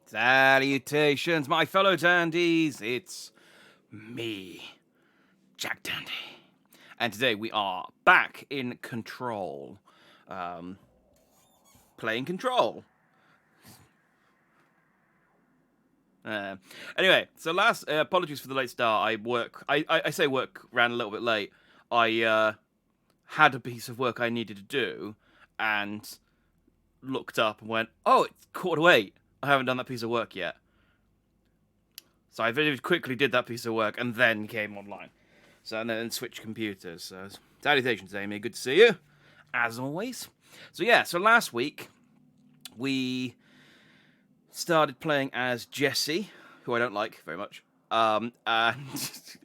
Salutations, my fellow dandies. It's me, Jack Dandy. And today we are back in Control. Playing Control. Anyway, so last apologies for the late start. I say work ran a little bit late. I had a piece of work I needed to do and looked up and went, "Oh, it's 8:15. I haven't done that piece of work yet." So I very quickly did that piece of work and then came online. And then switched computers. So salutations, Amy. Good to see you, as always. So last week we started playing as Jessie, who I don't like very much. And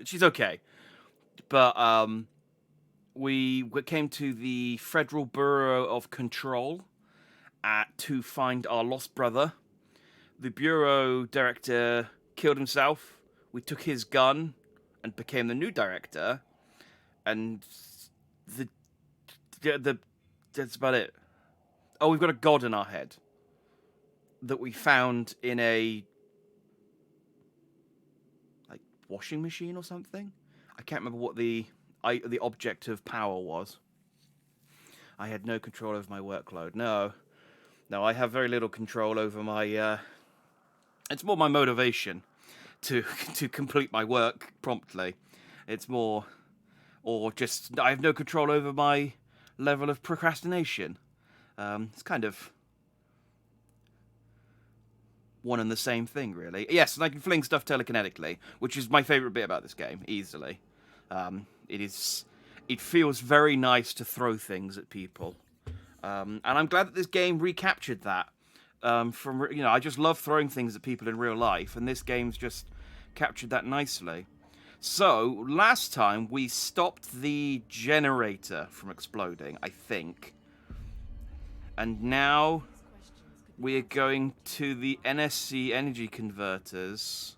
she's okay, but we came to the Federal Bureau of Control to find our lost brother. The bureau director killed himself. We took his gun and became the new director. And the that's about it. Oh, we've got a god in our head that we found in a washing machine or something. I can't remember what the object of power was. I had no control over my workload. No, I have very little control over my. It's more my motivation to complete my work promptly. It's more, or just I have no control over my level of procrastination. It's kind of one and the same thing, really. Yes, and I can fling stuff telekinetically, which is my favourite bit about this game, easily. It feels very nice to throw things at people. And I'm glad that this game recaptured that. I just love throwing things at people in real life, and this game's just captured that nicely. So, last time we stopped the generator from exploding, I think. And now we are going to the NSC energy converters.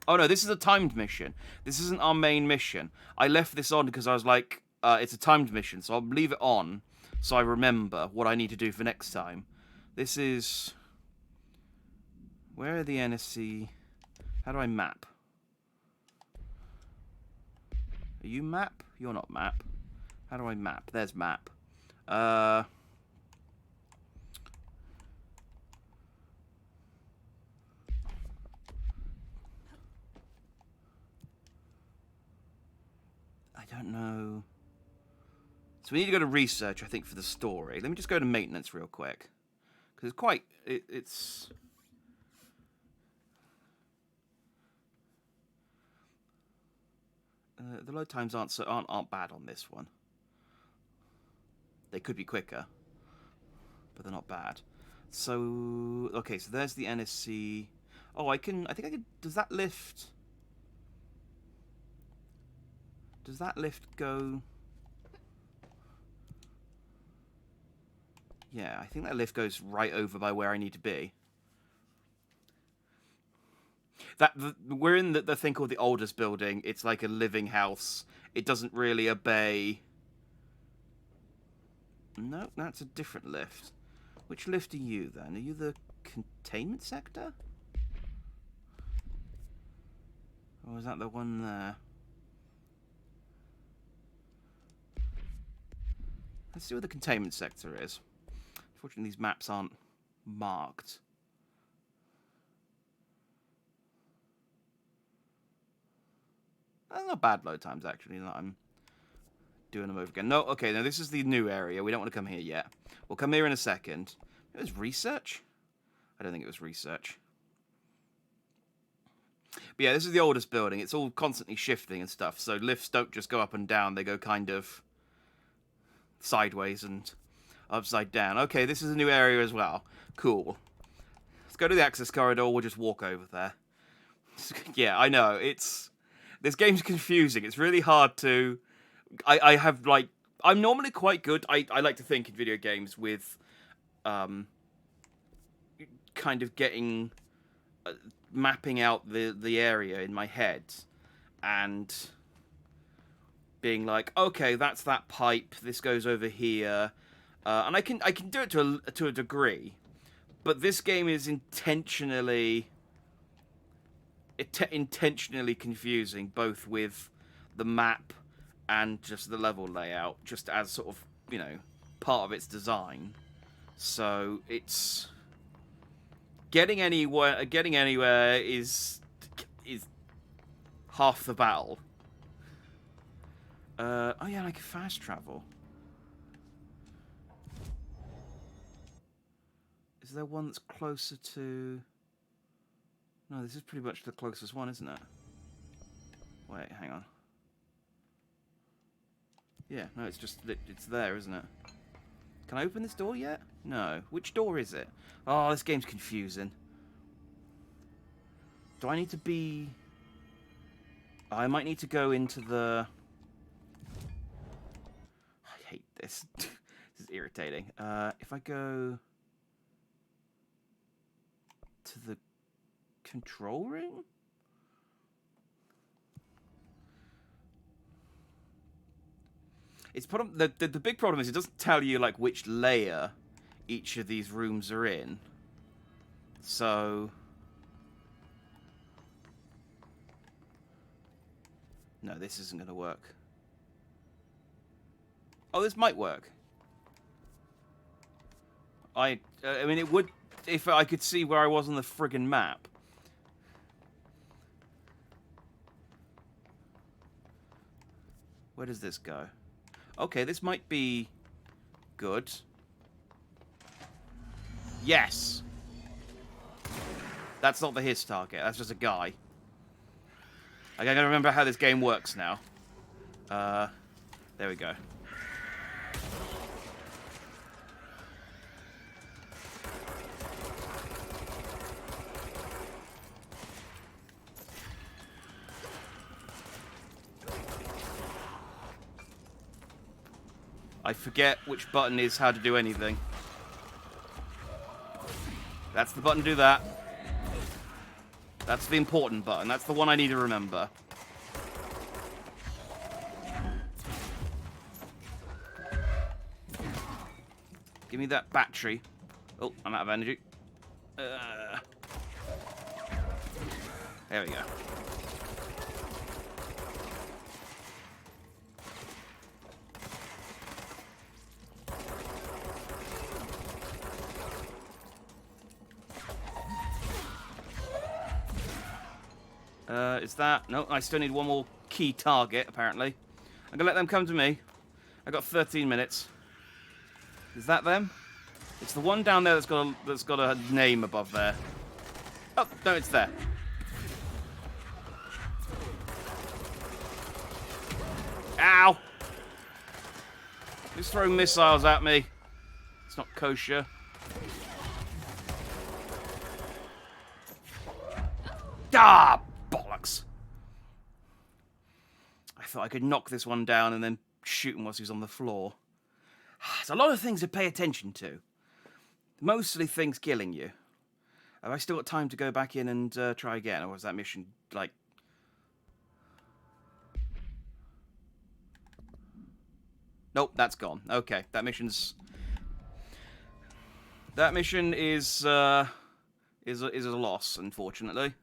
Oh no, this is a timed mission. This isn't our main mission. I left this on because I was like, it's a timed mission, so I'll leave it on so I remember what I need to do for next time. This is... Where are the NSC... How do I map? Are you map? You're not map. How do I map? There's map. I don't know. So we need to go to research, I think, for the story. Let me just go to maintenance real quick. Because it's quite... It's... the load times aren't bad on this one. They could be quicker, but they're not bad. So okay, so there's the NSC. Oh, I think I could. Does that lift? Does that lift go? Yeah, I think that lift goes right over by where I need to be. We're in the thing called the oldest building. It's like a living house. It doesn't really obey. No, that's a different lift. Which lift are you then? Are you the containment sector? Or is that the one there? Let's see what the containment sector is. Unfortunately, these maps aren't marked. That's not bad load times, actually. I'm doing them over again. No, okay, no, this is the new area. We don't want to come here yet. We'll come here in a second. It was research? I don't think it was research. But yeah, this is the oldest building. It's all constantly shifting and stuff, so lifts don't just go up and down. They go kind of sideways and upside down. Okay, this is a new area as well. Cool. Let's go to the access corridor. We'll just walk over there. Yeah, I know. This game's confusing. It's really hard to... I have, like... I'm normally quite good. I like to think in video games with... kind of getting... mapping out the area in my head. And... being like, okay, that's that pipe. This goes over here. And I can do it to a degree. But this game is intentionally confusing, both with the map and just the level layout, just as sort of, you know, part of its design. So it's getting anywhere is half the battle. Oh yeah, I can fast travel. Is there one that's closer to... No, this is pretty much the closest one, isn't it? Wait, hang on. Yeah, no, it's just... It's there, isn't it? Can I open this door yet? No. Which door is it? Oh, this game's confusing. Do I need to be... I might need to go into the... I hate this. This is irritating. If I go... to the control room? It's the big problem is it doesn't tell you like which layer each of these rooms are in. So no, this isn't going to work. Oh, this might work. I mean, it would if I could see where I was on the friggin' map. Where does this go? Okay, this might be good. Yes! That's not the his target, that's just a guy. I gotta remember how this game works now. There we go. I forget which button is how to do anything. That's the button to do that. That's the important button. That's the one I need to remember. Give me that battery. Oh, I'm out of energy. There we go. Is that... No, I still need one more key target, apparently. I'm gonna let them come to me. I got 13 minutes. Is that them? It's the one down there that's got a name above there. Oh, no, it's there. Ow! Who's throwing missiles at me? It's not kosher. Ah! Bollocks! I thought I could knock this one down and then shoot him whilst he was on the floor. There's a lot of things to pay attention to. Mostly things killing you. Have I still got time to go back in and try again? Or was that mission, like... Nope, that's gone. Okay, that mission's... That mission is a loss, unfortunately.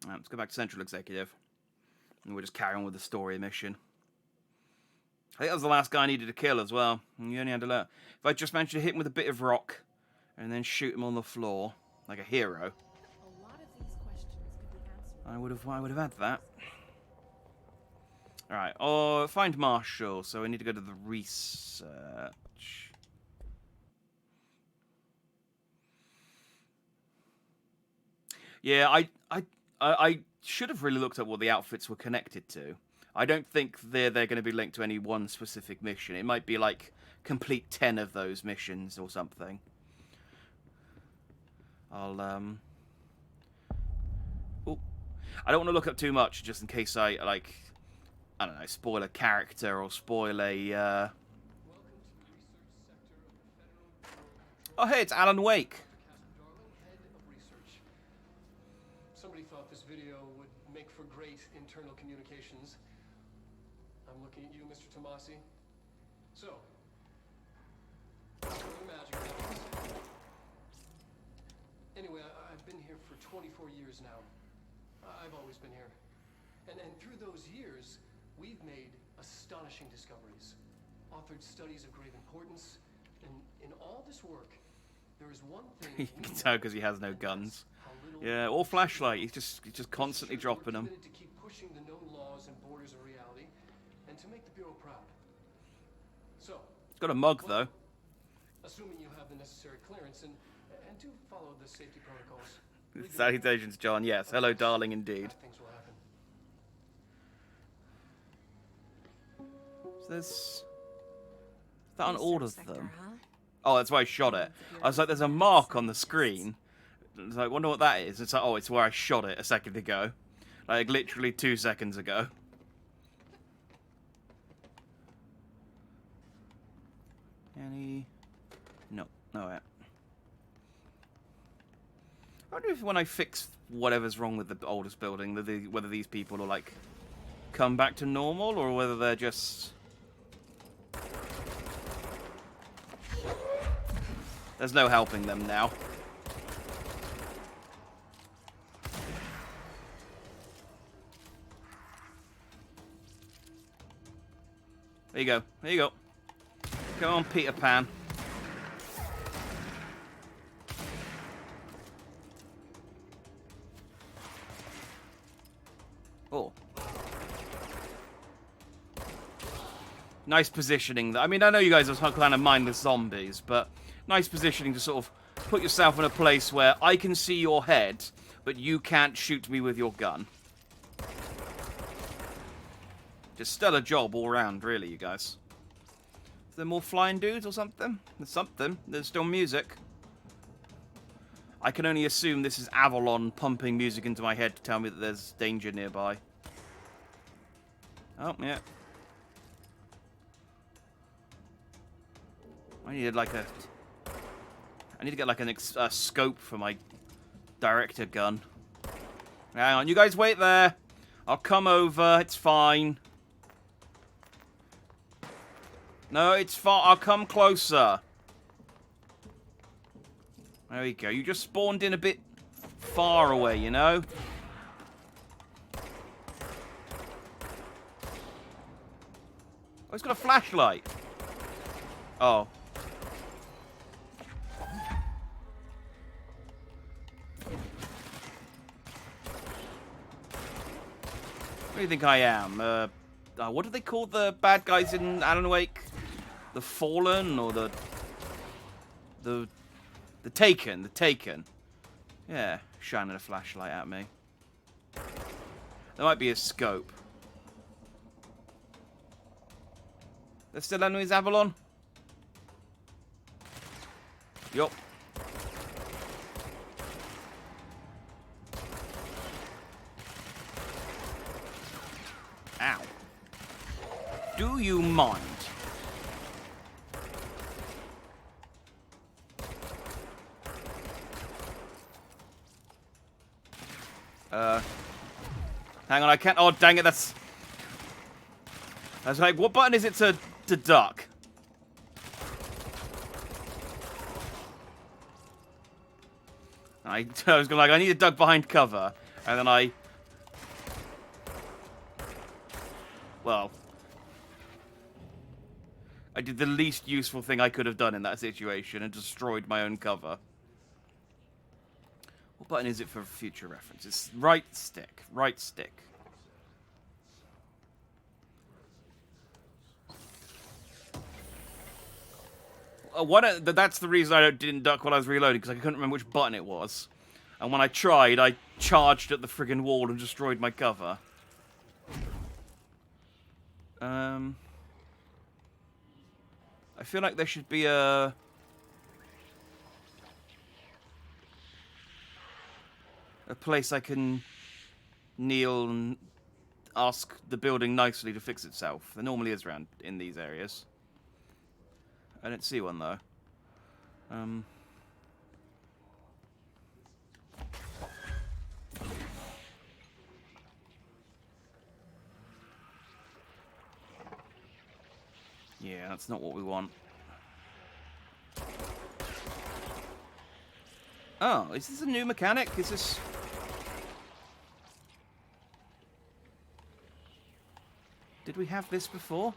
Let's go back to Central Executive. And we'll just carry on with the story mission. I think that was the last guy I needed to kill as well. And you only had to learn. If I just managed to hit him with a bit of rock and then shoot him on the floor like a hero, A lot of these questions could be answered. I would have had that. Alright, oh, find Marshall, so I need to go to the research. Yeah, I should have really looked at what the outfits were connected to. I don't think they're going to be linked to any one specific mission. It might be like complete 10 of those missions or something. I'll Oh, I don't want to look up too much just in case I don't know, spoil a character or spoil a Oh hey, it's Alan Wake. Somebody thought this video would make for great internal communications. I'm looking at you, Mr. Tomasi. So, magic happens. 24 years now. I've always been here. And through those years, we've made astonishing discoveries, authored studies of grave importance, and in all this work, there is one thing You can tell because he has no guns. Yeah, or flashlight. He's just constantly dropping them. To keep pushing the known laws and borders of reality, and to make the Bureau proud. So, It's got a mug though. assuming you have the necessary clearance and do follow the safety protocols. Salutations, John. Yes, hello, darling, indeed. Things will happen. So is that on all of Sector, them? huh? Oh, that's why I shot it. I was like, there's a mark on the screen. I was like, wonder what that is. It's like, oh, it's where I shot it a second ago. Like, literally 2 seconds ago. Any... No. No, I wonder if when I fix whatever's wrong with the oldest building, whether these people will, like, come back to normal, or whether they're just... There's no helping them now. There you go. There you go. Come on, Peter Pan. Oh. Nice positioning. I mean, I know you guys are kind of mindless zombies, but nice positioning to sort of put yourself in a place where I can see your head, but you can't shoot me with your gun. Just stellar job all round, really, you guys. Is there more flying dudes or something? There's something. There's still music. I can only assume this is Avalon pumping music into my head to tell me that there's danger nearby. Oh, yeah. I need to get like a scope for my director gun. Hang on, you guys wait there. I'll come over. It's fine. No, it's fine. I'll come closer. There we go. You just spawned in a bit far away, you know? Oh, it's got a flashlight. Oh. What do you think I am? What do they call the bad guys in Alan Wake? The Fallen or the Taken? The Taken. Yeah, shining a flashlight at me. There might be a scope. There's still enemies, Avalon? Yup. Ow. Do you mind? Hang on, I can't... Oh, dang it, that's like, what button is it to duck? I was going like, I need to duck behind cover. And then well, I did the least useful thing I could have done in that situation and destroyed my own cover. What button is it for future reference? It's right stick. Right stick. That's the reason I didn't duck while I was reloading, because I couldn't remember which button it was. And when I tried, I charged at the friggin' wall and destroyed my cover. I feel like there should be a place I can kneel and ask the building nicely to fix itself. There normally is around in these areas. I didn't see one though. Yeah, that's not what we want. Oh, is this a new mechanic? Is this... we have this before?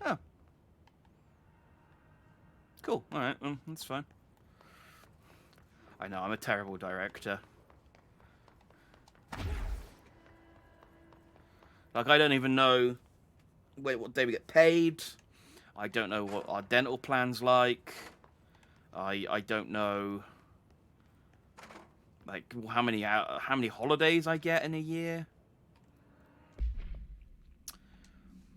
Oh. Cool. Alright, that's fine. I know, I'm a terrible director. Like, I don't even know what day we get paid. I don't know what our dental plan's like. I don't know, like, how many holidays I get in a year.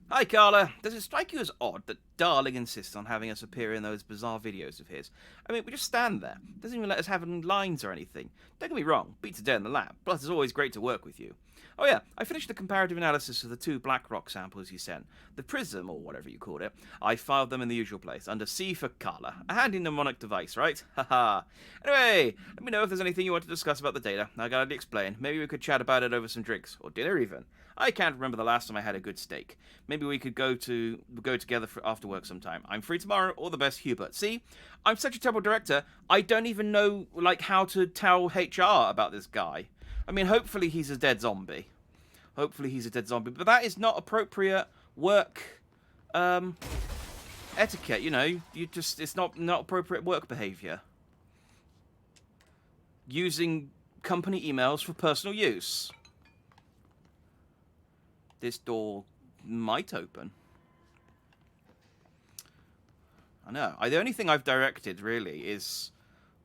Hi, Carla. Does it strike you as odd that Darling insists on having us appear in those bizarre videos of his? I mean, we just stand there. Doesn't even let us have any lines or anything. Don't get me wrong, beats a day in the lab. Plus, it's always great to work with you. Oh yeah, I finished the comparative analysis of the 2 black rock samples you sent. The Prism, or whatever you called it. I filed them in the usual place, under C for Carla. A handy mnemonic device, right? Haha. Anyway, let me know if there's anything you want to discuss about the data. I gotta explain. Maybe we could chat about it over some drinks, or dinner even. I can't remember the last time I had a good steak. Maybe we could go together after work sometime. I'm free tomorrow. All the best, Hubert. See, I'm such a terrible director. I don't even know like how to tell HR about this guy. I mean, hopefully he's a dead zombie. Hopefully he's a dead zombie. But that is not appropriate work etiquette. You know, it's not appropriate work behavior. Using company emails for personal use. This door might open. I know. The only thing I've directed, really, is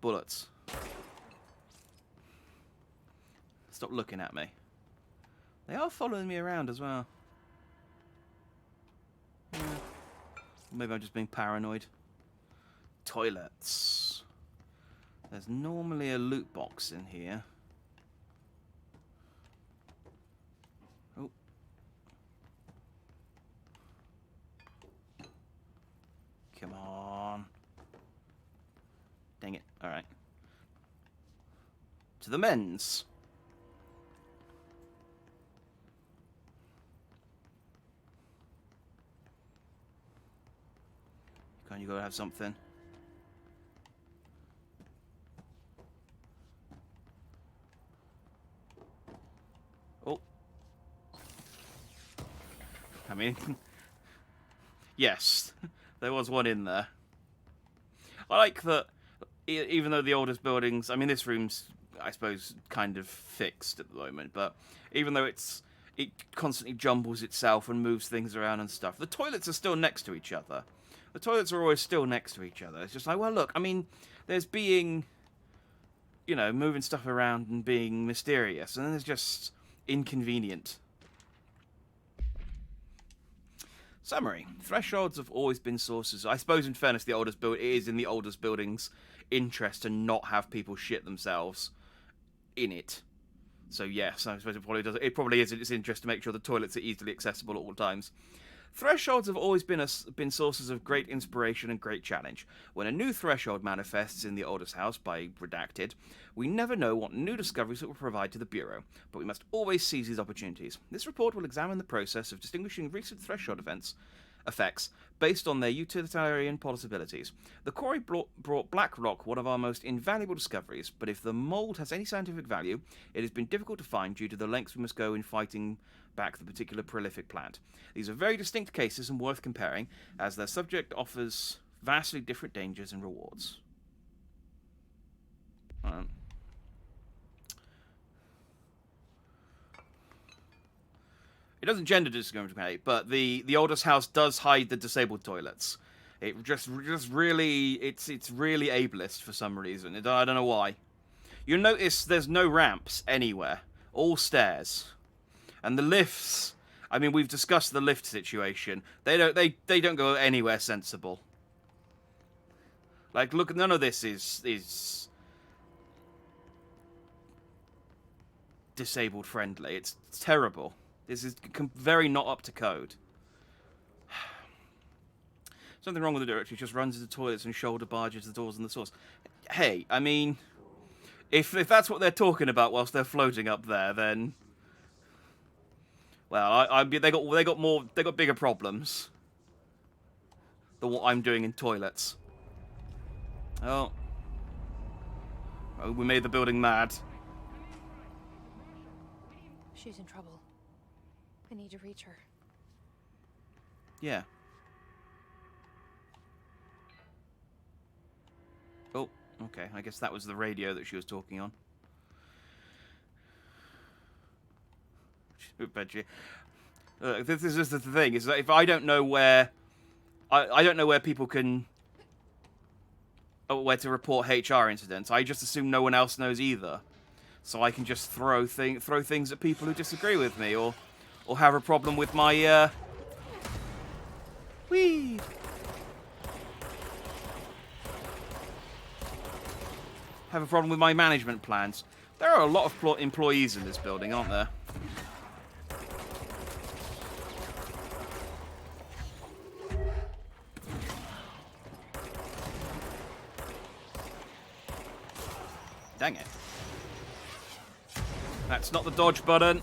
bullets. Stop looking at me. They are following me around as well. Yeah. Maybe I'm just being paranoid. Toilets. There's normally a loot box in here. Oh. Come on. Dang it. Alright. To the men's. Can't you go have something? Oh. I mean, yes, there was one in there. I like that, even though the oldest buildings, I mean, this room's, I suppose, kind of fixed at the moment, but even though it constantly jumbles itself and moves things around and stuff, the toilets are still next to each other. The toilets are always still next to each other. It's just like, well, look, I mean, there's being, you know, moving stuff around and being mysterious, and then there's just inconvenient. Summary. Thresholds have always been sources. I suppose, in fairness, it is in the oldest building's interest to not have people shit themselves in it. So yes, I suppose it probably does. It probably is in its interest to make sure the toilets are easily accessible at all times. Thresholds have always been sources of great inspiration and great challenge. When a new threshold manifests in the oldest house by Redacted, we never know what new discoveries it will provide to the Bureau, but we must always seize these opportunities. This report will examine the process of distinguishing recent threshold effects based on their utilitarian possibilities. The quarry brought black rock, one of our most invaluable discoveries, but if the mould has any scientific value, it has been difficult to find due to the lengths we must go in fighting back the particular prolific plant. These are very distinct cases and worth comparing, as their subject offers vastly different dangers and rewards. It doesn't gender discriminate, but the oldest house does hide the disabled toilets. It just really, it's really ableist for some reason. I don't know why. You'll notice there's no ramps anywhere, all stairs. And the lifts, I mean, we've discussed the lift situation. They don't go anywhere sensible. Like, look, none of this is disabled friendly. It's terrible. This is very not up to code. Something wrong with the directory. Just runs into the toilets and shoulder barges the doors and the source. Hey, I mean, if that's what they're talking about whilst they're floating up there, then. Well, they got bigger problems than what I'm doing in toilets. Oh, we made the building mad. She's in trouble. I need to reach her. Yeah. Oh, okay. I guess that was the radio that she was talking on. This is just the thing, is that if I don't know where... I don't know where people can... where to report HR incidents. I just assume no one else knows either. So I can just throw things at people who disagree with me, or have a problem with my, Whee! Have a problem with my management plans. There are a lot of employees in this building, aren't there? Dang it. That's not the dodge button.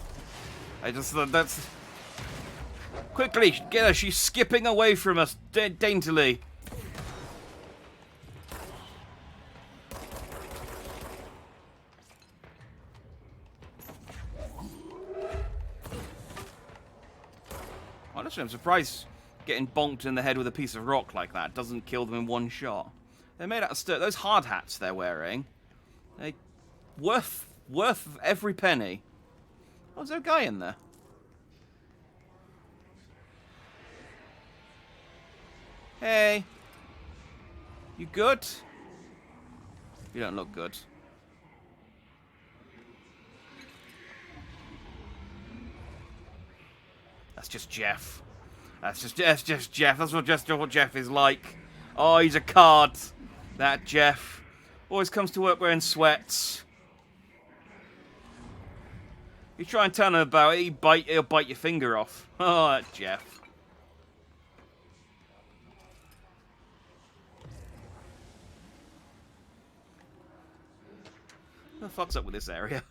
That's... Quickly, get her. She's skipping away from us daintily. Honestly, I'm surprised getting bonked in the head with a piece of rock like that doesn't kill them in one shot. They're made out of steel. Those hard hats they're wearing, they worth every penny. Oh, is there a guy in there? Hey. You good? You don't look good. That's just Jeff. That's just Jeff. That's what Jeff is like. Oh, he's a card. That Jeff always comes to work wearing sweats. You try and tell him about it, he'll bite your finger off. Oh, that Jeff. What the fuck's up with this area?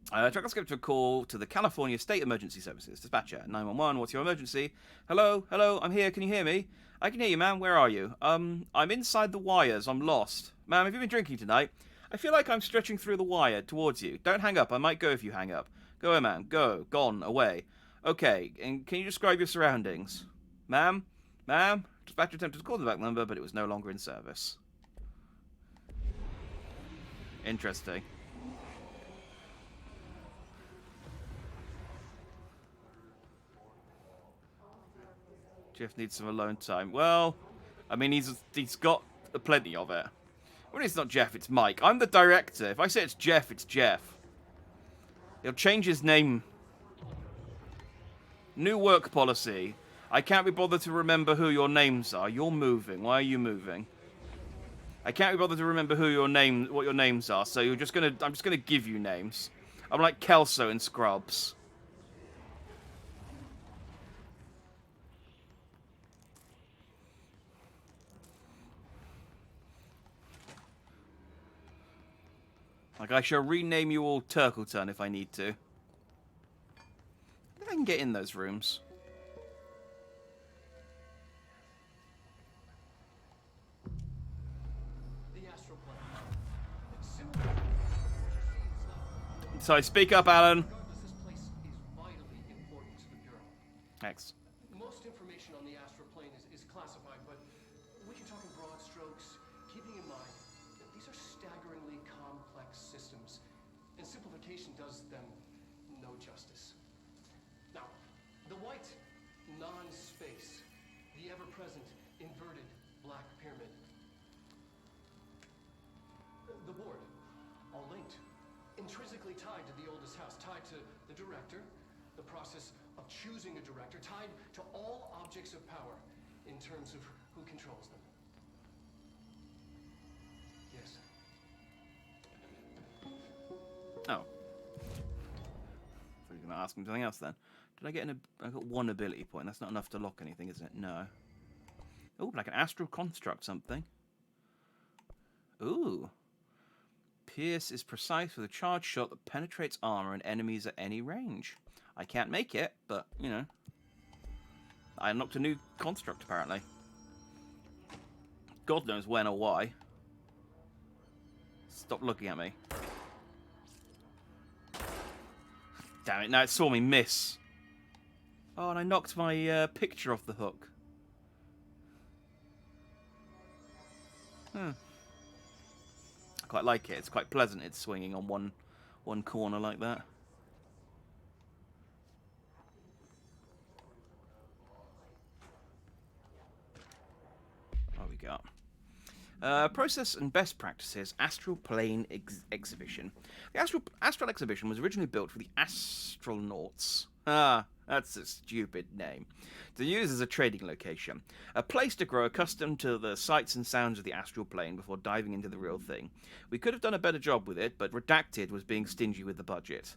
Try to a call to the California State Emergency Services. Dispatcher, 911, what's your emergency? Hello, I'm here, can you hear me? I can hear you, ma'am, where are you? I'm inside the wires, I'm lost. Ma'am, have you been drinking tonight? I feel like I'm stretching through the wire towards you. Don't hang up, I might go if you hang up. Go away, ma'am, go, gone, away. Okay, and can you describe your surroundings? Ma'am? Dispatcher attempted to call the back number, but it was no longer in service. Interesting. Jeff needs some alone time. Well, I mean, he's got plenty of it. Well, it's not Jeff, it's Mike. I'm the director. If I say it's Jeff, it's Jeff. He'll change his name. New work policy. I can't be bothered to remember who your names are. You're moving. Why are you moving? I can't be bothered to remember what your names are. So I'm just gonna give you names. I'm like Kelso in Scrubs. Like, I shall rename you all Turkleton if I need to. I think I can get in those rooms. The astral plane. So speak up, Alan. Regardless, this place is vitally important to the Bureau. Thanks. Most information on the astral plane is classified, but we can talk in broad strokes, keeping in mind that these are staggeringly complex systems, and simplification does them no justice. Now, the white non-space, the ever-present inverted black pyramid, the board, all linked, intrinsically tied to the oldest house, tied to the director, the process of choosing a director, tied to all objects of power in terms of who controls them. Yes. Oh. So you're going to ask him something else then. Did I get I got one ability point. That's not enough to lock anything, is it? No. Oh, like an astral construct something. Ooh. Pierce is precise with a charged shot that penetrates armor and enemies at any range. I can't make it, but, you know. I unlocked a new construct, apparently. God knows when or why. Stop looking at me. damn it, now it saw me miss. Oh, and I knocked my picture off the hook. I quite like it. It's quite pleasant. It's swinging on one corner like that. What we got? Process and best practices astral plane exhibition. The astral exhibition was originally built for the astronauts. Ah, that's a stupid name. To use as a trading location, a place to grow accustomed to the sights and sounds of the astral plane before diving into the real thing. We could have done a better job with it, but Redacted was being stingy with the budget.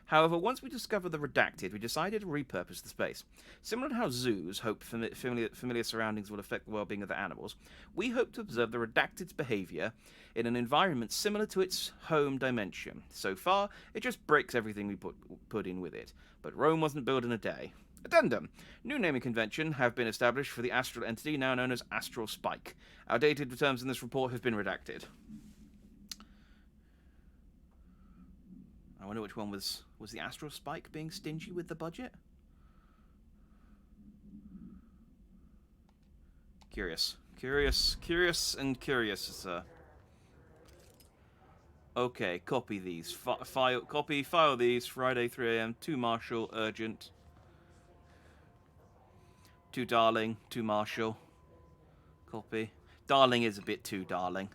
However, once we discovered the Redacted, we decided to repurpose the space. Similar to how zoos hope familiar surroundings will affect the well-being of their animals, we hope to observe the Redacted's behavior in an environment similar to its home dimension. So far, it just breaks everything we put in with it. But Rome wasn't built in a day. Addendum. New naming convention have been established for the astral entity now known as Astral Spike. Outdated terms in this report have been redacted. I wonder which one was the Astral Spike being stingy with the budget? Curious, sir. Okay, copy these. File these. Friday, 3 a.m. To Marshall, urgent. To Darling, to Marshall. Copy. Darling is a bit too darling.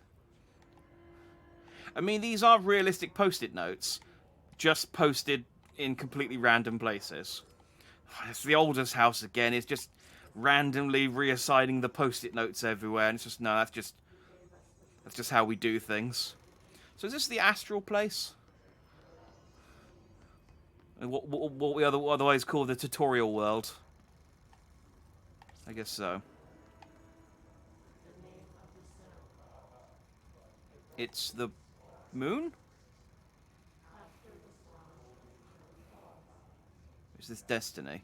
I mean, these are realistic post-it notes, just posted in completely random places. It's the oldest house again. It's just randomly reassigning the post-it notes everywhere, and it's just, no, that's just how we do things. So is this the astral place? What we otherwise call the tutorial world? I guess so. It's the moon? Is this destiny?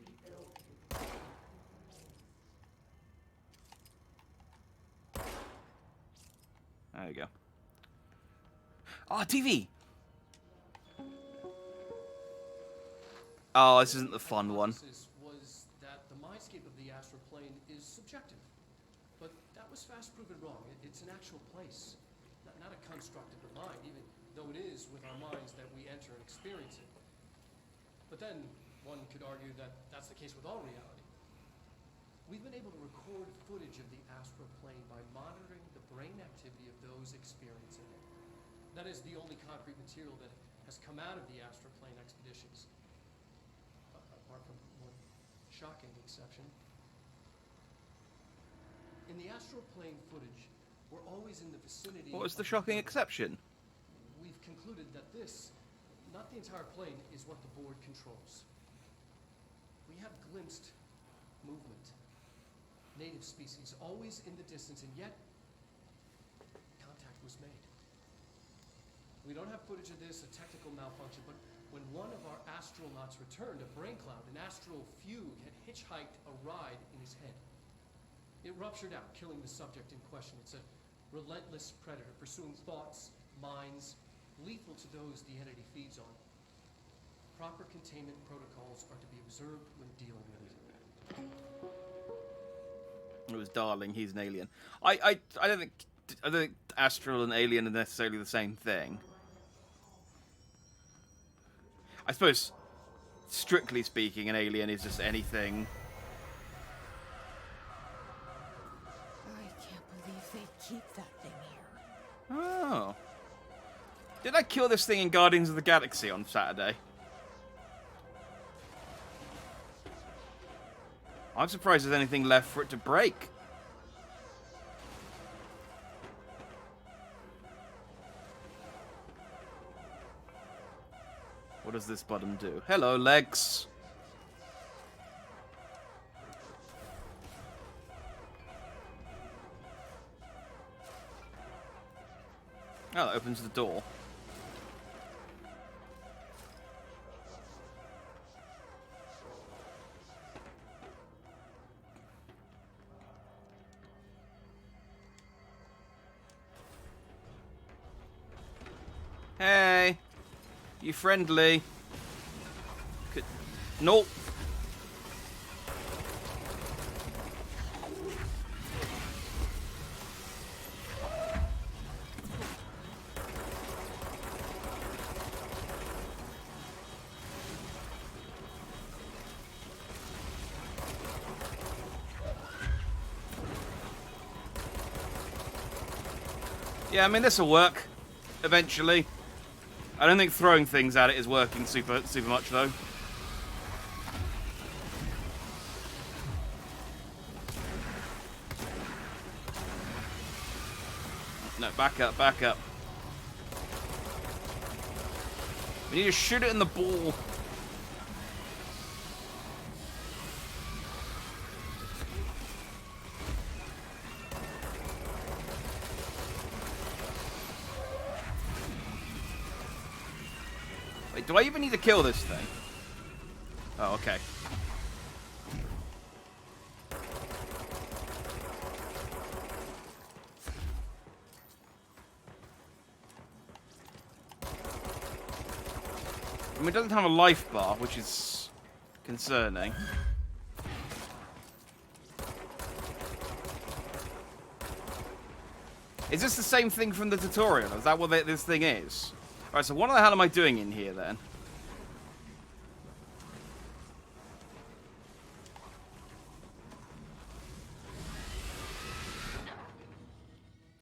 There we go. Ah, TV! Oh, this isn't the fun one. Was that the mindscape of the astral plane is subjective, but that was fast proven wrong. It's an actual place, not a construct of the mind, even though it is with our minds that we enter and experience it. But then one could argue that that's the case with all reality. We've been able to record footage of the astral plane by monitoring the brain activity of those experiencing it. That is the only concrete material that has come out of the astral plane expeditions. Apart from one shocking exception. In the astral plane footage, we're always in the vicinity. What was the shocking exception? We've concluded that this, not the entire plane, is what the board controls. We have glimpsed movement, native species, always in the distance, and yet contact was made. We don't have footage of this, a technical malfunction, but when one of our astronauts returned, a brain cloud, an astral fugue, had hitchhiked a ride in his head. It ruptured out, killing the subject in question. It's a relentless predator, pursuing thoughts, minds, lethal to those the entity feeds on. Proper containment protocols are to be observed when dealing with it. It was Darling. He's an alien. I don't think astral and alien are necessarily the same thing. I suppose, strictly speaking, an alien is just anything. I can't believe they keep that thing here. Oh. Did I kill this thing in Guardians of the Galaxy on Saturday? I'm surprised there's anything left for it to break. What does this button do? Hello, legs. Oh, that opens the door. Hey, you friendly? Nope. Yeah, I mean, this will work eventually. I don't think throwing things at it is working super much, though. No, back up, back up. We need to shoot it in the ball. Wait, do I even need to kill this thing? Oh, okay. I mean, it doesn't have a life bar, which is concerning. Is this the same thing from the tutorial? Is that what this thing is? Alright, so what the hell am I doing in here, then?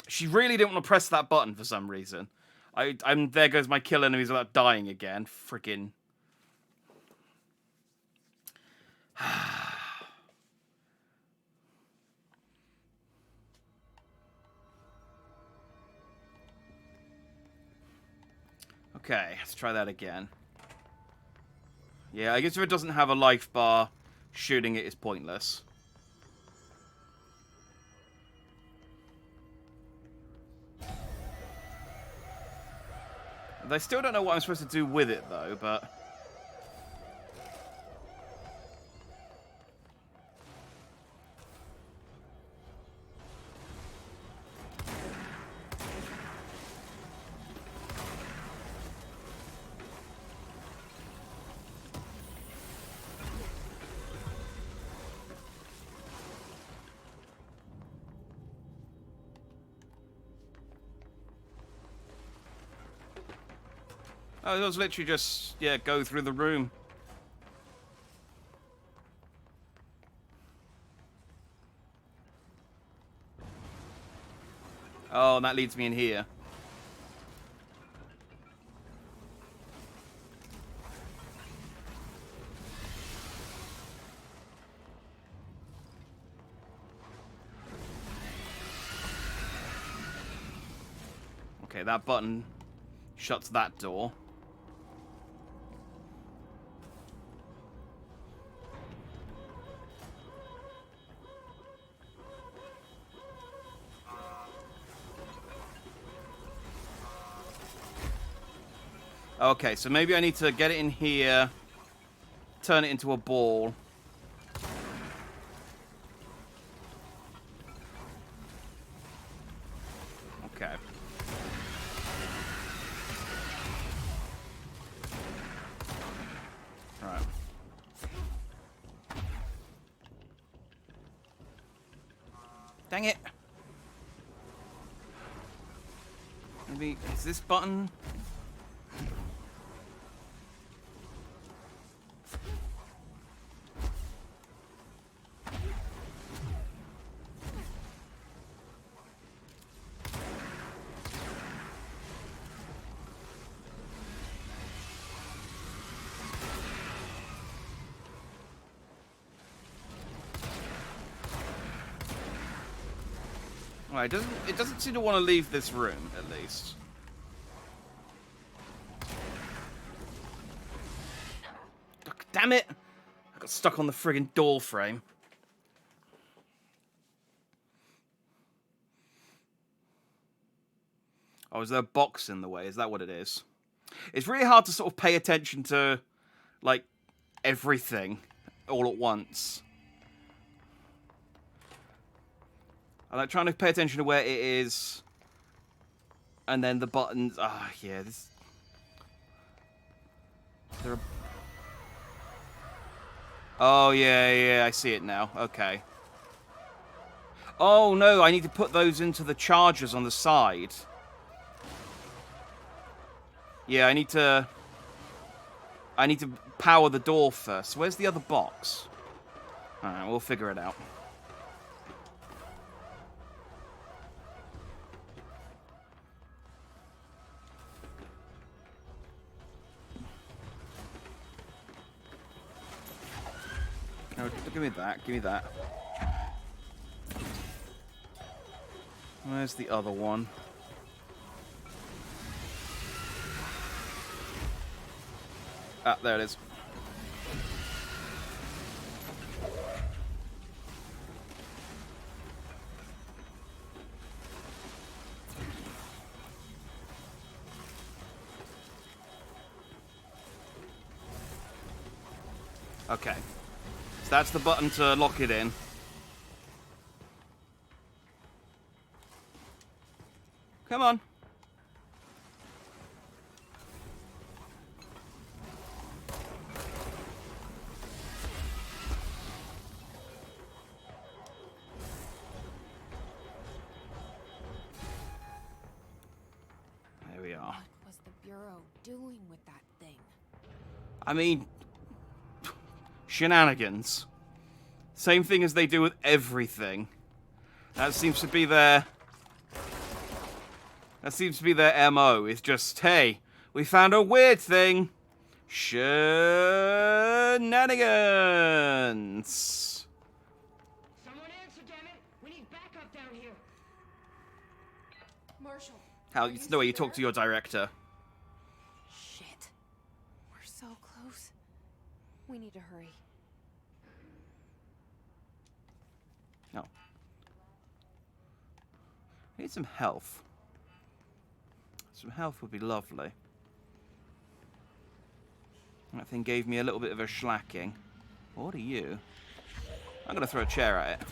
She really didn't want to press that button for some reason. I'm there goes my kill enemies without dying again. Freaking. Okay, let's try that again. Yeah, I guess if it doesn't have a life bar, shooting it is pointless. I still don't know what I'm supposed to do with it, though, but... Oh, it was literally just, yeah, go through the room. Oh, and that leads me in here. Okay, that button shuts that door. Okay, so maybe I need to get it in here, turn it into a ball. Okay. Right. Dang it. Maybe, is this button? Alright, it doesn't seem to want to leave this room, at least. Damn it! I got stuck on the friggin' door frame. Oh, is there a box in the way? Is that what it is? It's really hard to sort of pay attention to, like, everything all at once. I like trying to pay attention to where it is, and then the buttons. Ah, yeah. This. There are. Oh, yeah, I see it now. Okay. Oh, no, I need to put those into the chargers on the side. Yeah, I need to power the door first. Where's the other box? Alright, we'll figure it out. Oh, give me that. Give me that. Where's the other one? Ah, there it is. Okay. So that's the button to lock it in. Come on. There we are. What was the Bureau doing with that thing? I mean, shenanigans. Same thing as they do with everything. That seems to be their MO. It's just, hey, we found a weird thing. Shenanigans. Someone answer, damn it! We need backup down here. Marshall. How? are It's no way you still talk to there? your director. Shit. We're so close. We need to hurry. No. I need some health. Some health would be lovely. That thing gave me a little bit of a slacking. What are you? I'm gonna throw a chair at it.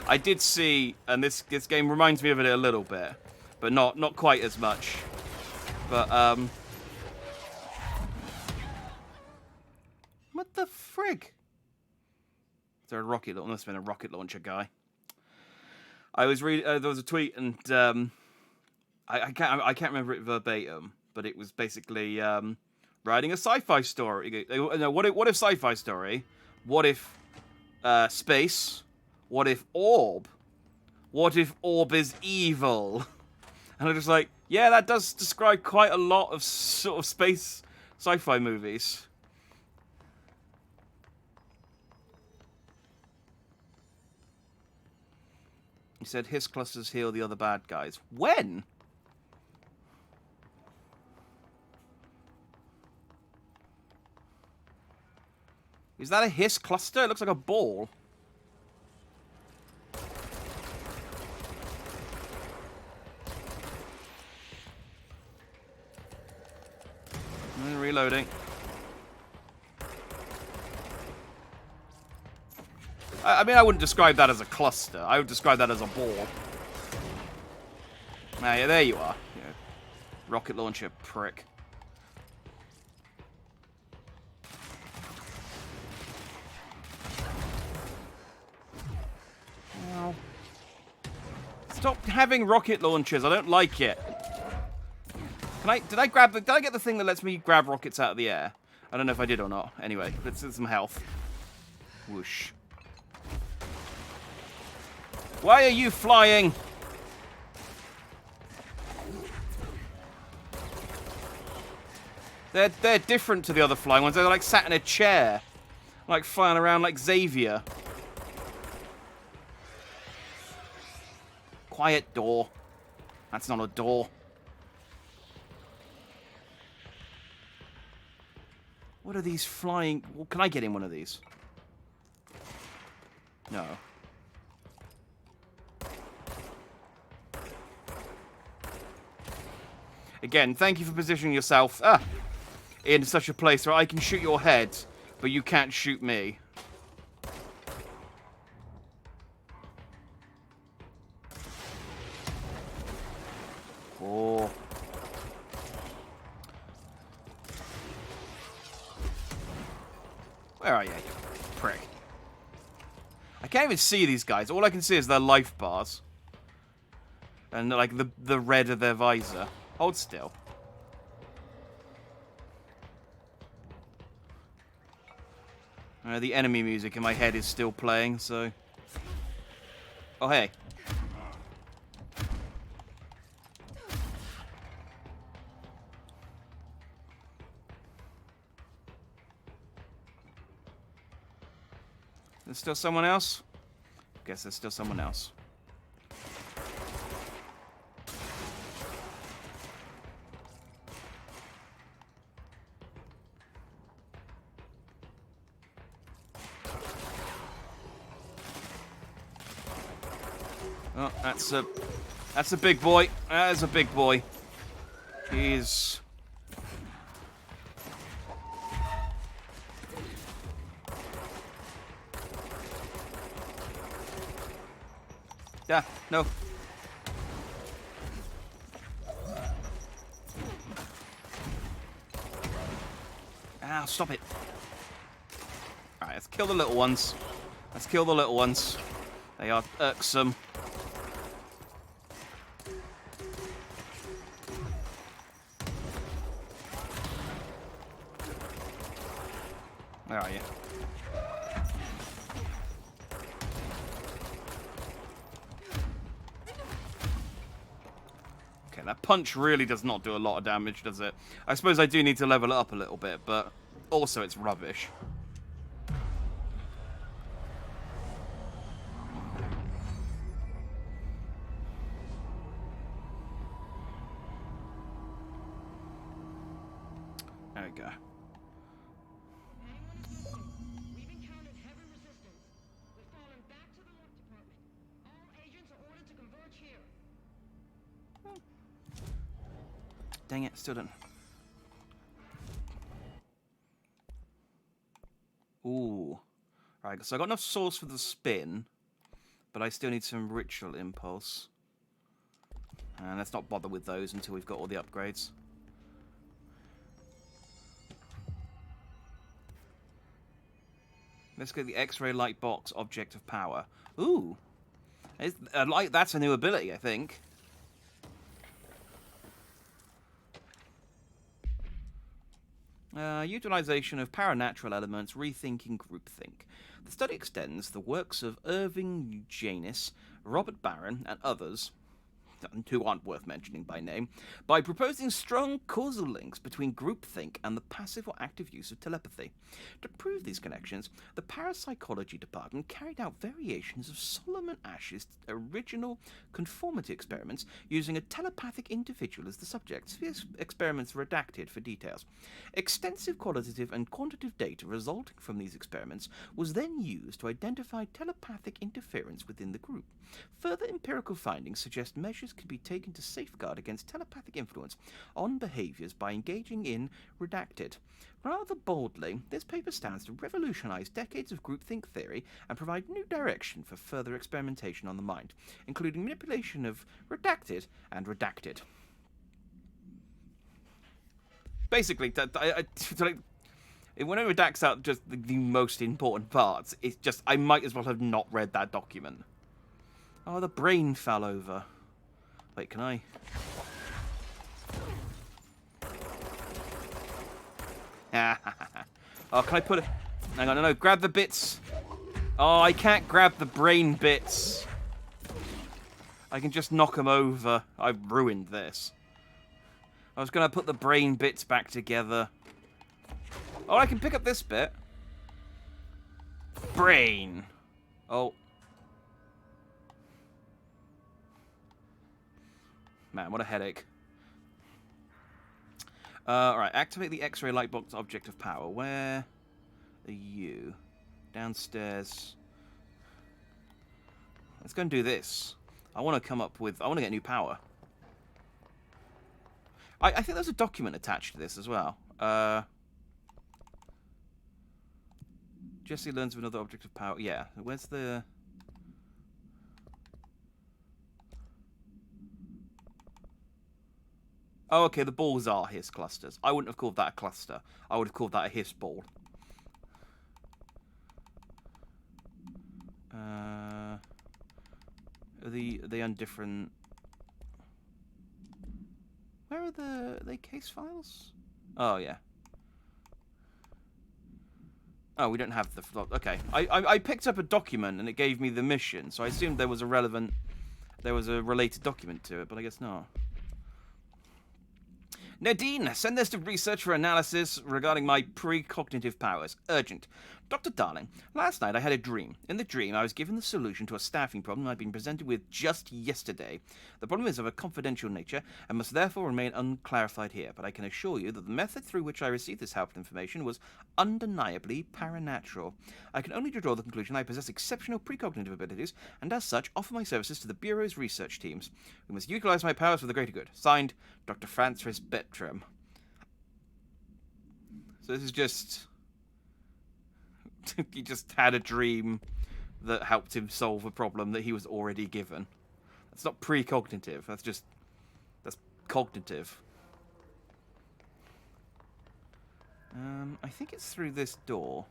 I did see, and this game reminds me of it a little bit, but not quite as much. But what the frig? Is there a rocket launcher? Must have been a rocket launcher guy. I was reading. There was a tweet, and I can't remember it verbatim, but it was basically writing a sci-fi story. No, what if sci-fi story? What if space? What if orb? What if orb is evil? And I'm just like, yeah, that does describe quite a lot of sort of space sci-fi movies. He said his clusters heal the other bad guys. When? Is that a hiss cluster? It looks like a ball. Reloading. I mean, I wouldn't describe that as a cluster. I would describe that as a ball. Ah, yeah, there you are. Yeah. Rocket launcher prick. Well, stop having rocket launchers. I don't like it. Did I get the thing that lets me grab rockets out of the air? I don't know if I did or not. Anyway, let's get some health. Whoosh. Why are you flying? They're different to the other flying ones. They're like sat in a chair. Like flying around like Xavier. Quiet door. That's not a door. What are these flying... Well, can I get in one of these? No. Again, thank you for positioning yourself in such a place where I can shoot your head but you can't shoot me. Oh. Where are you prick? I can't even see these guys. All I can see is their life bars. And, like, the red of their visor. Hold still. The enemy music in my head is still playing, so... Oh, hey. There's still someone else? Guess there's still someone else. Oh, that's a big boy. That is a big boy. He's... Yeah, no. Ah, stop it. Alright, let's kill the little ones. Let's kill the little ones. They are irksome. Where are you? Okay, that punch really does not do a lot of damage, does it? I suppose I do need to level it up a little bit, but also it's rubbish. There we go. We've encountered heavy resistance. We've fallen back to the lock department. All agents are ordered to converge here. Dang it, still done. Ooh. Right, so I got enough sauce for the spin, but I still need some ritual impulse. And let's not bother with those until we've got all the upgrades. Let's get the X-ray light box object of power. Ooh. That's a new ability, I think. Utilization of paranatural elements, rethinking groupthink. The study extends the works of Irving Janis, Robert Barron, and others, who aren't worth mentioning by name, by proposing strong causal links between groupthink and the passive or active use of telepathy. To prove these connections, the parapsychology department carried out variations of Solomon Ash's original conformity experiments using a telepathic individual as the subject. These experiments are redacted for details. Extensive qualitative and quantitative data resulting from these experiments was then used to identify telepathic interference within the group. Further empirical findings suggest measures can be taken to safeguard against telepathic influence on behaviors by engaging in redacted. Rather boldly, this paper stands to revolutionize decades of groupthink theory and provide new direction for further experimentation on the mind, including manipulation of redacted and redacted. Basically, when it redacts out just the most important parts, it's just, I might as well have not read that document. Oh, the brain fell over. Wait, can I? Oh, can I put it? Hang on, no, grab the bits. Oh, I can't grab the brain bits. I can just knock them over. I've ruined this. I was going to put the brain bits back together. Oh, I can pick up this bit. Brain. Oh. Man, what a headache. Alright, activate the X-ray light box object of power. Where are you? Downstairs. Let's go and do this. I want to get new power. I think there's a document attached to this as well. Jesse learns of another object of power. Yeah, where's the... Oh, okay, the balls are hiss clusters. I wouldn't have called that a cluster. I would have called that a hiss ball. Are they on different... Where are they case files? Oh, yeah. Oh, we don't have the... Okay. I picked up a document and it gave me the mission, so I assumed there was a relevant... There was a related document to it, but I guess not. Nadine, send this to research for analysis regarding my precognitive powers. Urgent. Dr. Darling, last night I had a dream. In the dream, I was given the solution to a staffing problem I'd been presented with just yesterday. The problem is of a confidential nature and must therefore remain unclarified here, but I can assure you that the method through which I received this helpful information was undeniably paranatural. I can only draw the conclusion I possess exceptional precognitive abilities, and as such, offer my services to the Bureau's research teams. We must utilize my powers for the greater good. Signed, Dr. Francis Bertram. So this is just... he just had a dream that helped him solve a problem that he was already given. That's not precognitive. That's cognitive. I think it's through this door.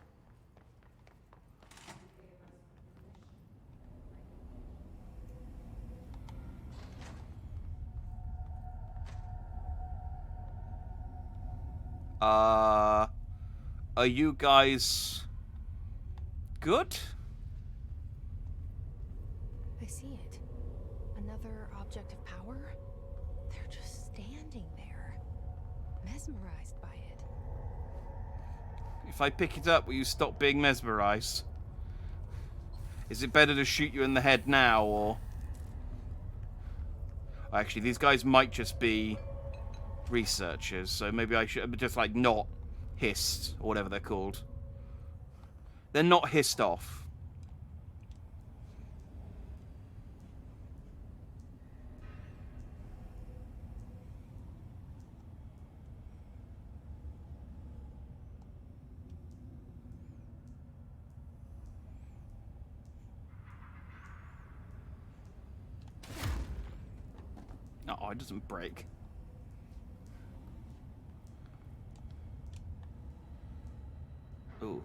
Are you guys good? I see it. Another object of power? They're just standing there, mesmerized by it. If I pick it up, will you stop being mesmerized? Is it better to shoot you in the head now, or... Actually, these guys might just be researchers, so maybe I should just, like, not hissed, or whatever they're called. They're not hissed off. Oh, it doesn't break. Ooh,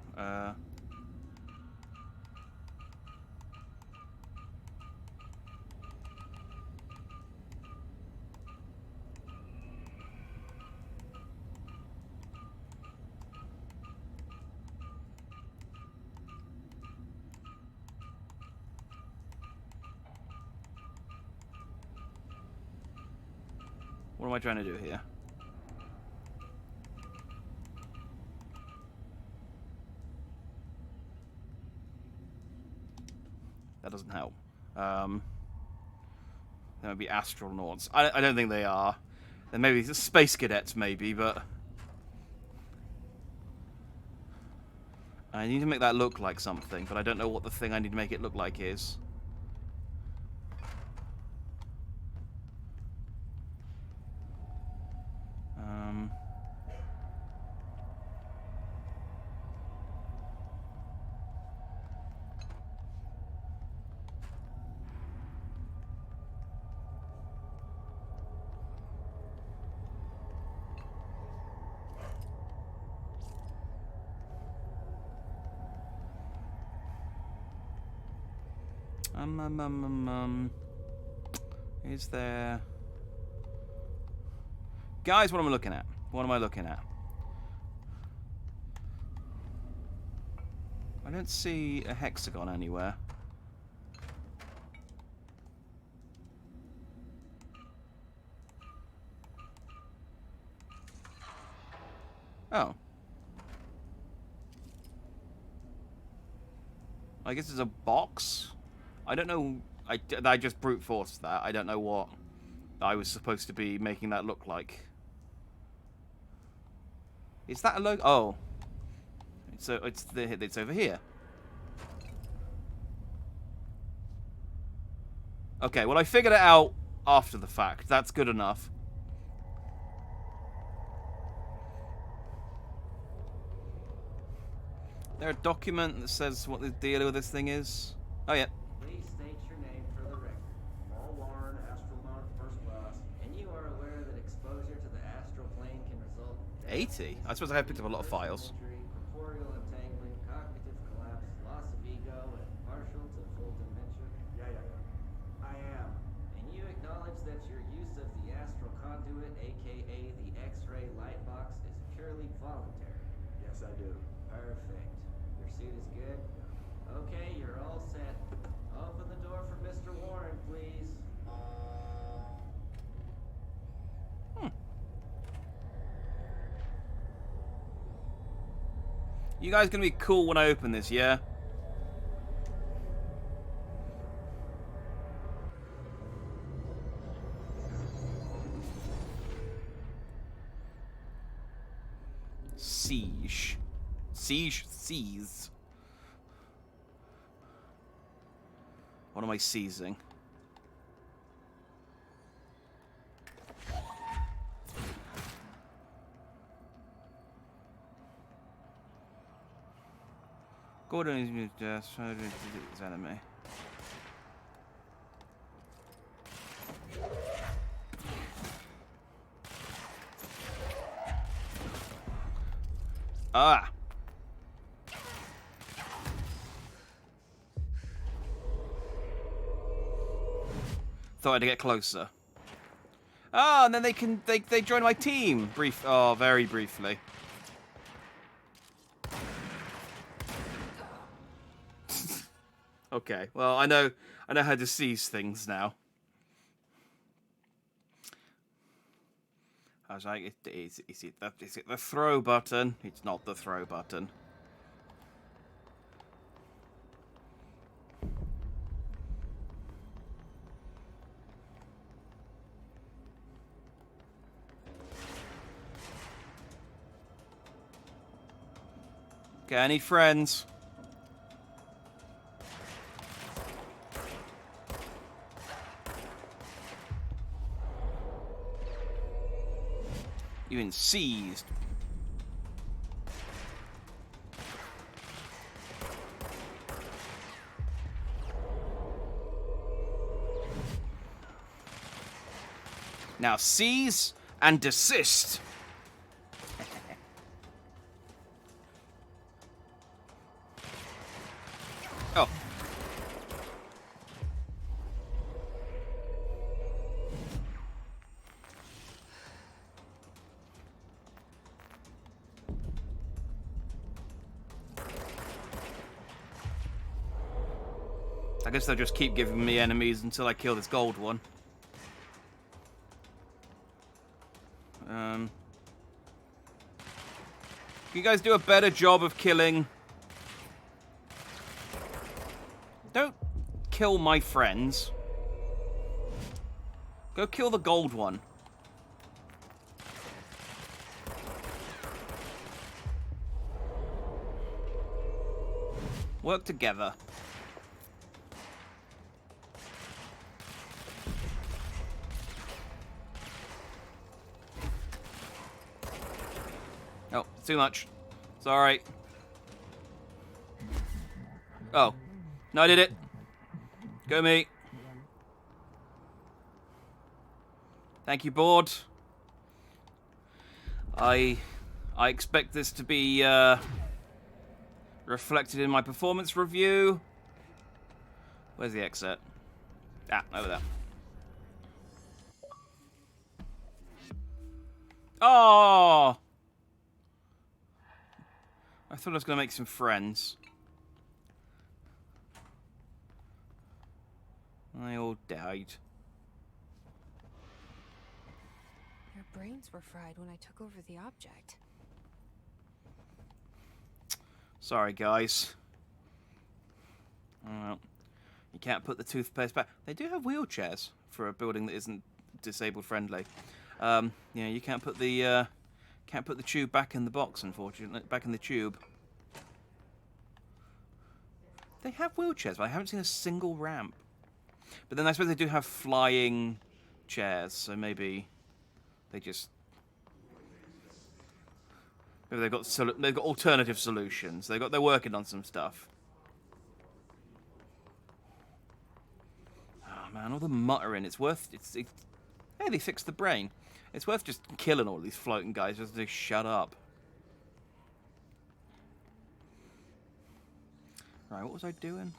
what am I trying to do here? That doesn't help. There might be astronauts. I don't think they are. There may be space cadets, maybe, but... I need to make that look like something, but I don't know what the thing I need to make it look like is. Is there... Guys, what am I looking at? What am I looking at? I don't see a hexagon anywhere. Oh. I guess it's a box? I don't know. I just brute forced that. I don't know what I was supposed to be making that look like. Is that a logo? Oh. It's over here. Okay, well I figured it out after the fact. That's good enough. there a document that says what the deal with this thing is? Oh, yeah. Please state your name for the record. Paul Warren, astronaut first class. And you are aware that exposure to the astral plane can result in 80? I suppose I have picked up a lot of files. injury, corporeal entangling, cognitive collapse, loss of ego, and partial to full dementia. Yeah. I am. And you acknowledge that your use of the astral conduit, aka the X-ray light box, is purely voluntary. Yes, I do. Perfect. Your suit is good? Okay, you're all set. Open the door for Mr. Warren, please. You guys gonna be cool when I open this, yeah? Siege. Seize. What am I seizing? Gordon is just trying to his enemy. Ah! Thought I'd get closer. Ah, and then they join my team. Very briefly. Okay, well I know how to seize things now. I was like, is it the throw button? It's not the throw button. Okay, I need friends. You've been seized. Now seize and desist. Oh. I guess they'll just keep giving me enemies until I kill this gold one. Can you guys do a better job of killing? Don't kill my friends. Go kill the gold one. Work together. Oh, too much. Sorry. Oh. No, I did it. Go me. Thank you, board. I expect this to be reflected in my performance review. Where's the exit? Ah, over there. Oh! I thought I was going to make some friends. They all died. Your brains were fried when I took over the object. Sorry, guys. Well, you can't put the toothpaste back. They do have wheelchairs for a building that isn't disabled friendly. Yeah, you can't put the tube back in the box, unfortunately. Back in the tube. They have wheelchairs, but I haven't seen a single ramp. But then I suppose they do have flying chairs, so maybe they just... Maybe they've got alternative solutions. They're working on some stuff. Oh man, all the muttering. It's worth. Hey, they fixed the brain. It's worth just killing all these floating guys just to shut up. Right, what was I doing?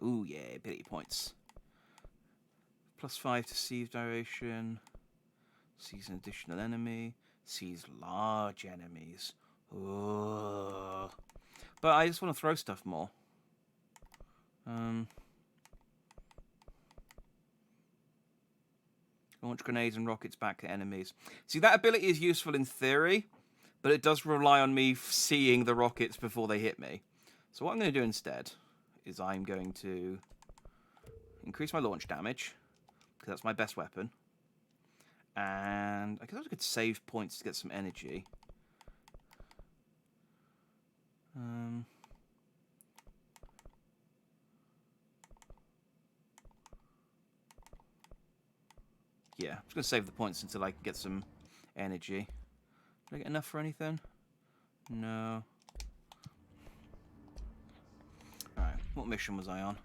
Ooh, yeah, ability points. +5 to seize duration. Sees an additional enemy. Sees large enemies. Ooh. But I just want to throw stuff more. Launch grenades and rockets back at enemies. See, that ability is useful in theory, but it does rely on me seeing the rockets before they hit me. So what I'm going to do instead is I'm going to increase my launch damage, because that's my best weapon. And I guess I could save points to get some energy. Yeah, I'm just going to save the points until I can get some energy. Did I get enough for anything? No. Alright, what mission was I on?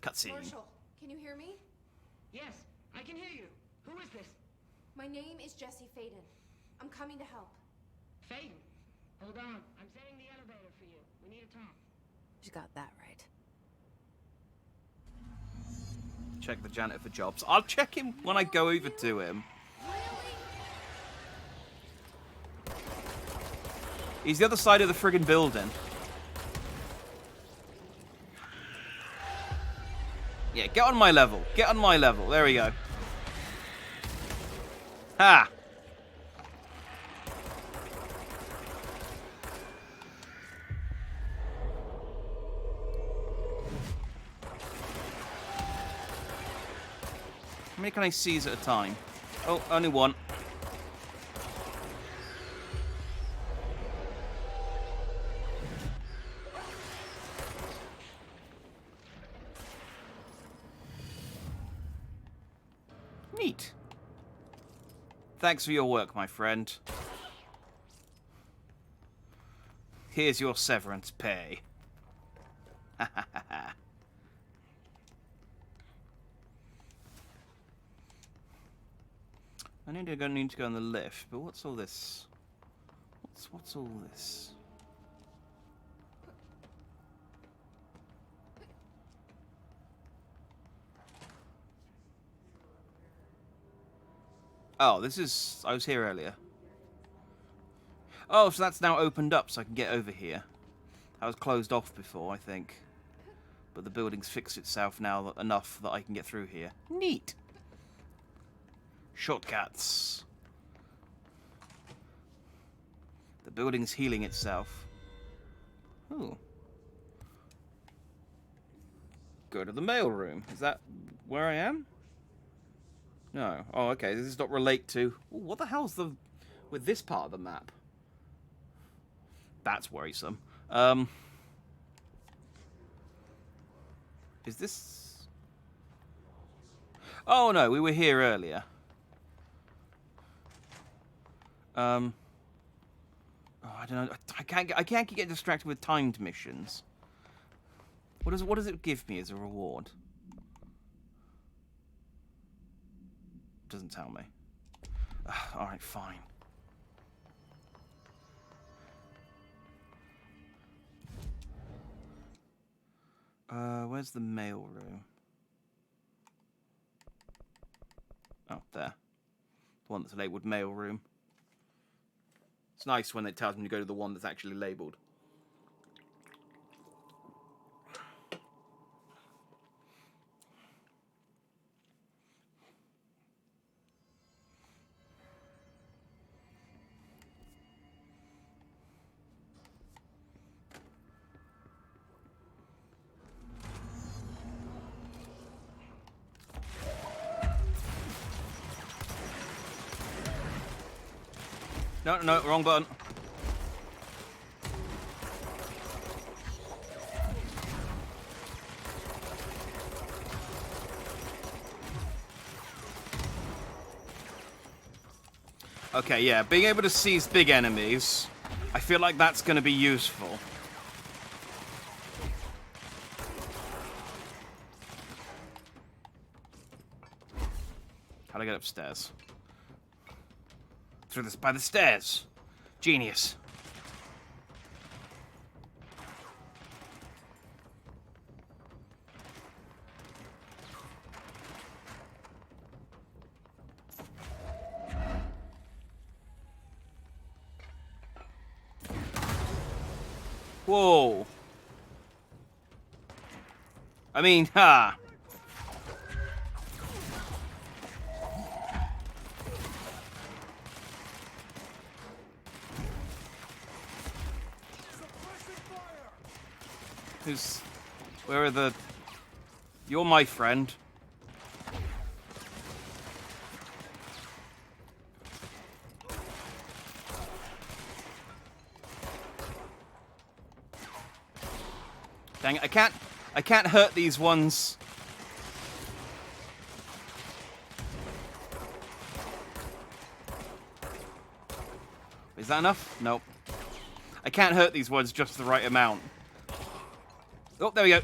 Cutscene. Marshall, can you hear me? Yes, I can hear you. Who is this? My name is Jesse Faden. I'm coming to help. Faden. Hold on. I'm setting the elevator for you. We need to talk. You got that right. Check the janitor for jobs. I'll check him when I go over to him. He's the other side of the friggin' building. Yeah, get on my level. Get on my level. There we go. Ha! How many can I seize at a time? Oh, only one. Neat. Thanks for your work, my friend. Here's your severance pay. Ha ha ha ha. I need to go on the lift, but what's all this? What's all this? Oh, this is... I was here earlier. Oh, so that's now opened up so I can get over here. That was closed off before, I think. But the building's fixed itself now enough that I can get through here. Neat! Shortcuts. The building's healing itself. Ooh. Go to the mail room. Is that where I am? No. Oh, okay. This does not relate to... Ooh, what the hell's with this part of the map? That's worrisome. Is this... Oh, no. We were here earlier. Oh, I don't know. I can't get distracted with timed missions. What does it give me as a reward? Doesn't tell me. All right, fine. Where's the mail room? Oh, there. The one that's labelled mail room. It's nice when it tells me to go to the one that's actually labelled. No, no, wrong button. Okay, yeah, being able to seize big enemies, I feel like that's going to be useful. How do I get upstairs? Through this by the stairs. Genius. Whoa. I mean, ha. Where are the... You're my friend. Dang it, I can't hurt these ones. Is that enough? Nope. I can't hurt these ones just the right amount. Oh, there we go.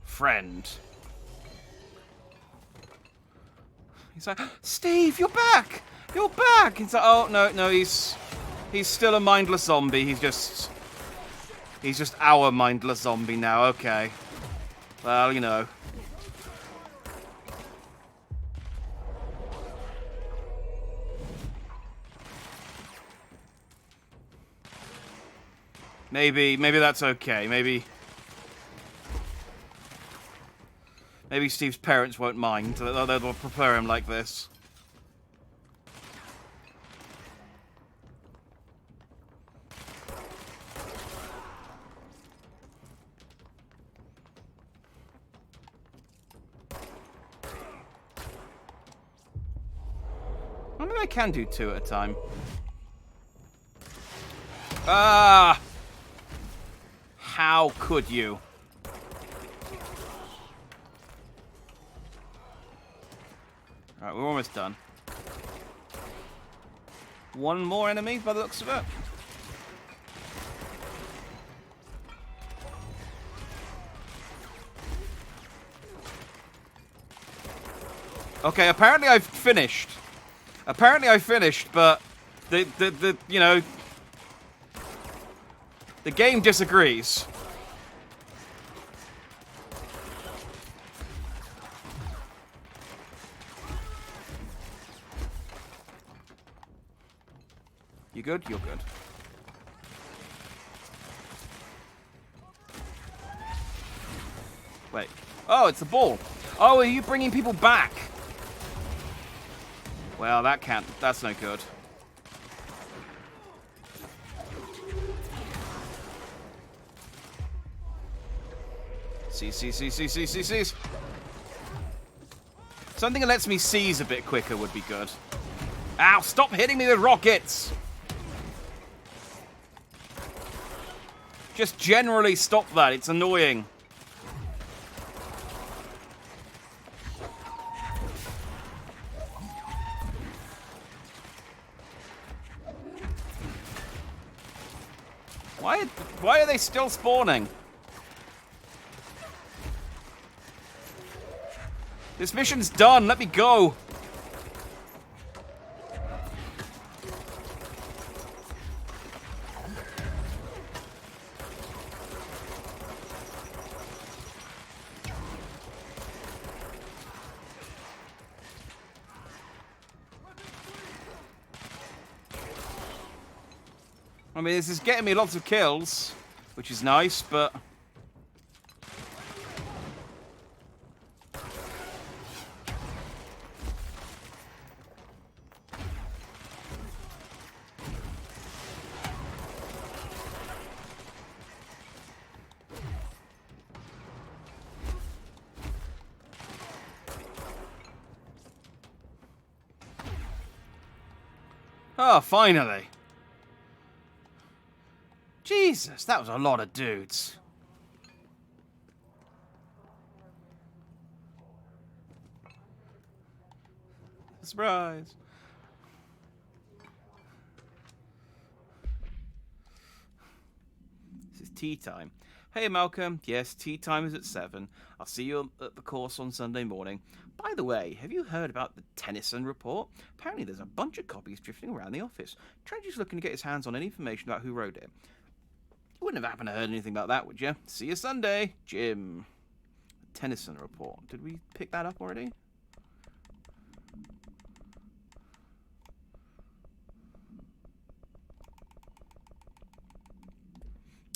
Friend. He's like, Steve, you're back! You're back! He's like, oh, no, he's still a mindless zombie. He's just our mindless zombie now. Okay. Well, you know. Maybe that's okay. Maybe Steve's parents won't mind. They'll prefer him like this. Maybe I can do 2 at a time. Ah! How could you? Alright, we're almost done. One more enemy by the looks of it. Okay, apparently I've finished. But the you know, the game disagrees. You good? You're good. Wait. Oh, it's the ball. Oh, are you bringing people back? Well, that's no good. Seize. Something that lets me seize a bit quicker would be good. Ow, stop hitting me with rockets! Just generally stop that, it's annoying. Why are they still spawning? This mission's done, let me go. I mean, this is getting me lots of kills, which is nice, but... Oh, finally. Jesus, that was a lot of dudes. Surprise. This is tea time. Hey, Malcolm. Yes, tea time is at 7. I'll see you at the course on Sunday morning. By the way, have you heard about the Tennyson report? Apparently there's a bunch of copies drifting around the office. Trent looking to get his hands on any information about who wrote it. You wouldn't have happened to heard anything about that, would you? See you Sunday, Jim. The Tennyson report. Did we pick that up already?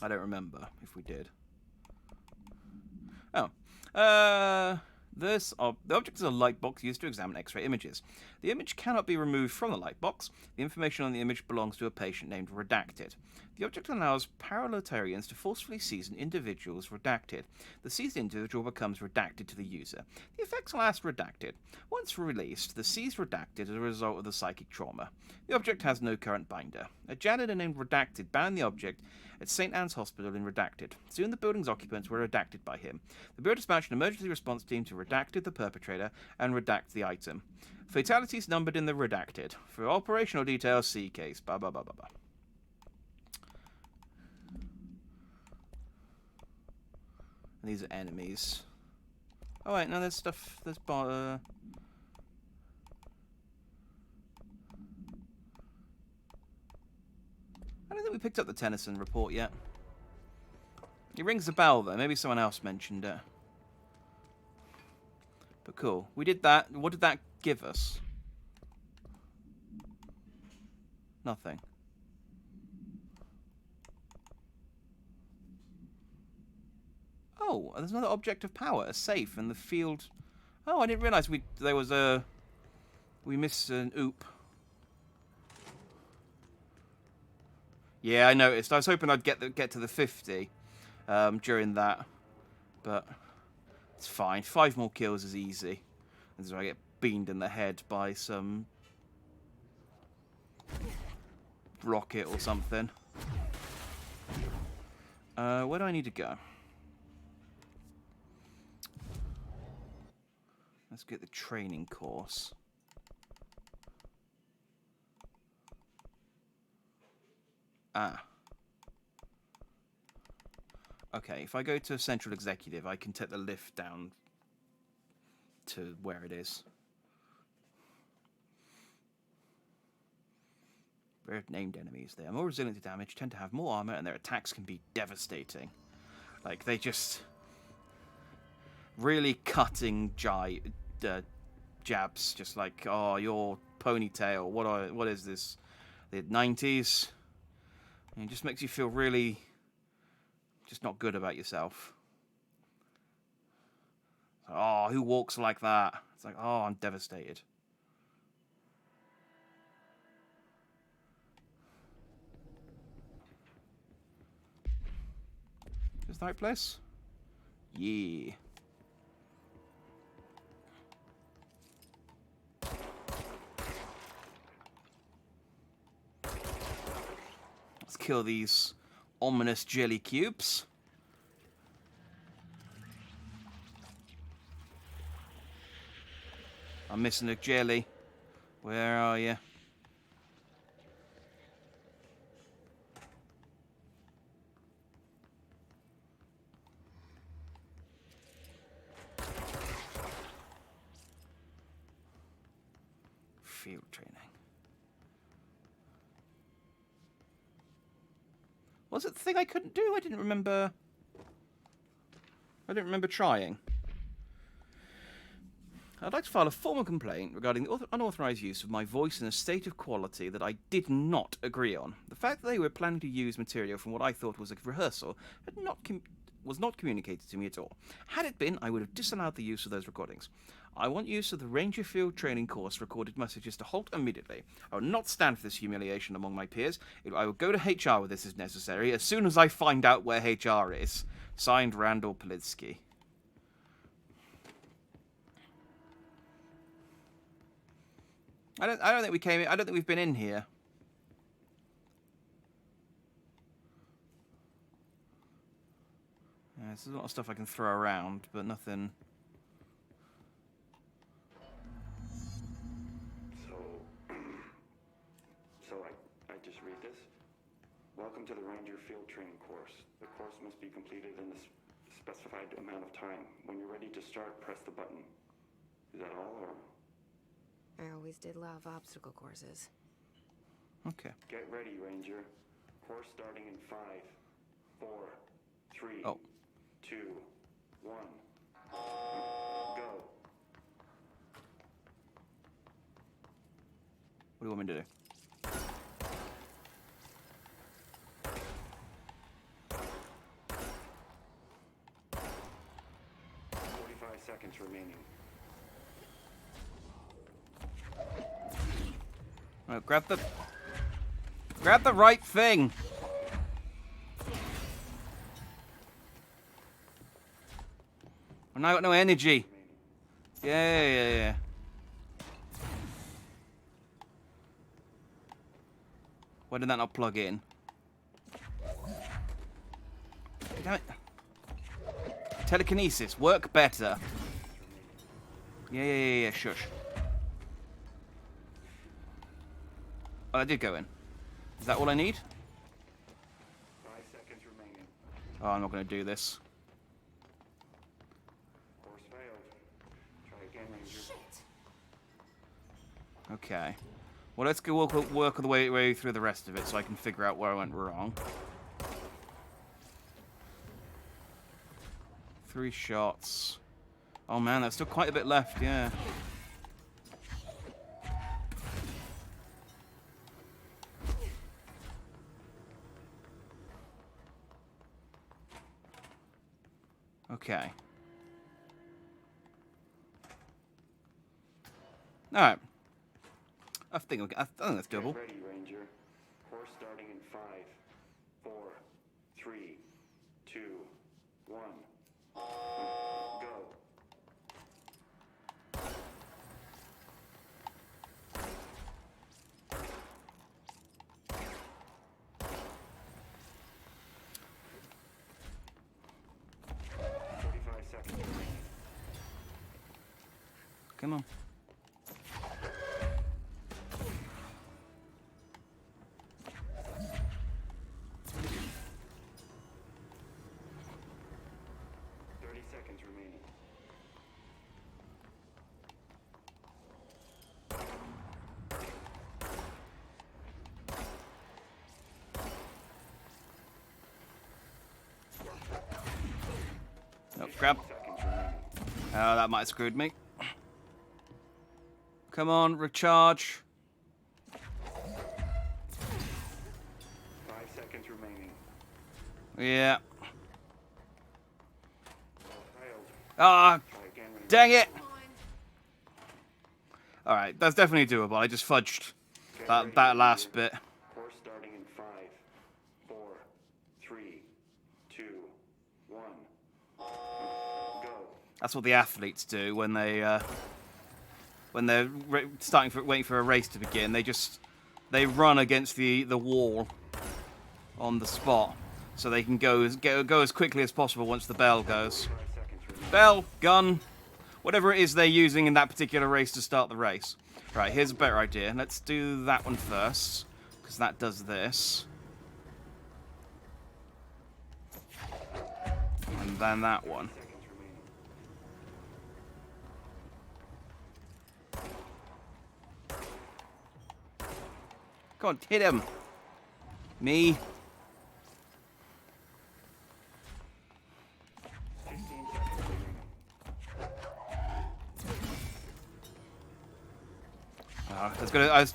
I don't remember if we did. Oh. The object is a light box used to examine X-ray images. The image cannot be removed from the light box. The information on the image belongs to a patient named Redacted. The object allows parallelitarians to forcefully seize an individual as redacted. The seized individual becomes redacted to the user. The effects last redacted. Once released, the seized redacted as a result of the psychic trauma. The object has no current binder. A janitor named Redacted bound the object at St. Anne's Hospital in Redacted. Soon the building's occupants were redacted by him. The Bureau dispatched an emergency response team to Redacted the perpetrator and redact the item. Fatalities numbered in the Redacted. For operational details, see case. Blah, blah, blah, blah, blah. And these are enemies. Oh, wait, no, there's stuff. There's I don't think we picked up the Tennyson report yet. It rings a bell, though. Maybe someone else mentioned it. But cool. We did that. What did that give us? Nothing. Oh, there's another object of power. A safe in the field. Oh, I didn't realise we missed an oop. Yeah, I noticed. I was hoping I'd get to the 50 during that, but it's fine. 5 more kills is easy. And so I get beamed in the head by some rocket or something. Where do I need to go? Let's get the training course. Ah. Okay, if I go to Central Executive, I can take the lift down to where it is. Rare named enemies. They are more resilient to damage, tend to have more armor, and their attacks can be devastating. Like, they just really cutting jabs, just like, oh, your ponytail, what is this? The 90s? And it just makes you feel really just not good about yourself. Oh, who walks like that? It's like, oh, I'm devastated. Is this the right place? Yeah. Let's kill these ominous jelly cubes. I'm missing a jelly. Where are you? Field training. Was it the thing I couldn't do? I didn't remember trying. I'd like to file a formal complaint regarding the unauthorized use of my voice in a state of quality that I did not agree on. The fact that they were planning to use material from what I thought was a rehearsal was not communicated to me at all. Had it been, I would have disallowed the use of those recordings. I want use of the Ranger Field training course recorded messages to halt immediately. I will not stand for this humiliation among my peers. I will go to HR with this as necessary as soon as I find out where HR is. Signed, Randall Politsky. I don't think we came in. I don't think we've been in here. There's a lot of stuff I can throw around, but nothing. So I just read this. Welcome to the Ranger Field Training course. The course must be completed in the specified amount of time. When you're ready to start, press the button. Is that all, or? I always did love obstacle courses. Okay. Get ready, Ranger. Course starting in 5, 4, 3, Oh. 2, 1. Go. What do you want me to do? 45 seconds remaining. Oh, grab the right thing. I've now got no energy. Yeah. Why did that not plug in? Damn it. Telekinesis, work better. Yeah, shush. Oh, that did go in. Is that all I need? 5 seconds remaining. Oh, I'm not going to do this. Course failed. Try again, Ranger. Shit! Okay. Well, let's go work the way through the rest of it so I can figure out where I went wrong. 3 shots. Oh man, there's still quite a bit left, yeah. Okay. Alright. I think that's doable. Get ready, Ranger. Course starting in 5, 4, 3, 2, 1. Go. Come on. Remaining. Nope, grab. Oh, that might have screwed me. Come on, recharge. 5 seconds remaining. Yeah. Failed. Ah, Try again, Ranger. dang it. Alright, that's definitely doable. I just fudged that last bit. Course starting in 5, 4, 3, 2, 1. Go. That's what the athletes do when they're waiting for a race to begin. They run against the wall on the spot, so they can go as quickly as possible once the bell goes. 5 seconds remaining. Bell, gun, whatever it is they're using in that particular race to start the race. Right, here's a better idea. Let's do that one first, because that does this. And then that one. Seconds remaining. Come on, hit him. Me. 15 seconds remaining.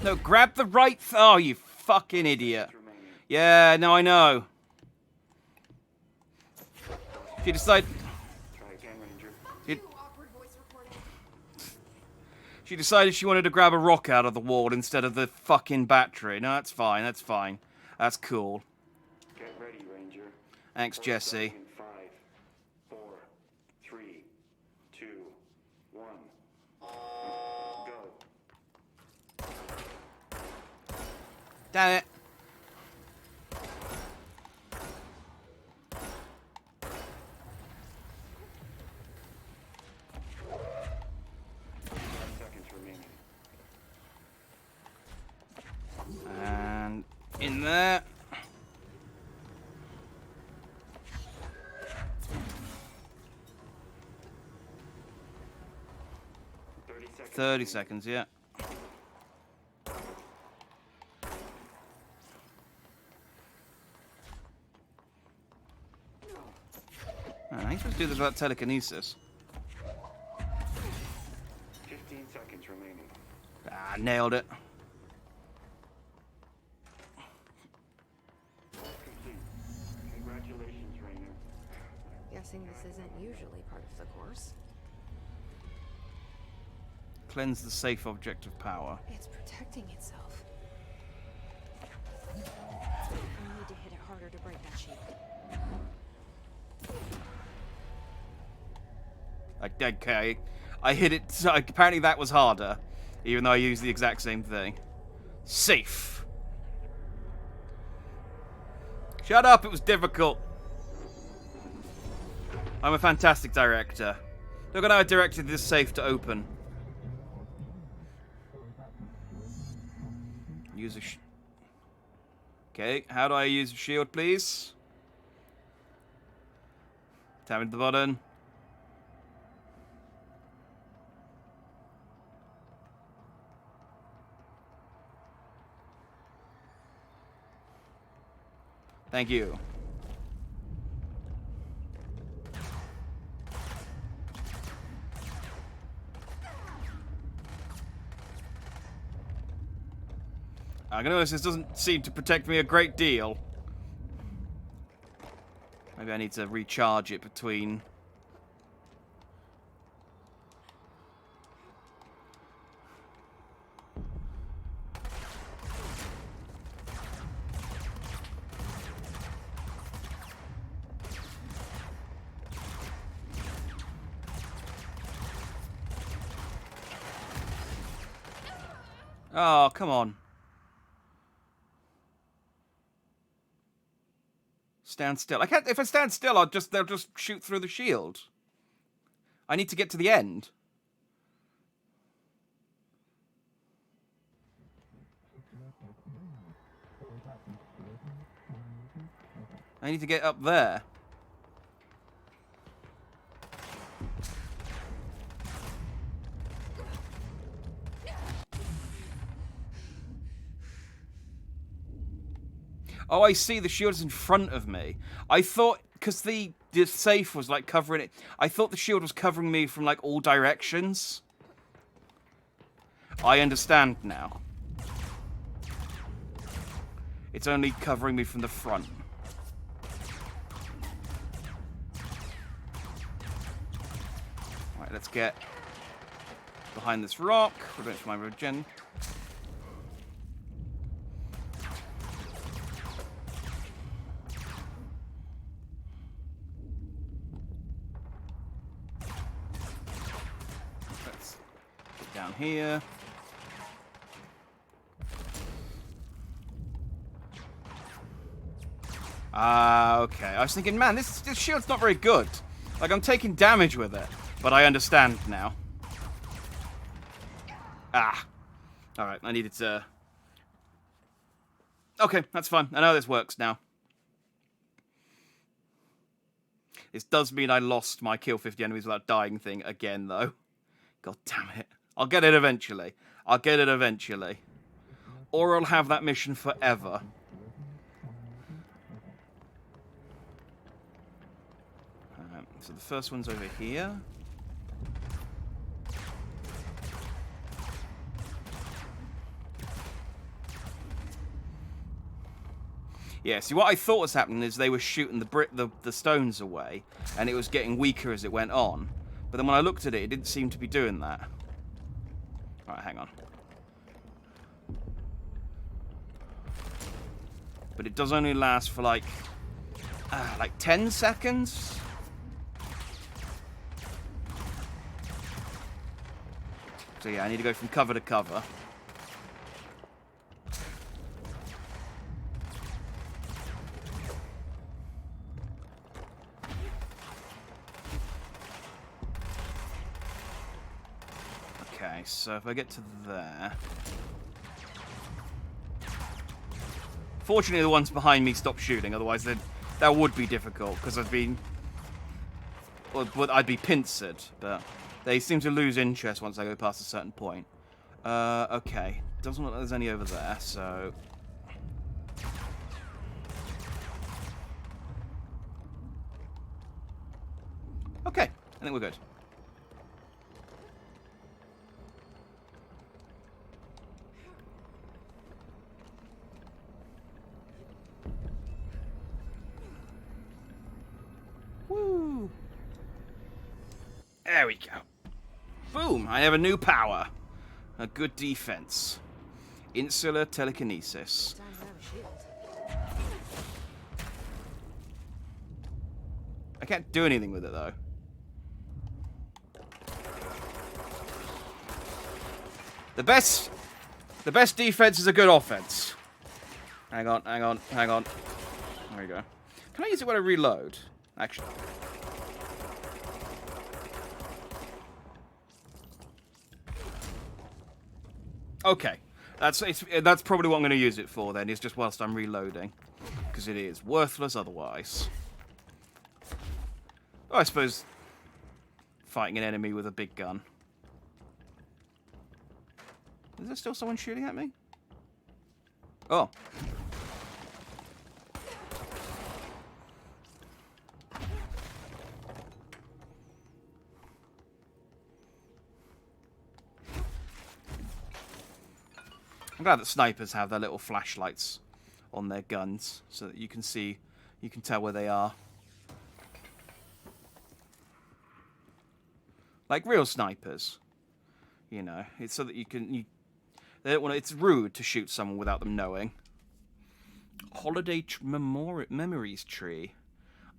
No, grab the right. Oh, you fucking idiot. Remaining. Yeah, no, I know. She decided. Try again, Ranger. She decided she wanted to grab a rock out of the wall instead of the fucking battery. No, that's fine. That's fine. That's cool. Get ready, Ranger. Thanks, Course Jesse. starting in 5, 4, 3, 2, 1. Go. Damn it. there. 30 seconds, yeah. I ain't supposed to do this without telekinesis. 15 seconds remaining. Ah, nailed it. Complete. Congratulations, Rainer. Guessing this isn't usually part of the course. Cleanse the safe object of power. It's protecting itself. I need to hit it harder to break that shield. Okay, I hit it. So apparently that was harder, even though I used the exact same thing. Safe. Shut up! It was difficult. I'm a fantastic director. Look at how I directed this safe to open. Use a okay, how do I use a shield, please? Tap into the button. Thank you. I'm gonna notice this doesn't seem to protect me a great deal. Maybe I need to recharge it between. Oh, come on. Stand still. I can't. If I stand still, they'll just shoot through the shield. I need to get to the end. I need to get up there. Oh, I see. The shield's in front of me. I thought, because the safe was, like, covering it. I thought the shield was covering me from, like, all directions. I understand now. It's only covering me from the front. Alright, let's get behind this rock. We're going for my regen. Down here. Okay. I was thinking, man, this shield's not very good. Like, I'm taking damage with it. But I understand now. Ah. Alright, I needed to... Okay, that's fine. I know this works now. This does mean I lost my kill 50 enemies without dying thing again, though. God damn it. I'll get it eventually. I'll get it eventually. Or I'll have that mission forever. So the first one's over here. Yeah, see, what I thought was happening is they were shooting the stones away, and it was getting weaker as it went on. But then when I looked at it, it didn't seem to be doing that. Alright, hang on. But it does only last for like 10 seconds? So yeah, I need to go from cover to cover. Okay, so if I get to there... Fortunately, the ones behind me stopped shooting. Otherwise, that would be difficult because I'd be pincered. But they seem to lose interest once I go past a certain point. Okay. Doesn't look like there's any over there, so... Okay, I think we're good. Woo! There we go. Boom! I have a new power. A good defense. Insular telekinesis. Time to have a shield. I can't do anything with it, though. The best defense is a good offense. Hang on. There we go. Can I use it when I reload? Actually. Okay. That's probably what I'm going to use it for, then, is just whilst I'm reloading. Because it is worthless otherwise. Oh, I suppose fighting an enemy with a big gun. Is there still someone shooting at me? Oh. I'm glad that snipers have their little flashlights on their guns so that you can tell where they are. Like real snipers. You know, it's so that they don't want to, it's rude to shoot someone without them knowing. Holiday memories tree.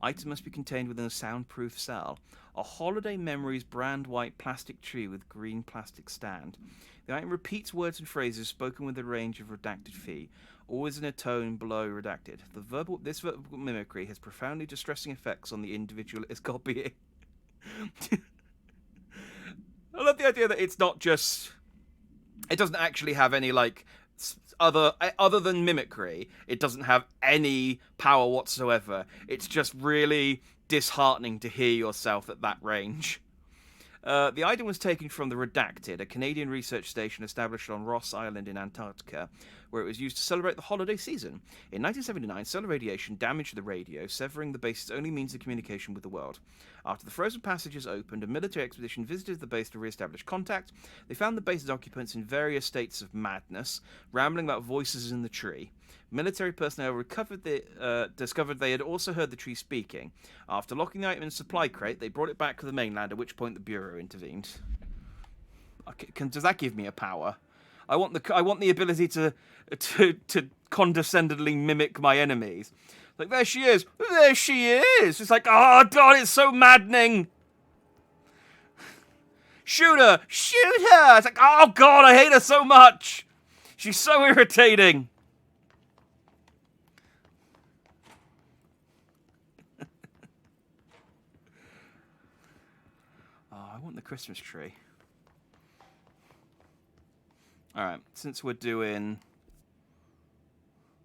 Item must be contained within a soundproof cell. A holiday memories brand white plastic tree with green plastic stand. The item repeats words and phrases spoken with a range of redacted fee, always in a tone below redacted. This verbal mimicry has profoundly distressing effects on the individual it is copying. I love the idea that it's not just... It doesn't actually have any, like, other than mimicry, it doesn't have any power whatsoever. It's just really disheartening to hear yourself at that range. The item was taken from the Redacted, a Canadian research station established on Ross Island in Antarctica, where it was used to celebrate the holiday season. In 1979, solar radiation damaged the radio, severing the base's only means of communication with the world. After the frozen passages opened, a military expedition visited the base to re-establish contact. They found the base's occupants in various states of madness, rambling about voices in the tree. Military personnel discovered they had also heard the tree speaking. After locking the item in a supply crate, they brought it back to the mainland, at which point the Bureau intervened. Okay, does that give me a power? I want the ability to condescendingly mimic my enemies. Like, there she is! There she is! It's like, oh god, it's so maddening! Shoot her! Shoot her! It's like, oh god, I hate her so much! She's so irritating! I want the Christmas tree. Alright, since we're doing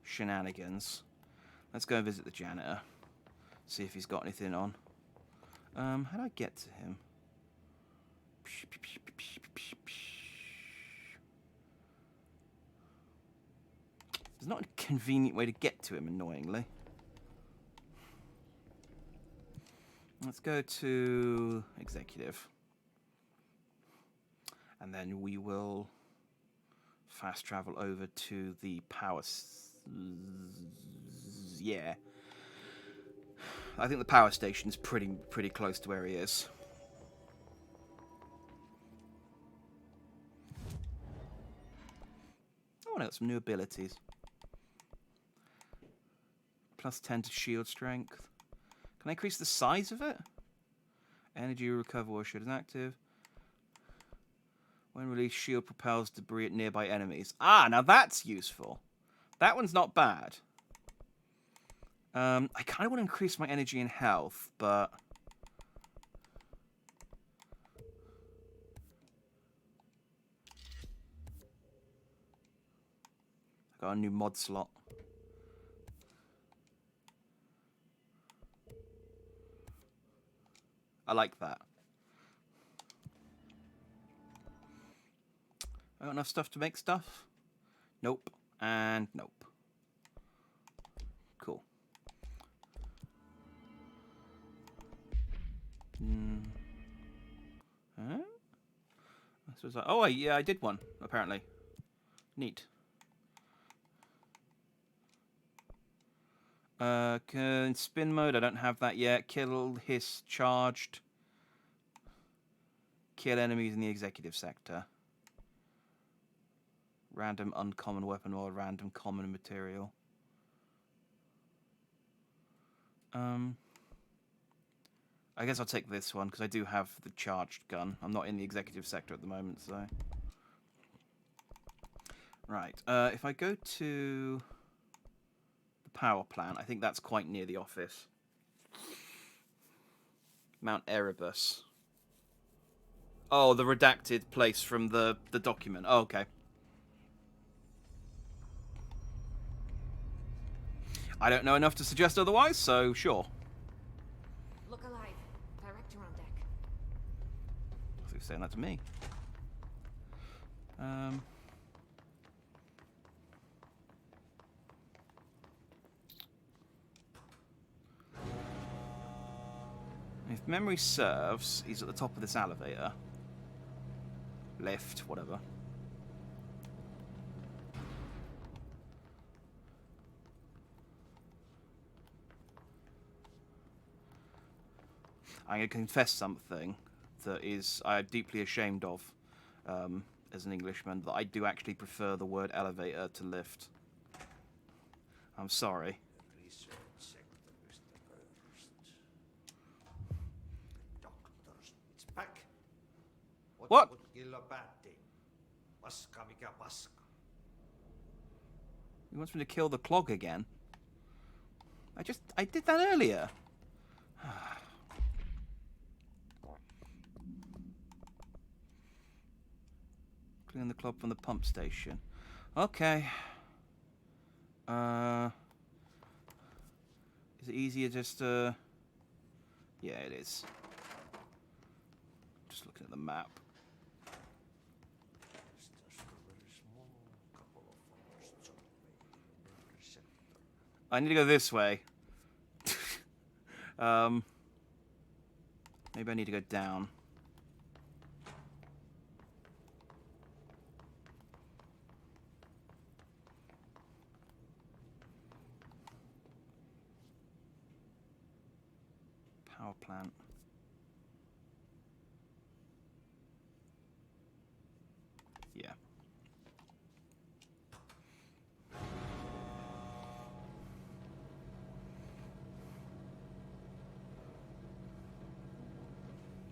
shenanigans, let's go and visit the janitor. See if he's got anything on. How do I get to him? There's not a convenient way to get to him, annoyingly. Let's go to executive. And then we will fast travel over to the power... Yeah. I think the power station's pretty close to where he is. Oh, I got some new abilities. Plus 10 to shield strength. Can I increase the size of it? Energy recover while shield is active. When released, shield propels debris at nearby enemies. Ah, now that's useful. That one's not bad. I kind of want to increase my energy and health, but... I got a new mod slot. I like that. I got enough stuff to make stuff? Nope. And nope. Cool. Huh? So oh, yeah, I did one, apparently. Neat. Can spin mode, I don't have that yet. Kill, hiss, charged. Kill enemies in the executive sector. Random uncommon weapon or random common material. I guess I'll take this one, because I do have the charged gun. I'm not in the executive sector at the moment, so... Right, if I go to the power plant, I think that's quite near the office. Mount Erebus. Oh, the redacted place from the document. Oh, okay. I don't know enough to suggest otherwise, so sure. Look alive. Director on deck. I was saying that to me. If memory serves, he's at the top of this elevator. Lift, whatever. I'm going to confess something that is I'm deeply ashamed of as an Englishman, that I do actually prefer the word elevator to lift. I'm sorry. It's back. What? Killa päätti. Paska mikä paska. He wants me to kill the clog again. I did that earlier. Clean the clog from the pump station. Okay. Is it easier just to... Yeah, it is. Just looking at the map. I need to go this way. Maybe I need to go down. Power plant. Yeah.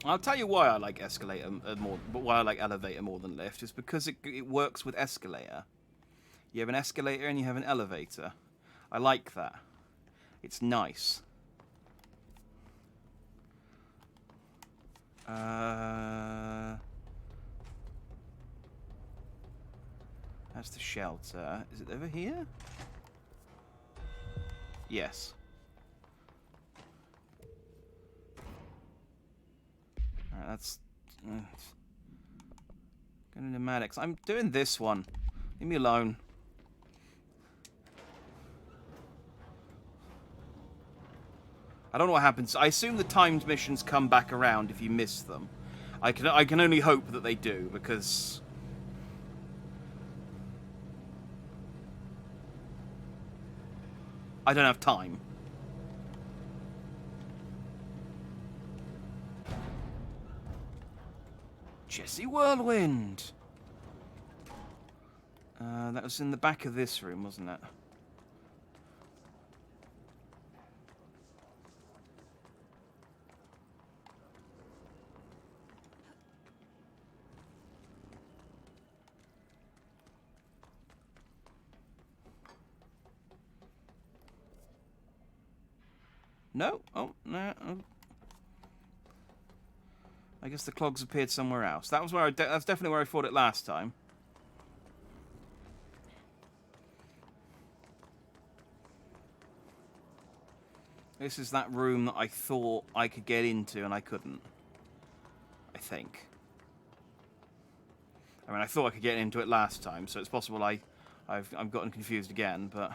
I'll tell you why I like escalator more, but why I like elevator more than lift is because it works with escalator. You have an escalator and you have an elevator. I like that. It's nice. That's the shelter. Is it over here? Yes. Alright, that's... Going to pneumatics. I'm doing this one. Leave me alone. I don't know what happens. I assume the timed missions come back around if you miss them. I can only hope that they do, because... I don't have time. Jesse Whirlwind! That was in the back of this room, wasn't it? No? Oh, no. Oh. I guess the clogs appeared somewhere else. That was where that's definitely where I fought it last time. This is that room that I thought I could get into and I couldn't. I think. I mean, I thought I could get into it last time, so it's possible I've gotten confused again, but...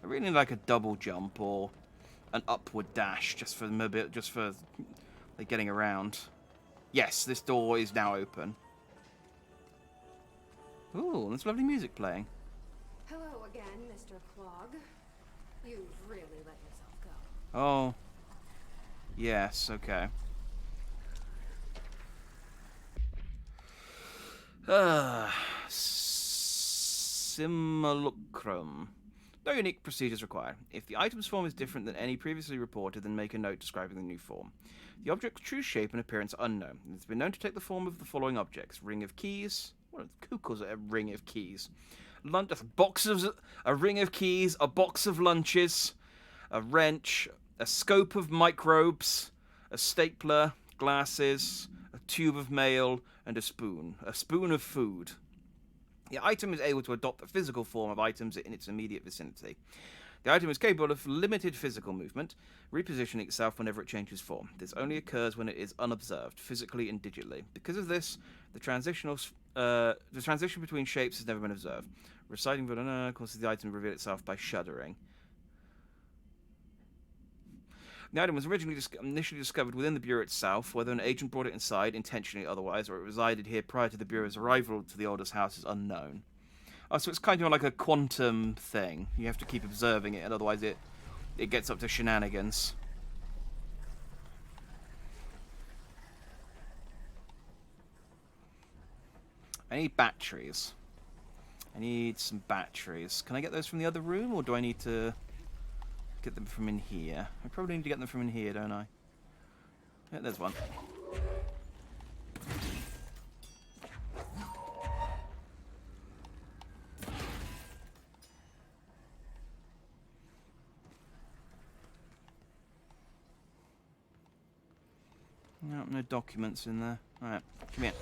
I really need like a double jump or an upward dash just for like getting around. Yes, this door is now open. Ooh, there's lovely music playing. Hello again, Mr. Clog. You've really let yourself go. Oh. Yes, okay. Simulacrum. No unique procedures required. If the item's form is different than any previously reported, then make a note describing the new form. The object's true shape and appearance are unknown. It's been known to take the form of the following objects: ring of keys. Who calls it a ring of keys? A ring of keys, a box of lunches, a wrench, a scope of microbes, a stapler, glasses, a tube of mail, and a spoon of food. The item is able to adopt the physical form of items in its immediate vicinity. The item is capable of limited physical movement, repositioning itself whenever it changes form. This only occurs when it is unobserved, physically and digitally. Because of this, the transition between shapes has never been observed. Reciting causes the item to reveal itself by shuddering. The item was originally initially discovered within the Bureau itself. Whether an agent brought it inside, intentionally or otherwise, or it resided here prior to the Bureau's arrival to the oldest house is unknown. Oh, so it's kind of like a quantum thing. You have to keep observing it, and otherwise it gets up to shenanigans. I need batteries. I need some batteries. Can I get those from the other room, or do I need to get them from in here? I probably need to get them from in here, don't I? Yeah, there's one. No, no documents in there. Alright, come here.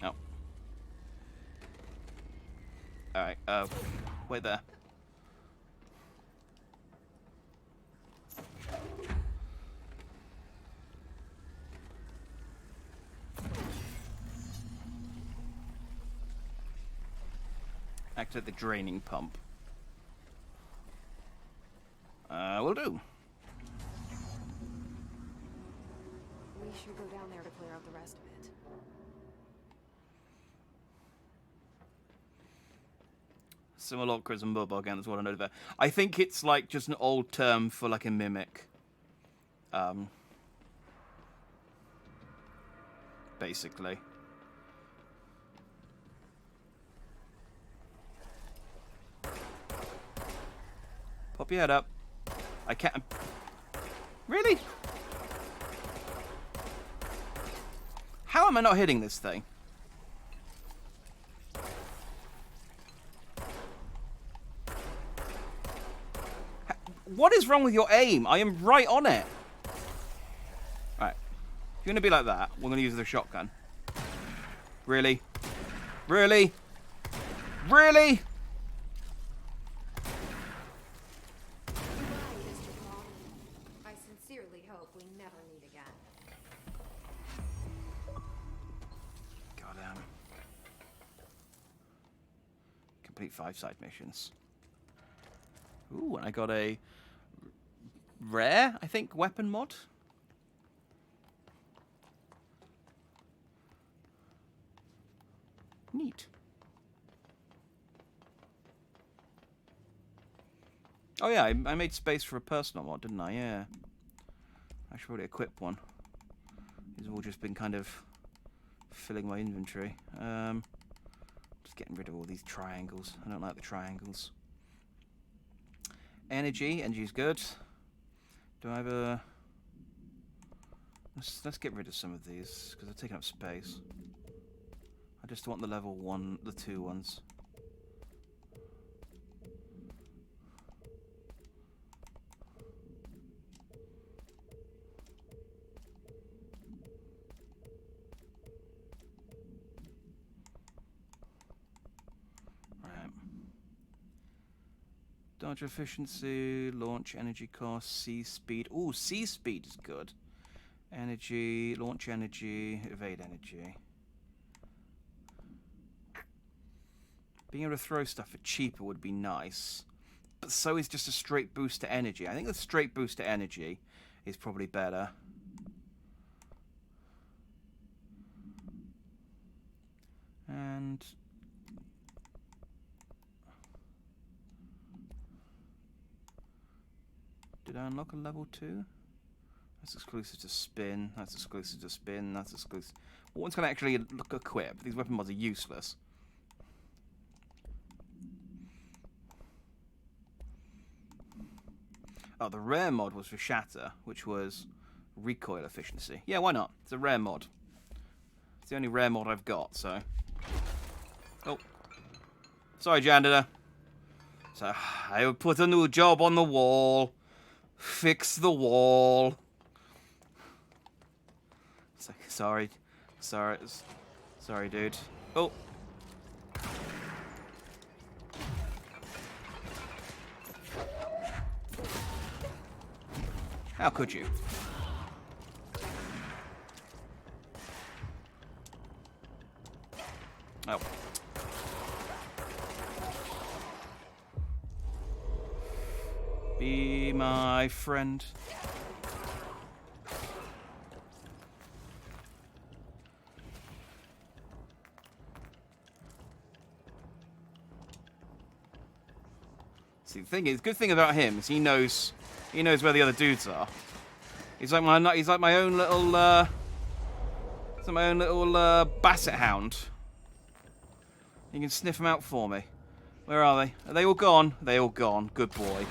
Oh. Alright, wait there. Activate the draining pump. Will do. We should go down there to clear out the rest of it. Simulacrism bubble again, that's what I know there. I think it's like just an old term for like a mimic. Basically. Pop your head up. I can't... Really? How am I not hitting this thing? What is wrong with your aim? I am right on it. Alright. If you're going to be like that, we're going to use the shotgun. Really? Really? Really? Goodbye, Mr. Claw. I sincerely hope we never meet again. Goddamn. Complete 5 side missions. Ooh, and I got a rare, I think, weapon mod. Neat. Oh yeah, I made space for a personal mod, didn't I? Yeah. I should probably equip one. These have all just been kind of filling my inventory. Just getting rid of all these triangles. I don't like the triangles. Energy's good. Do I have a... Let's get rid of some of these, because they're taking up space. I just want the level 1, the 2 ones. Charge efficiency, launch energy cost, sea speed. Ooh, sea speed is good. Energy, launch energy, evade energy. Being able to throw stuff for cheaper would be nice. But so is just a straight boost to energy. I think the straight boost to energy is probably better. And did I unlock a level 2? That's exclusive to spin. That's exclusive to spin. That's exclusive. What one's going to actually look equip? These weapon mods are useless. Oh, the rare mod was for shatter, which was recoil efficiency. Yeah, why not? It's a rare mod. It's the only rare mod I've got, so. Oh. Sorry, janitor. So, I will put a new job on the wall. Fix the wall. Sorry. Sorry, dude. Oh. How could you? Oh. Be my friend. See, the thing is, good thing about him is he knows where the other dudes are. He's like my own little basset hound. You can sniff them out for me. Where are they? Are they all gone? They all gone. Good boy.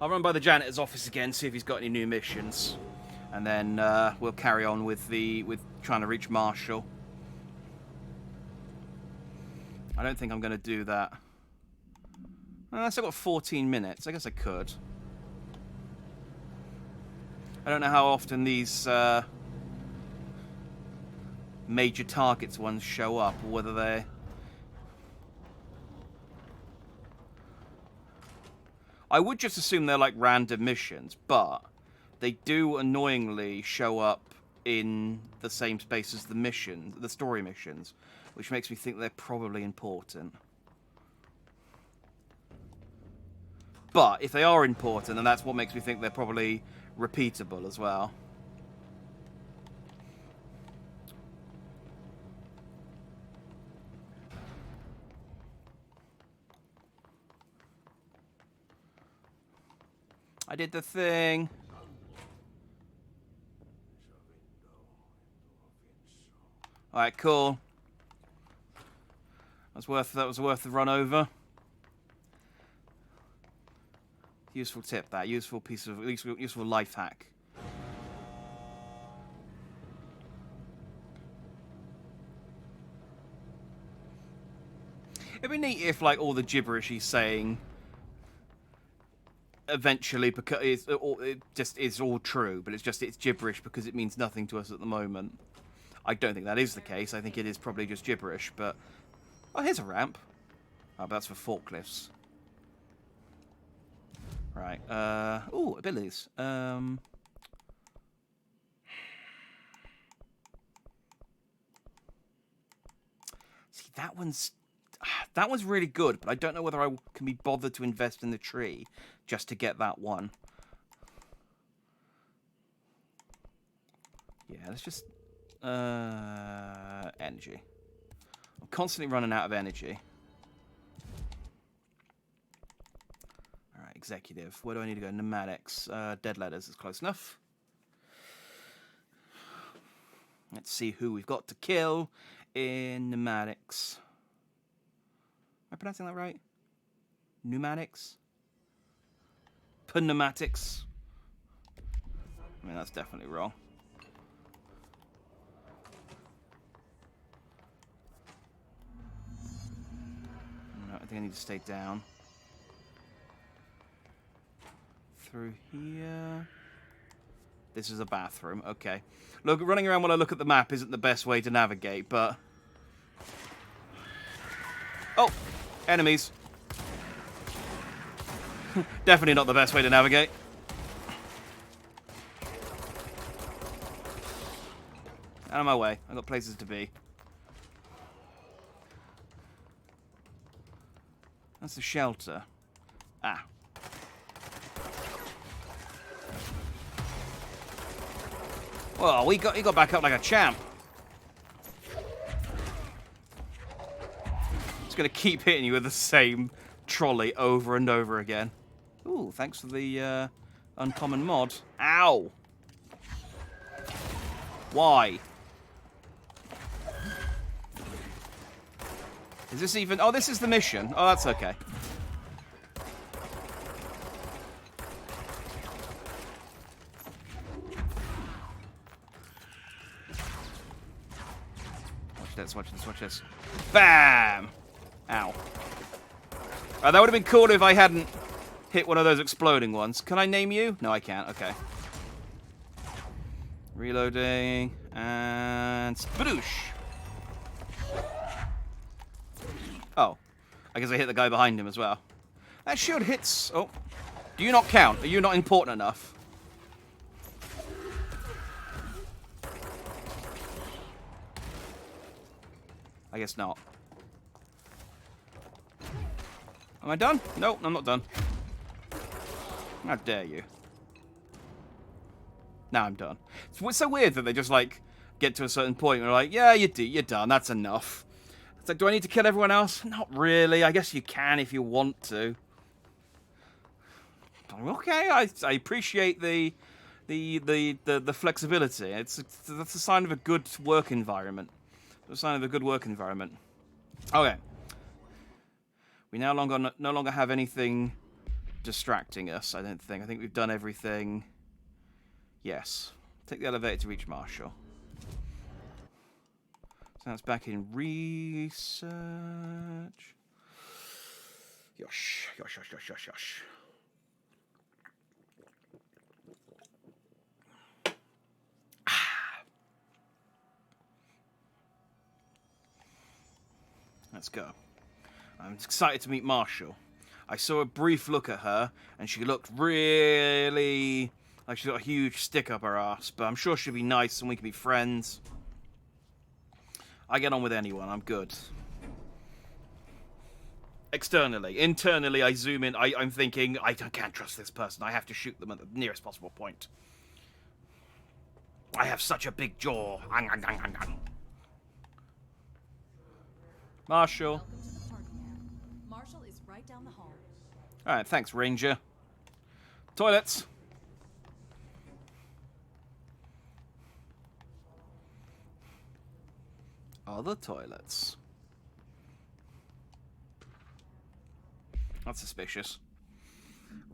I'll run by the janitor's office again, see if he's got any new missions, and then we'll carry on with trying to reach Marshall. I don't think I'm going to do that. I've still got 14 minutes. I guess I could. I don't know how often these major targets ones show up, or whether they're... I would just assume they're like random missions, but they do annoyingly show up in the same space as the story missions, which makes me think they're probably important. But if they are important, then that's what makes me think they're probably repeatable as well. I did the thing. All right, cool. That was worth the run over. Useful tip, that useful piece of useful life hack. It'd be neat if, like, all the gibberish he's saying eventually, because it just is all true, but it's gibberish because it means nothing to us at the moment. I don't think that is the case. I think it is probably just gibberish, but... Oh, here's a ramp. Oh, but that's for forklifts. Right. Ooh, abilities. See, that one's really good, but I don't know whether I can be bothered to invest in the tree just to get that one. Yeah, let's just... energy. I'm constantly running out of energy. Alright, executive. Where do I need to go? Pneumatics. Dead letters is close enough. Let's see who we've got to kill in pneumatics. Am I pronouncing that right? Pneumatics? Pneumatics? I mean, that's definitely wrong. No, I think I need to stay down. Through here. This is a bathroom. Okay. Look, running around while I look at the map isn't the best way to navigate, but... Oh! Enemies. Definitely not the best way to navigate. Out of my way. I've got places to be. That's the shelter. Ah. Well, he got back up like a champ. It's gonna keep hitting you with the same trolley over and over again. Ooh, thanks for the uncommon mod. Ow! Why? Is this even... Oh, this is the mission. Oh, that's okay. Watch this, watch this, watch this. Bam! Ow. That would have been cool if I hadn't hit one of those exploding ones. Can I name you? No, I can't. Okay. Reloading. And... Spadoosh! Oh. I guess I hit the guy behind him as well. That shield hits... Oh. Do you not count? Are you not important enough? I guess not. Am I done? No, I'm not done. How dare you. Now I'm done. It's so weird that they just, like, get to a certain point and they're like, yeah, you're done, that's enough. It's like, do I need to kill everyone else? Not really. I guess you can if you want to. Okay, I appreciate the flexibility. That's a sign of a good work environment. It's a sign of a good work environment. Okay. We no longer have anything distracting us, I don't think. I think we've done everything. Yes. Take the elevator to reach Marshall. So that's back in research. Yosh, yosh, yosh, yosh, yosh, yosh. Let's go. I'm excited to meet Marshall. I saw a brief look at her, and she looked really like she's got a huge stick up her ass, but I'm sure she'll be nice and we can be friends. I get on with anyone, I'm good. Externally. Internally, I zoom in, I'm thinking, I can't trust this person, I have to shoot them at the nearest possible point. I have such a big jaw. Marshall. Welcome to the party, ma'am. Marshall is right down the hall. Alright, thanks, Ranger. Toilets. Other toilets. That's suspicious.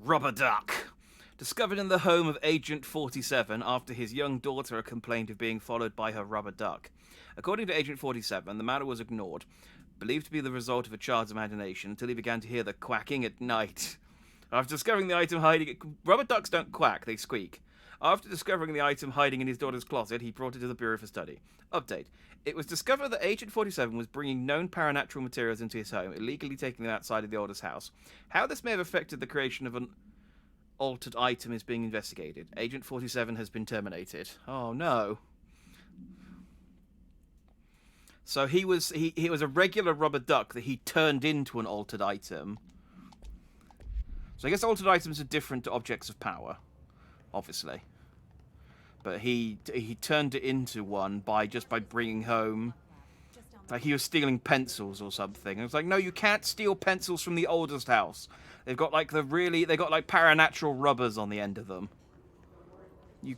Rubber duck. Discovered in the home of Agent 47 after his young daughter complained of being followed by her rubber duck. According to Agent 47, the matter was ignored, believed to be the result of a child's imagination, until he began to hear the quacking at night. After discovering the item hiding... Rubber ducks don't quack, they squeak. After discovering the item hiding in his daughter's closet, he brought it to the Bureau for study. Update. It was discovered that Agent 47 was bringing known paranatural materials into his home, illegally taking them outside of the oldest house. How this may have affected the creation of an altered item is being investigated. Agent 47 has been terminated. Oh, no. So he was a regular rubber duck that he turned into an altered item. So I guess altered items are different to objects of power, obviously. But he turned it into one by bringing home, like he was stealing pencils or something. I was like, no, you can't steal pencils from the oldest house. They've got like paranatural rubbers on the end of them.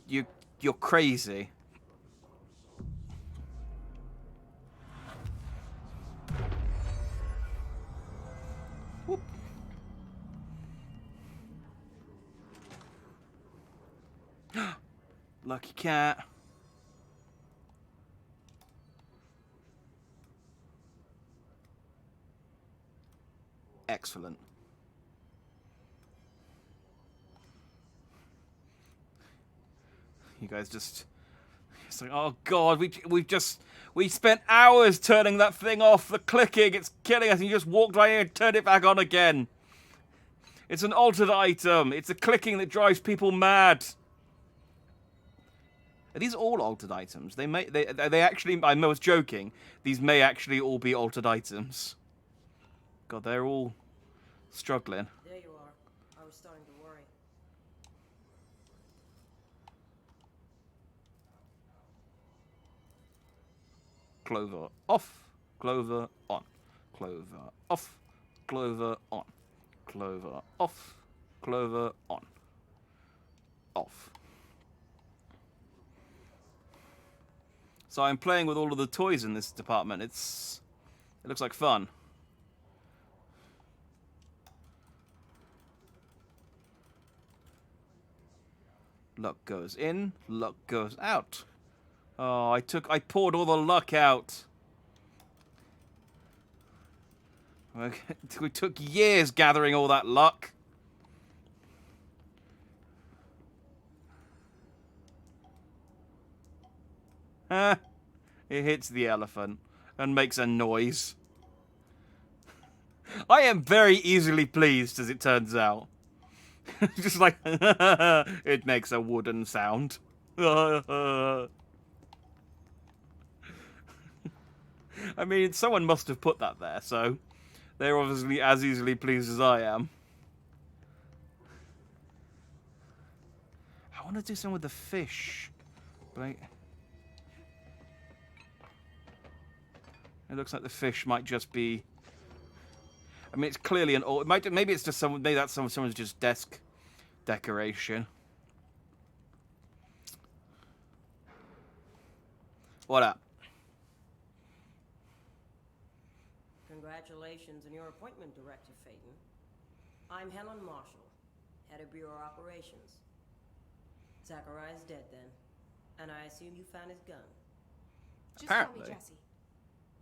You're crazy. Whoop. Lucky cat. Excellent. You guys just... It's like, oh god, we spent hours turning that thing off. The clicking, it's killing us. And you just walked right in and turned it back on again. It's an altered item. It's the clicking that drives people mad. Are these all altered items? They actually, I was joking. These may actually all be altered items. God, they're all struggling. There you are. I was starting to worry. Clover off. Clover on. Clover off. Clover on. Clover off. Clover on. Off. So I'm playing with all of the toys in this department. It looks like fun. Luck goes in, luck goes out. Oh, I poured all the luck out. We took years gathering all that luck. It hits the elephant and makes a noise. I am very easily pleased, as it turns out. Just like, it makes a wooden sound. I mean, someone must have put that there, so they're obviously as easily pleased as I am. I want to do something with the fish, but it looks like the fish might just be. I mean, it's clearly an. Maybe it's just someone. Maybe that's someone's just desk decoration. What up? Congratulations on your appointment, Director Phaeton. I'm Helen Marshall, head of Bureau Operations. Zachariah's dead then, and I assume you found his gun. Just Apparently. call me Jesse.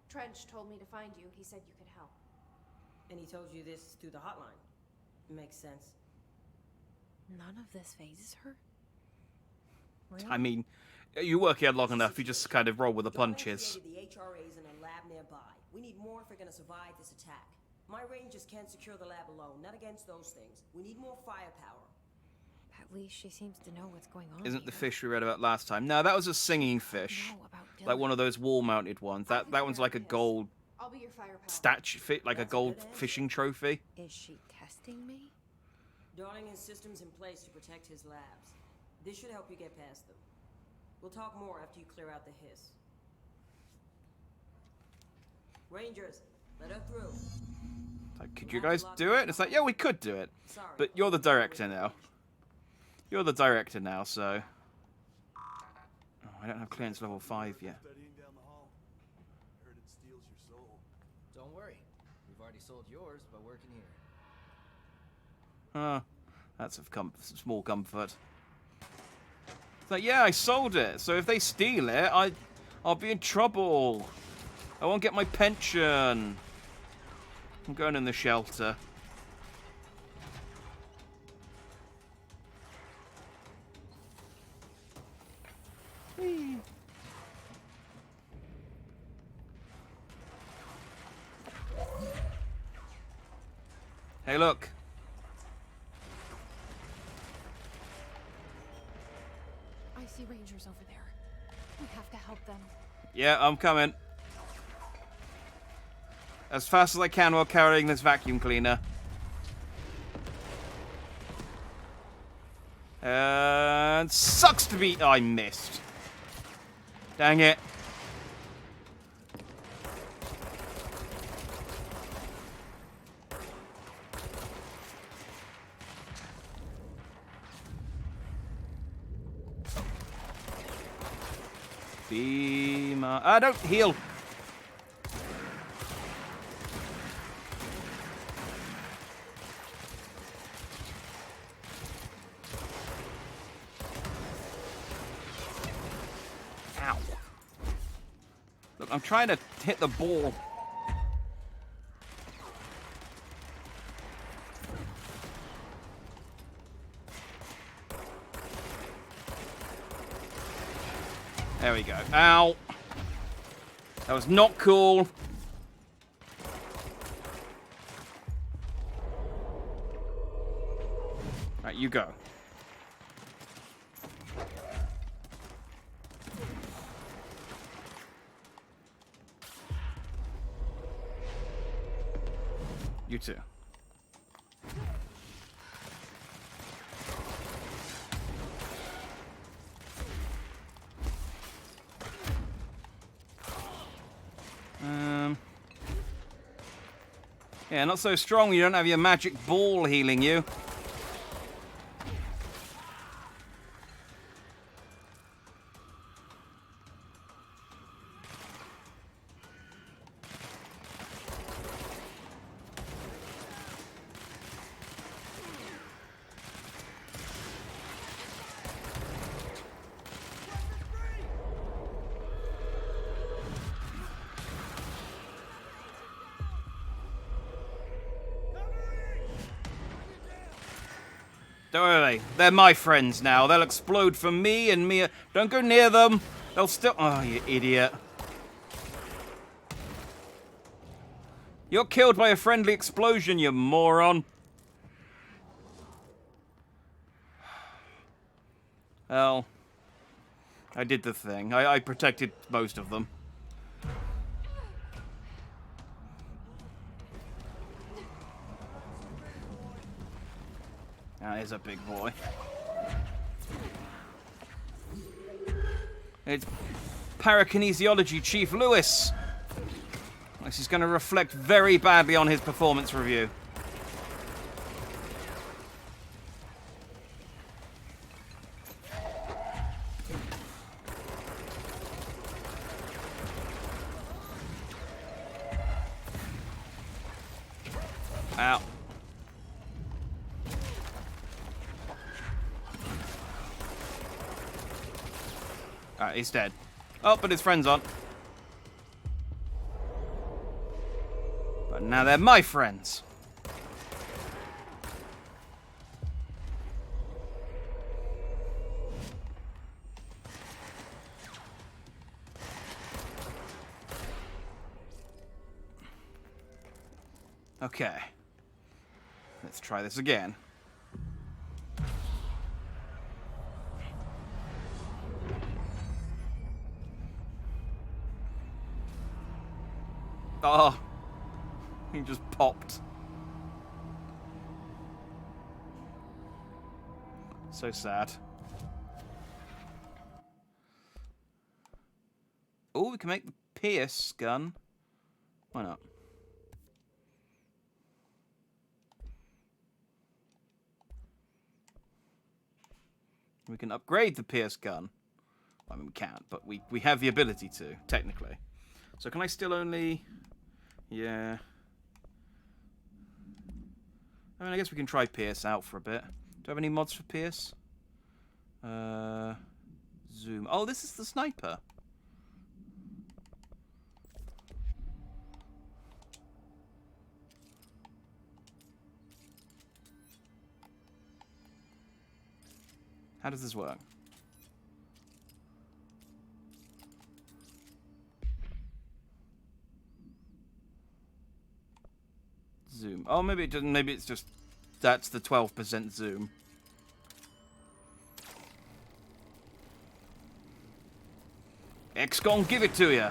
Trench told me to find you. He said you could help. And he told you this through the hotline. Makes sense. None of this phases her? Really? I mean, you work here long enough. You just kind of roll with the punches. The HRA's in a lab nearby. We need more if we're gonna survive this attack. My rangers can't secure the lab alone. Not against those things. We need more firepower. At least she seems to know what's going on. Isn't the here. fish we read about last time? No, that was a singing fish. Know about Like Dylan. one of those wall-mounted ones. That one's like a gold I'll be your firepower. statue, like a That's a gold good answer. fishing trophy. Is she testing me? Darling has systems in place to protect his labs. This should help you get past them. We'll talk more after you clear out the hiss. Rangers, let her through. Like, could you guys do it? It's like, yeah, we could do it. Sorry. But you're the director now. You're the director now, so. Oh, I don't have clearance level 5 yet. Studying down the hall. Heard it steals your soul. Don't worry. We've already sold yours by working here. That's of small comfort. It's like, yeah, I sold it. So if they steal it, I'll be in trouble. I won't get my pension. I'm going in the shelter. Whee. Hey, look. I see rangers over there. We have to help them. Yeah, I'm coming. As fast as I can while carrying this vacuum cleaner. And sucks to be. Oh, I missed. Dang it. Don't heal. Ow. Look, I'm trying to hit the ball. There we go. Ow. That was not cool. Right, you go. You too. Yeah, not so strong when you don't have your magic ball healing you. Don't worry, they're my friends now. They'll explode for me and Mia. Don't go near them. They'll still... Oh, you idiot. You're killed by a friendly explosion, you moron. Well, I did the thing. I protected most of them. Ah, here's a big boy. It's Parakinesiology Chief Lewis. This is going to reflect very badly on his performance review. Ow. Alright, he's dead. Oh, but his friend's on. But now they're my friends. Okay. Let's try this again. Oh. He just popped. So sad. Oh, we can make the Pierce gun. Why not? We can upgrade the Pierce gun. I mean, we can't, but we have the ability to, technically. So can I still only... Yeah. I mean, I guess we can try Pierce out for a bit. Do I have any mods for Pierce? Zoom. Oh, this is the sniper. How does this work? Zoom. Oh, maybe it doesn't. Maybe it's just that's the 12% zoom. XCOM, give it to you.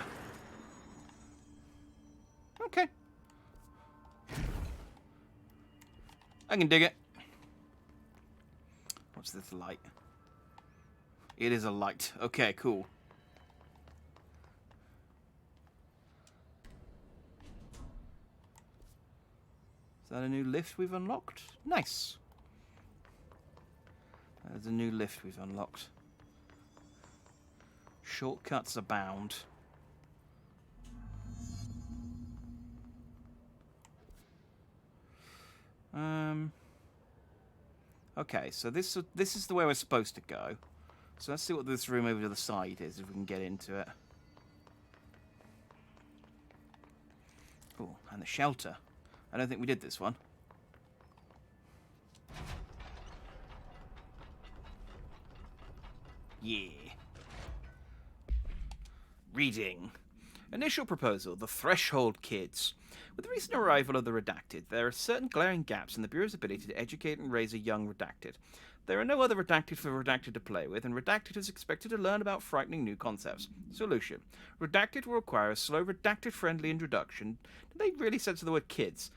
Okay. I can dig it. What's this light? It is a light. Okay, cool. Is that a new lift we've unlocked? Nice. There's a new lift we've unlocked. Shortcuts abound. Okay, so this is the way we're supposed to go. So let's see what this room over to the side is, if we can get into it. Oh, and the shelter. I don't think we did this one. Yeah. Reading. Initial proposal, the Threshold Kids. With the recent arrival of the Redacted, there are certain glaring gaps in the Bureau's ability to educate and raise a young Redacted. There are no other Redacted for Redacted to play with, and Redacted is expected to learn about frightening new concepts. Solution. Redacted will require a slow, Redacted-friendly introduction. Did they really censor the word kids?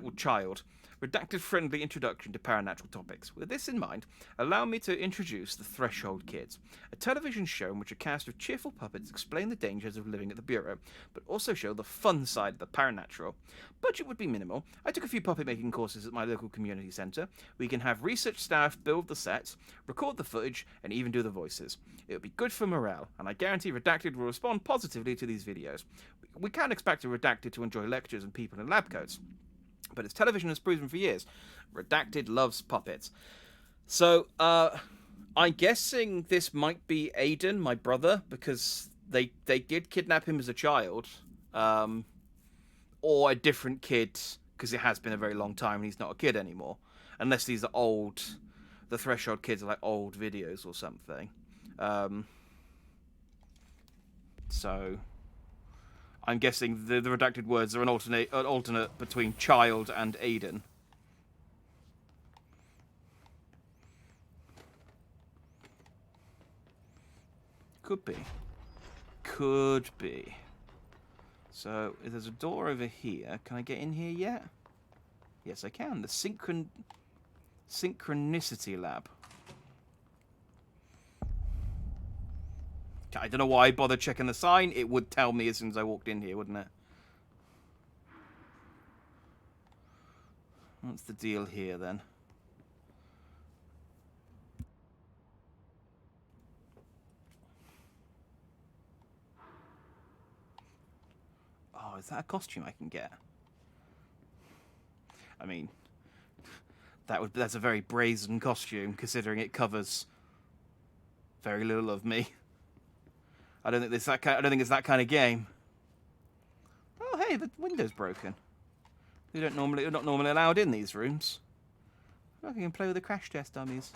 Or child. Redacted-friendly introduction to paranatural topics. With this in mind, allow me to introduce the Threshold Kids, a television show in which a cast of cheerful puppets explain the dangers of living at the Bureau, but also show the fun side of the paranatural. Budget would be minimal. I took a few puppet-making courses at my local community centre. We can have research staff build the sets, record the footage, and even do the voices. It would be good for morale, and I guarantee Redacted will respond positively to these videos. We can't expect a Redacted to enjoy lectures and people in lab coats. But as television has proven for years, Redacted loves puppets. So, I'm guessing this might be Aiden, my brother, because they did kidnap him as a child. Or a different kid, because it has been a very long time and he's not a kid anymore. Unless these are old... The Threshold Kids are like old videos or something. So... I'm guessing the redacted words are an alternate between child and Aiden. Could be. Could be. So, if there's a door over here, can I get in here yet? Yes, I can. The Synchronicity Lab. I don't know why I bothered checking the sign. It would tell me as soon as I walked in here, wouldn't it? What's the deal here, then? Oh, is that a costume I can get? I mean, that's a very brazen costume, considering it covers very little of me. I don't think it's that kind of game. Oh, hey, the window's broken. We're not normally allowed in these rooms. Look, you can play with the crash test dummies.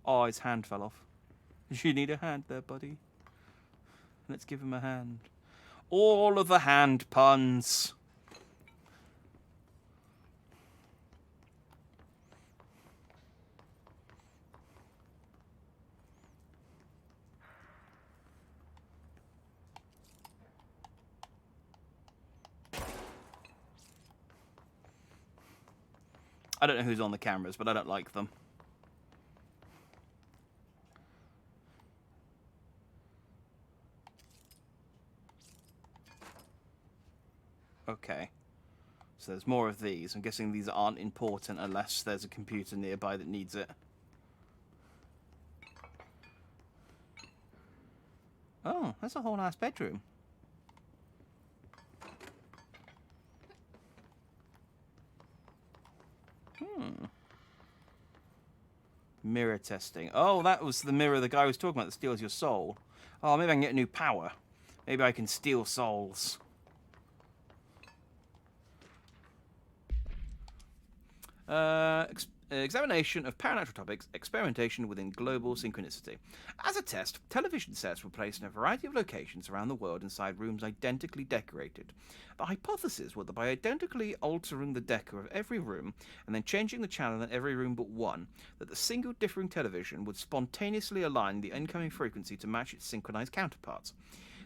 Oh, his hand fell off. You need a hand there, buddy. Let's give him a hand. All of the hand puns. I don't know who's on the cameras, but I don't like them. Okay. So there's more of these. I'm guessing these aren't important unless there's a computer nearby that needs it. Oh, that's a whole nice bedroom. Mirror testing. Oh, that was the mirror the guy was talking about that steals your soul. Oh, maybe I can get a new power. Maybe I can steal souls. Examination of paranatural topics, experimentation within global synchronicity. As a test, television sets were placed in a variety of locations around the world inside rooms identically decorated. The hypothesis was that by identically altering the decor of every room and then changing the channel in every room but one, that the single differing television would spontaneously align the incoming frequency to match its synchronized counterparts.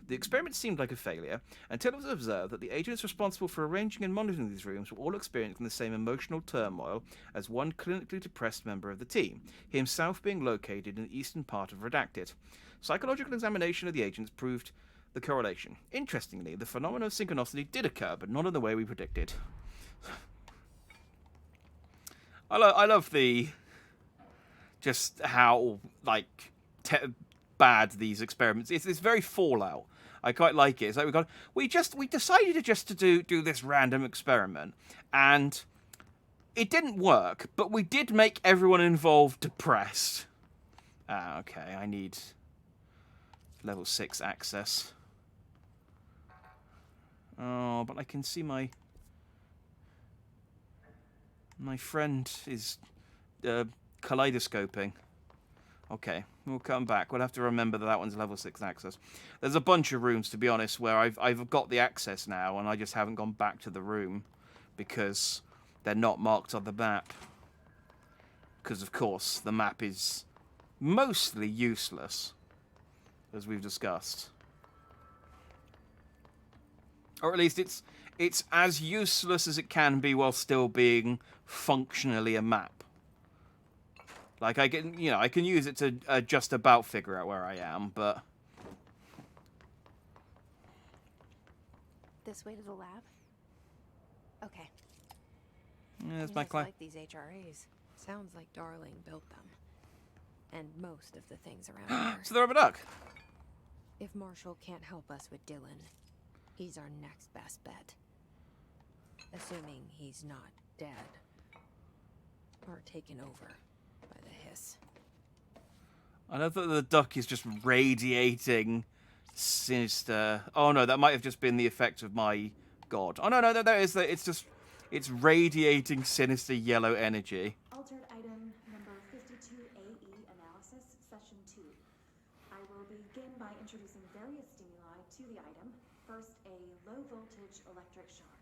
The experiment seemed like a failure until it was observed that the agents responsible for arranging and monitoring these rooms were all experiencing the same emotional turmoil as one clinically depressed member of the team, himself being located in the eastern part of Redacted. Psychological examination of the agents proved the correlation. Interestingly, the phenomenon of synchronicity did occur, but not in the way we predicted. I love the... just how, like, bad these experiments... It's very Fallout. I quite like it. It's like we decided to do this random experiment, and it didn't work, but we did make everyone involved depressed. Ah, okay. I need level 6 access. Oh, but I can see my friend is kaleidoscoping. Okay, we'll come back. We'll have to remember that that one's level 6 access. There's a bunch of rooms, to be honest, where I've got the access now, and I just haven't gone back to the room because they're not marked on the map. Because, of course, the map is mostly useless, as we've discussed. Or at least it's as useless as it can be while still being functionally a map. Like, I can use it to just about figure out where I am, but... This way to the lab? Okay. Yeah, that's You my guys like these HRAs. Sounds like Darling built them. And most of the things around here. So the rubber duck. If Marshall can't help us with Dylan, he's our next best bet. Assuming he's not dead. Or taken over by the hiss. I know that the duck is just radiating sinister... Oh no, that might have just been the effect of my god. Oh no, there is... It's radiating sinister yellow energy. Altered item number 52AE analysis, session 2. I will begin by introducing various stimuli to the item. First, a low voltage electric shock.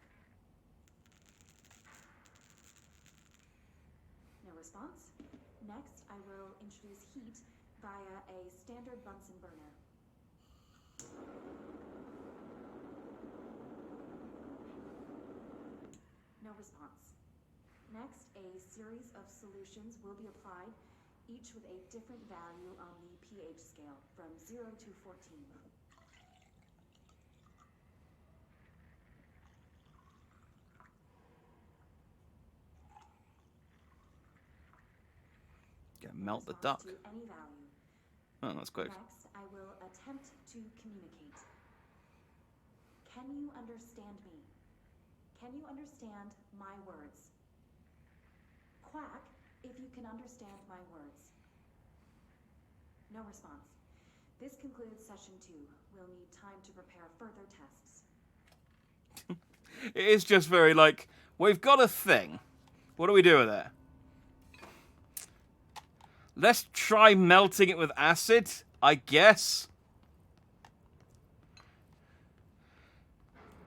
No response. Next, I will introduce heat via a standard Bunsen burner. No response. Next, a series of solutions will be applied, each with a different value on the pH scale, from 0 to 14. Gonna melt the Response duck. to any value. Oh, that's quick. Next, I will attempt to communicate. Can you understand me? Can you understand my words? Quack if you can understand my words. No response. This concludes session 2. We'll need time to prepare further tests. It is just very like, we've got a thing. What do we do with it? Let's try melting it with acid, I guess.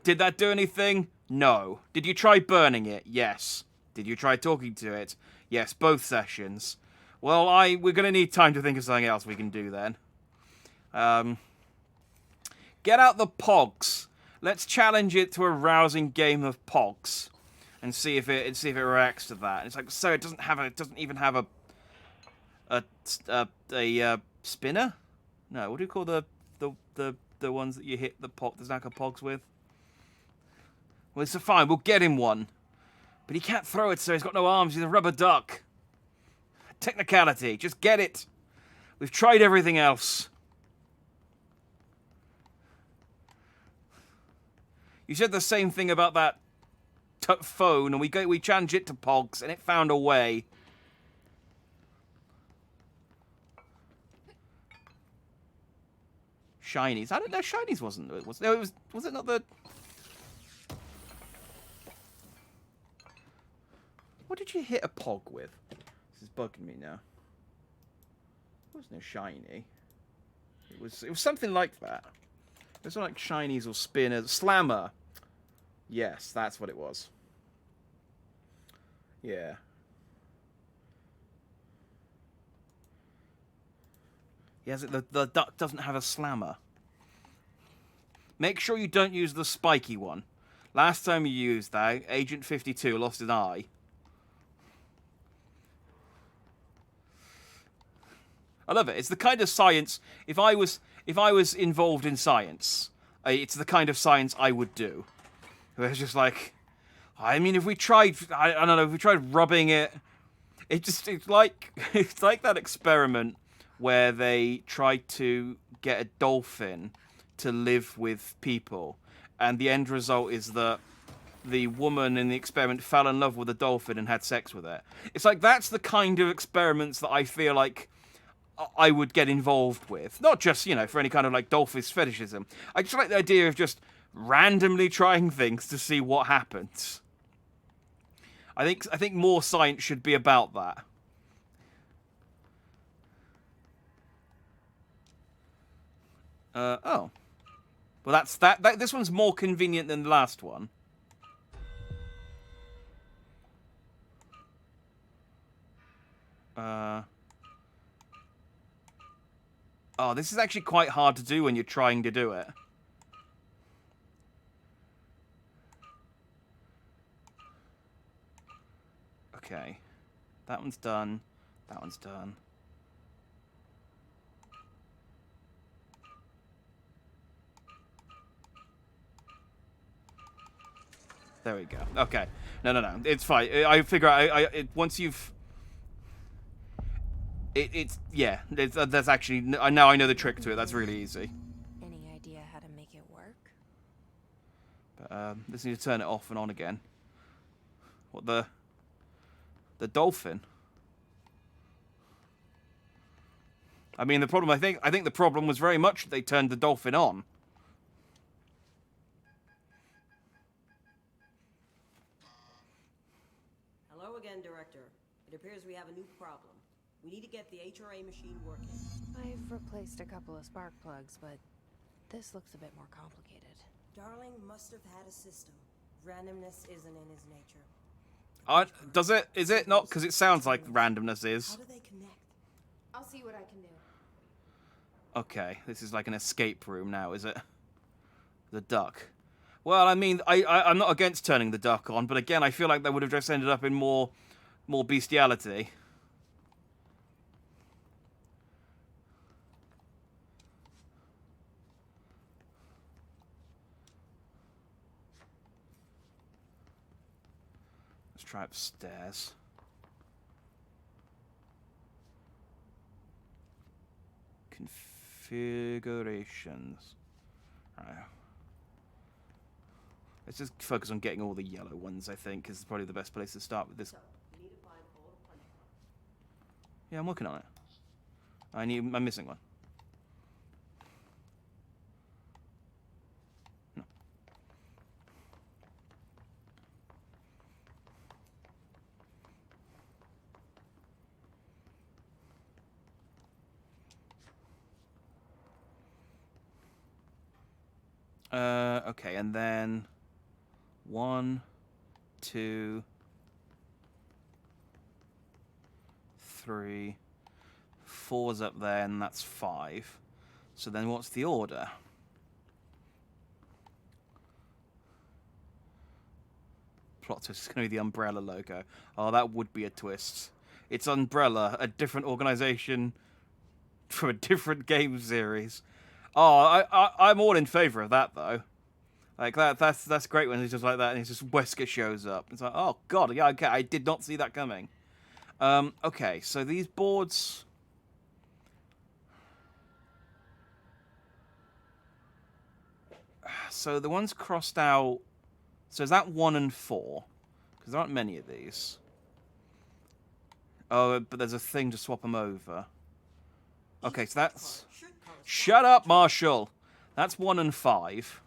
Did that do anything? No. Did you try burning it? Yes. Did you try talking to it? Yes, both sessions. Well, we're going to need time to think of something else we can do then. Get out the pogs. Let's challenge it to a rousing game of pogs, and see if it reacts to that. It's like, so it doesn't even have a spinner? No, what do you call the ones that you hit the snack of pogs with? Well, it's fine. We'll get him one, but he can't throw it, so he's got no arms. He's a rubber duck. Technicality. Just get it. We've tried everything else. You said the same thing about that phone, and we challenged it to pogs, and it found a way. Shinies. I don't know. Shinies wasn't. Was it not the? What did you hit a pog with? This is bugging me now. It was no shiny. It was something like that. It was like shinies or spinners. Slammer. Yes, that's what it was. Yeah. Yes, the duck doesn't have a slammer. Make sure you don't use the spiky one. Last time you used that, Agent 52 lost an eye. I love it. It's the kind of science. If I was involved in science, it's the kind of science I would do. It's just like, I mean, if we tried, I don't know, if we tried rubbing it, it's like that experiment where they tried to get a dolphin to live with people, and the end result is that the woman in the experiment fell in love with the dolphin and had sex with it. It's like, that's the kind of experiments that I feel like I would get involved with. Not just, for any kind of like dolphin fetishism. I just like the idea of just randomly trying things to see what happens. I think more science should be about that. Oh. Well, that's that. This one's more convenient than the last one. Oh, this is actually quite hard to do when you're trying to do it. Okay. That one's done. That one's done. There we go. Okay. No. It's fine. I figure out. Once you've. Yeah. That's actually. Now I know the trick to it. That's really easy. Any idea how to make it work? But just need to turn it off and on again. What the dolphin? I mean, the problem. I think the problem was very much they turned the dolphin on. Hello again, Director. It appears we have a new problem. We need to get the HRA machine working. I've replaced a couple of spark plugs, but this looks a bit more complicated. Darling must have had a system. Randomness isn't in his nature. Does it? Is it not? Because it sounds like randomness is. How do they connect? I'll see what I can do. Okay, this is like an escape room now, is it? The duck. Well, I mean, I'm not against turning the duck on, but again, I feel like that would have just ended up in more bestiality. Let's try upstairs. Configurations. Right. Let's just focus on getting all the yellow ones, I think, because it's probably the best place to start with this. So, you need to find forward punch. Yeah, I'm working on it. I'm missing one. No. Okay, and then 1, 2, 3, 4's up there, and that's 5. So then what's the order? Plot twist is going to be the Umbrella logo. Oh, that would be a twist. It's Umbrella, a different organization from a different game series. Oh, I'm all in favor of that, though. Like, that's great when it's just like that, and it's just Wesker shows up. It's like, oh, God, yeah, okay, I did not see that coming. Okay, so these boards... So the ones crossed out... So is that 1 and 4? Because there aren't many of these. Oh, but there's a thing to swap them over. Okay, so that's... Shut up, Marshall! That's 1 and 5.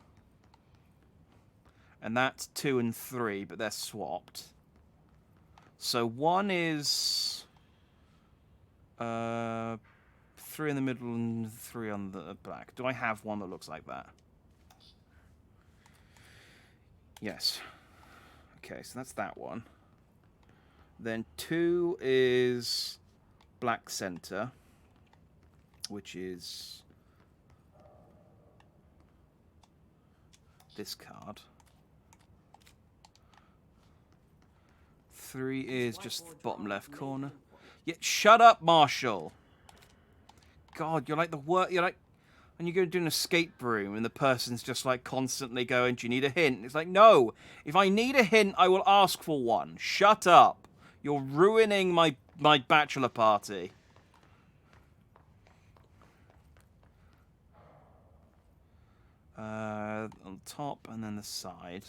And that's 2 and 3, but they're swapped. So 1 is... 3 in the middle and 3 on the back. Do I have one that looks like that? Yes. Okay, so that's that one. Then 2 is black center, which is this card. 3 is just the bottom left corner. Yeah, shut up, Marshall. God, you're like the worst. You're like when you go to an escape room and the person's just like constantly going, "Do you need a hint?" It's like, no. If I need a hint, I will ask for one. Shut up. You're ruining my bachelor party. On top and then the side.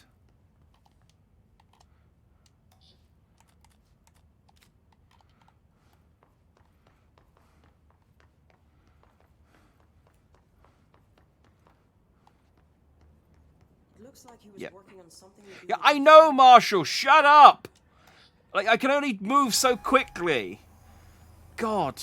Looks like he was working on something. Yeah, I know, Marshall. Shut up. Like, I can only move so quickly. God.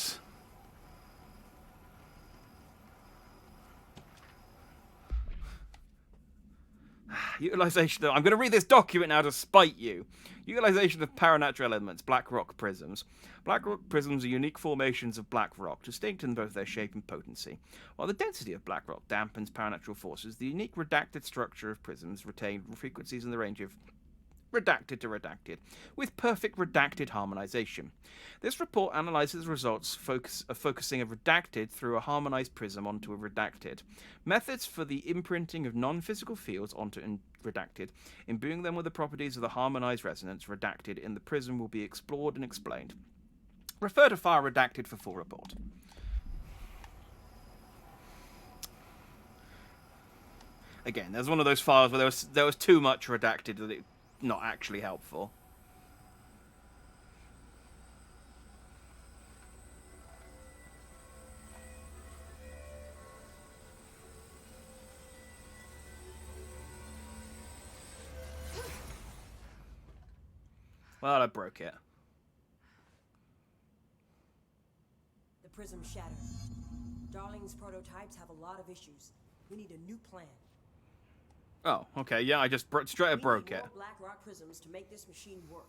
Utilization of... I'm going to read this document now to spite you. Utilization of paranatural elements, black rock prisms. Black rock prisms are unique formations of black rock, distinct in both their shape and potency. While the density of black rock dampens paranatural forces, the unique redacted structure of prisms retain frequencies in the range of redacted to redacted, with perfect redacted harmonization. This report analyzes the results focusing a redacted through a harmonized prism onto a redacted. Methods for the imprinting of non-physical fields onto redacted, imbuing them with the properties of the harmonized resonance redacted in the prism will be explored and explained. Refer to file redacted for full report. Again, there's one of those files where there was too much redacted that it's not actually helpful. Well, I broke it. The prism shattered. Darling's prototypes have a lot of issues. We need a new plan. Oh, okay, yeah, I just straight up broke We it. need more Black Rock prisms to make this machine work.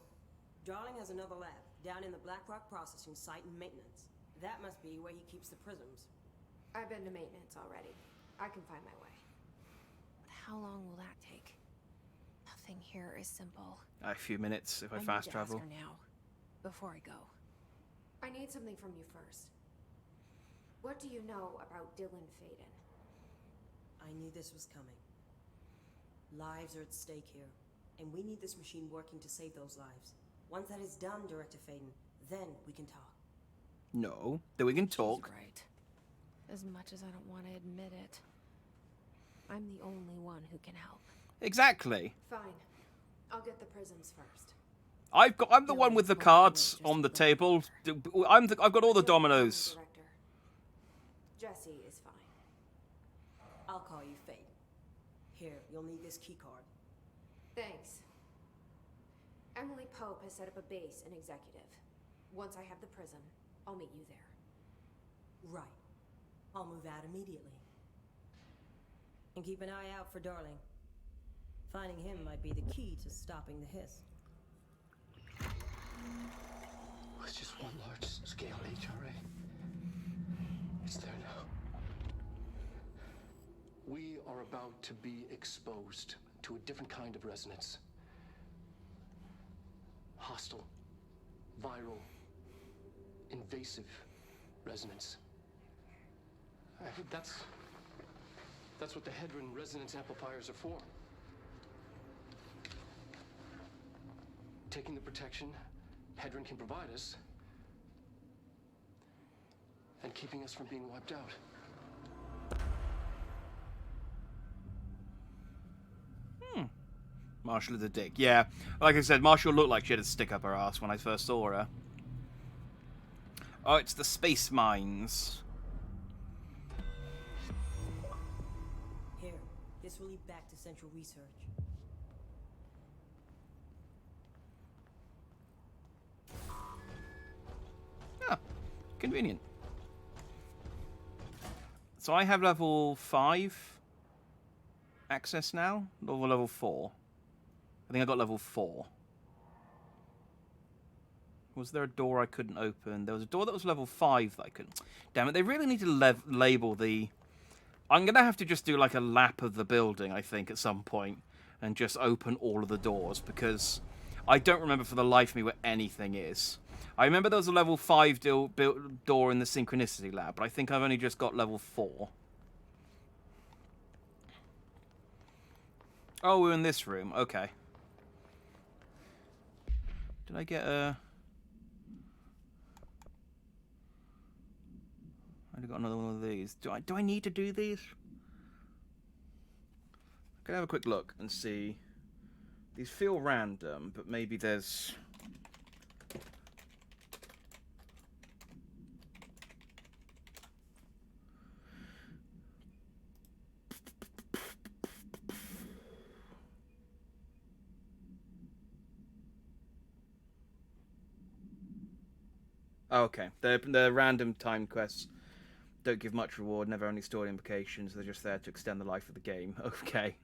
Darling has another lab, down in the Black Rock processing site and maintenance. That must be where he keeps the prisms. I've been to maintenance already. I can find my way. But how long will that take? Nothing here is simple. A few minutes if I need fast to travel. ask her now, before I go. I need something from you first. What do you know about Dylan Faden? I knew this was coming. Lives are at stake here, and we need this machine working to save those lives. Once that is done, Director Faden, then we can talk. No, then we can talk. She's right. As much as I don't want to admit it, I'm the only one who can help. Exactly. Fine. I'll get the prisms first. I'm the one with the cards on the table. I've got all the dominoes. Director. Jesse is fine. I'll call you Faden. Here, you'll need this keycard. Thanks. Emily Pope has set up a base in Executive. Once I have the prism, I'll meet you there. Right. I'll move out immediately. And keep an eye out for Darling. Finding him might be the key to stopping the hiss. It's just one large-scale HRA. It's there now. We are about to be exposed to a different kind of resonance. Hostile, viral, invasive resonance. That's what the Hedron resonance amplifiers are for. Taking the protection Hedron can provide us and keeping us from being wiped out. Marshall is a dick. Yeah, like I said, Marshall looked like she had a stick up her ass when I first saw her. Oh, it's the space mines. Here, this will lead back to Central Research. Ah, convenient. So I have level 5 access now, or level 4. I think I got level 4. Was there a door I couldn't open? There was a door that was level 5 that I couldn't. Damn it, they really need to label the... I'm going to have to just do like a lap of the building, I think, at some point, and just open all of the doors, because I don't remember for the life of me where anything is. I remember there was a level 5 door in the Synchronicity Lab, but I think I've only just got level 4. Oh, we're in this room. Okay. Did I get a... I got another one of these. Do I need to do these? I could have a quick look and see. These feel random, but maybe there's... Oh, okay. The random time quests don't give much reward, never only stored implications. They're just there to extend the life of the game. Okay.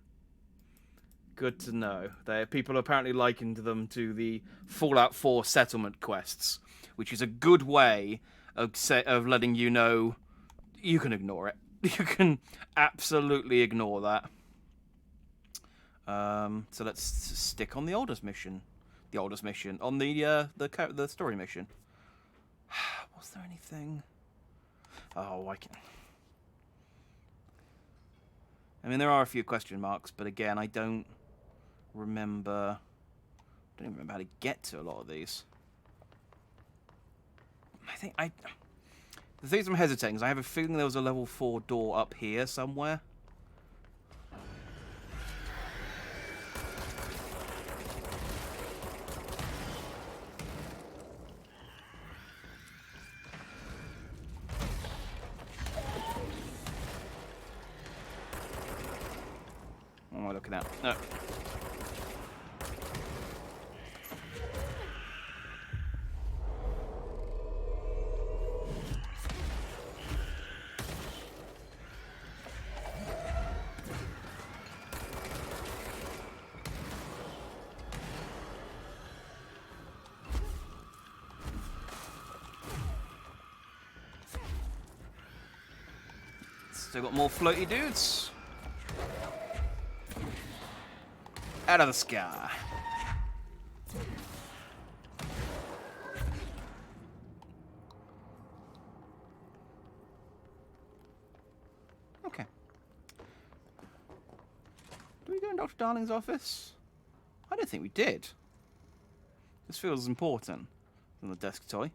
Good to know. People apparently likened them to the Fallout 4 settlement quests, which is a good way of letting you know you can ignore it. You can absolutely ignore that. So let's stick on the oldest mission. The oldest mission on the story mission. Was there anything? Oh, I mean, there are a few question marks, but again, I don't remember. I don't even remember how to get to a lot of these. The things I'm hesitating is I have a feeling there was a level 4 door up here somewhere. What am I looking at? No. Still got more floaty dudes. Out of the sky. Okay. Do we go in Dr. Darling's office? I don't think we did. This feels important than the desk toy.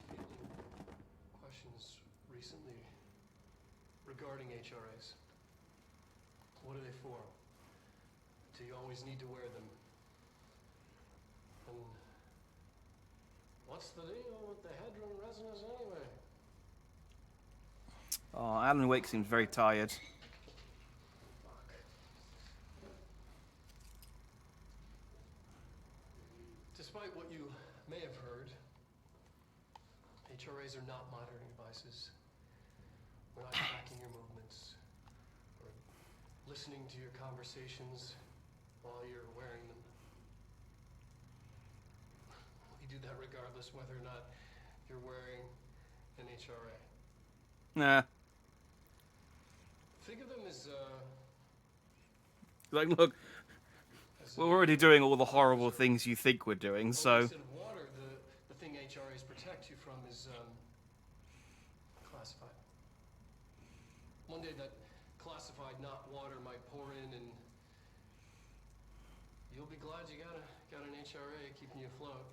I've been fielding questions recently regarding HRAs. What are they for? Do you always need to wear them? And what's the deal with the Hedron resonance anyway? Oh, Alan Wake seems very tired. Fuck. Despite what you may have heard, HRAs are not monitoring devices. We're not tracking your movements or listening to your conversations while you're wearing them. We do that regardless whether or not you're wearing an HRA. Nah. Think of them as Like, look, we're already doing all the horrible things you think we're doing, so... instead of water, the thing HRAs protect you from is classified. One day that classified, not water, might pour in, and you'll be glad you got an HRA keeping you afloat.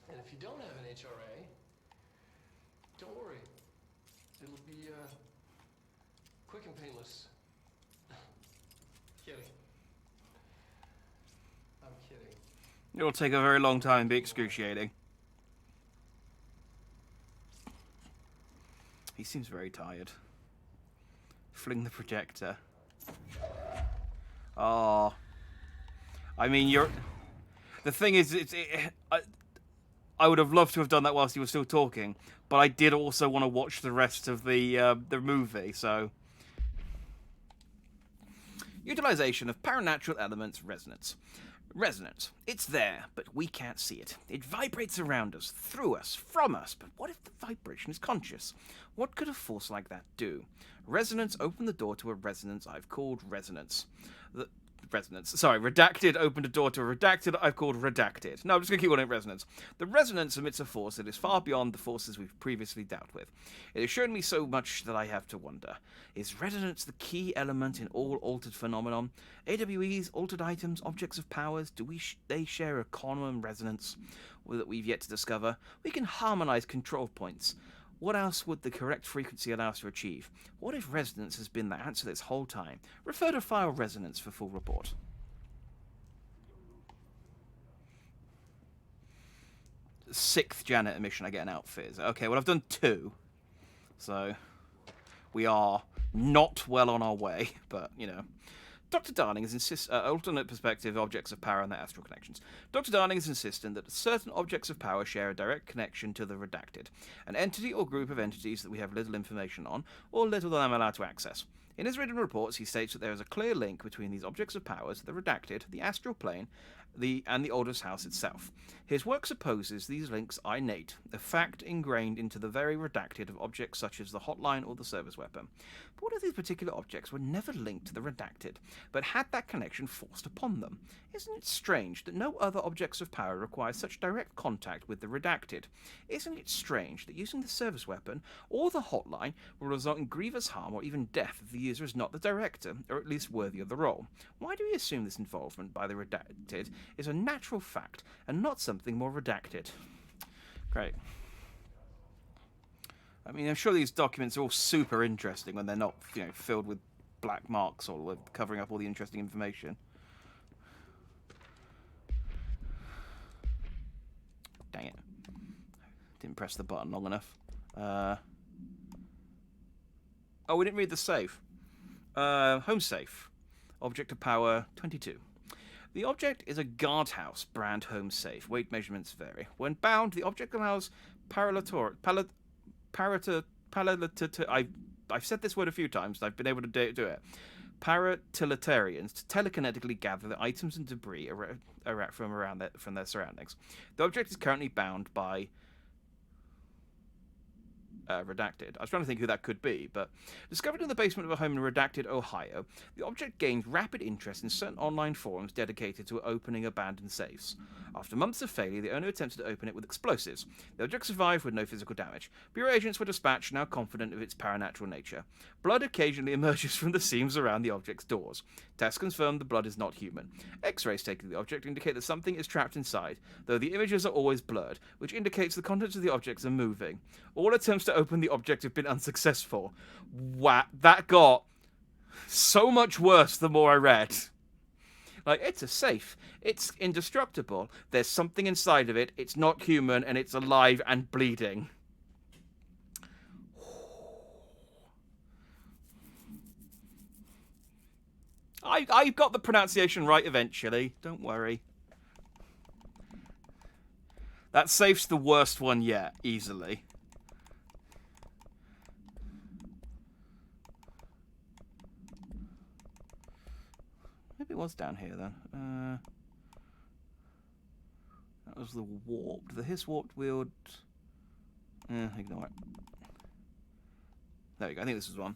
And if you don't have an HRA, don't worry. It'll be quick and painless. Kidding. I'm kidding. It'll take a very long time and be excruciating. He seems very tired. Fling the projector. Oh. I mean, you're... The thing is, I would have loved to have done that whilst he was still talking, but I did also want to watch the rest of the movie, so... Utilization of paranatural elements resonance. Resonance. It's there, but we can't see it. It vibrates around us, through us, from us, but what if the vibration is conscious? What could a force like that do? Resonance opened the door to a resonance I've called resonance. Redacted opened a door to a redacted I've called redacted. No, I'm just going to keep calling it resonance. The resonance emits a force that is far beyond the forces we've previously dealt with. It has shown me so much that I have to wonder. Is resonance the key element in all altered phenomenon? AWEs, altered items, objects of powers, do they share a common resonance that we've yet to discover? We can harmonize control points. What else would the correct frequency allow us to achieve? What if resonance has been the answer this whole time? Refer to file resonance for full report. Sixth janitor mission, I get an outfit. Okay, well, I've done 2. So, we are not well on our way, but, you know. Dr. Darling is alternate perspective objects of power and their astral connections. Dr. Darling is insistent that certain objects of power share a direct connection to the redacted, an entity or group of entities that we have little information on, or little that I'm allowed to access. In his written reports, he states that there is a clear link between these objects of powers, the Redacted, the astral plane, and the Aldous House itself. His work supposes these links are innate, a fact ingrained into the very Redacted of objects such as the hotline or the service weapon. But what if these particular objects were never linked to the Redacted, but had that connection forced upon them? Isn't it strange that no other objects of power require such direct contact with the Redacted? Isn't it strange that using the service weapon or the hotline will result in grievous harm or even death if the user is not the director, or at least worthy of the role? Why do we assume this involvement by the Redacted is a natural fact and not something more redacted? Great. I mean, I'm sure these documents are all super interesting when they're not, filled with black marks or covering up all the interesting information. Dang it. Didn't press the button long enough. Oh, we didn't read the save. Home safe. Object of power 22. The object is a guardhouse brand home safe. Weight measurements vary. When bound, the object allows I've said this word a few times, and I've been able to do it. Paratiliterians to telekinetically gather the items and debris from their surroundings. The object is currently bound by Redacted. I was trying to think who that could be, but discovered in the basement of a home in Redacted, Ohio, the object gained rapid interest in certain online forums dedicated to opening abandoned safes. After months of failure, the owner attempted to open it with explosives. The object survived with no physical damage. Bureau agents were dispatched, now confident of its paranatural nature. Blood occasionally emerges from the seams around the object's doors. Tests confirmed the blood is not human. X-rays taken of the object indicate that something is trapped inside, though the images are always blurred, which indicates the contents of the objects are moving. All attempts to open the object have been unsuccessful. Wow, that got so much worse the more I read. Like, it's a safe. It's indestructible. There's something inside of it. It's not human, and it's alive and bleeding. I got the pronunciation right eventually. Don't worry. That safe's the worst one yet, easily. Maybe it was down here then. That was the warped. The his warped wield. Ignore it. There we go. I think this is one.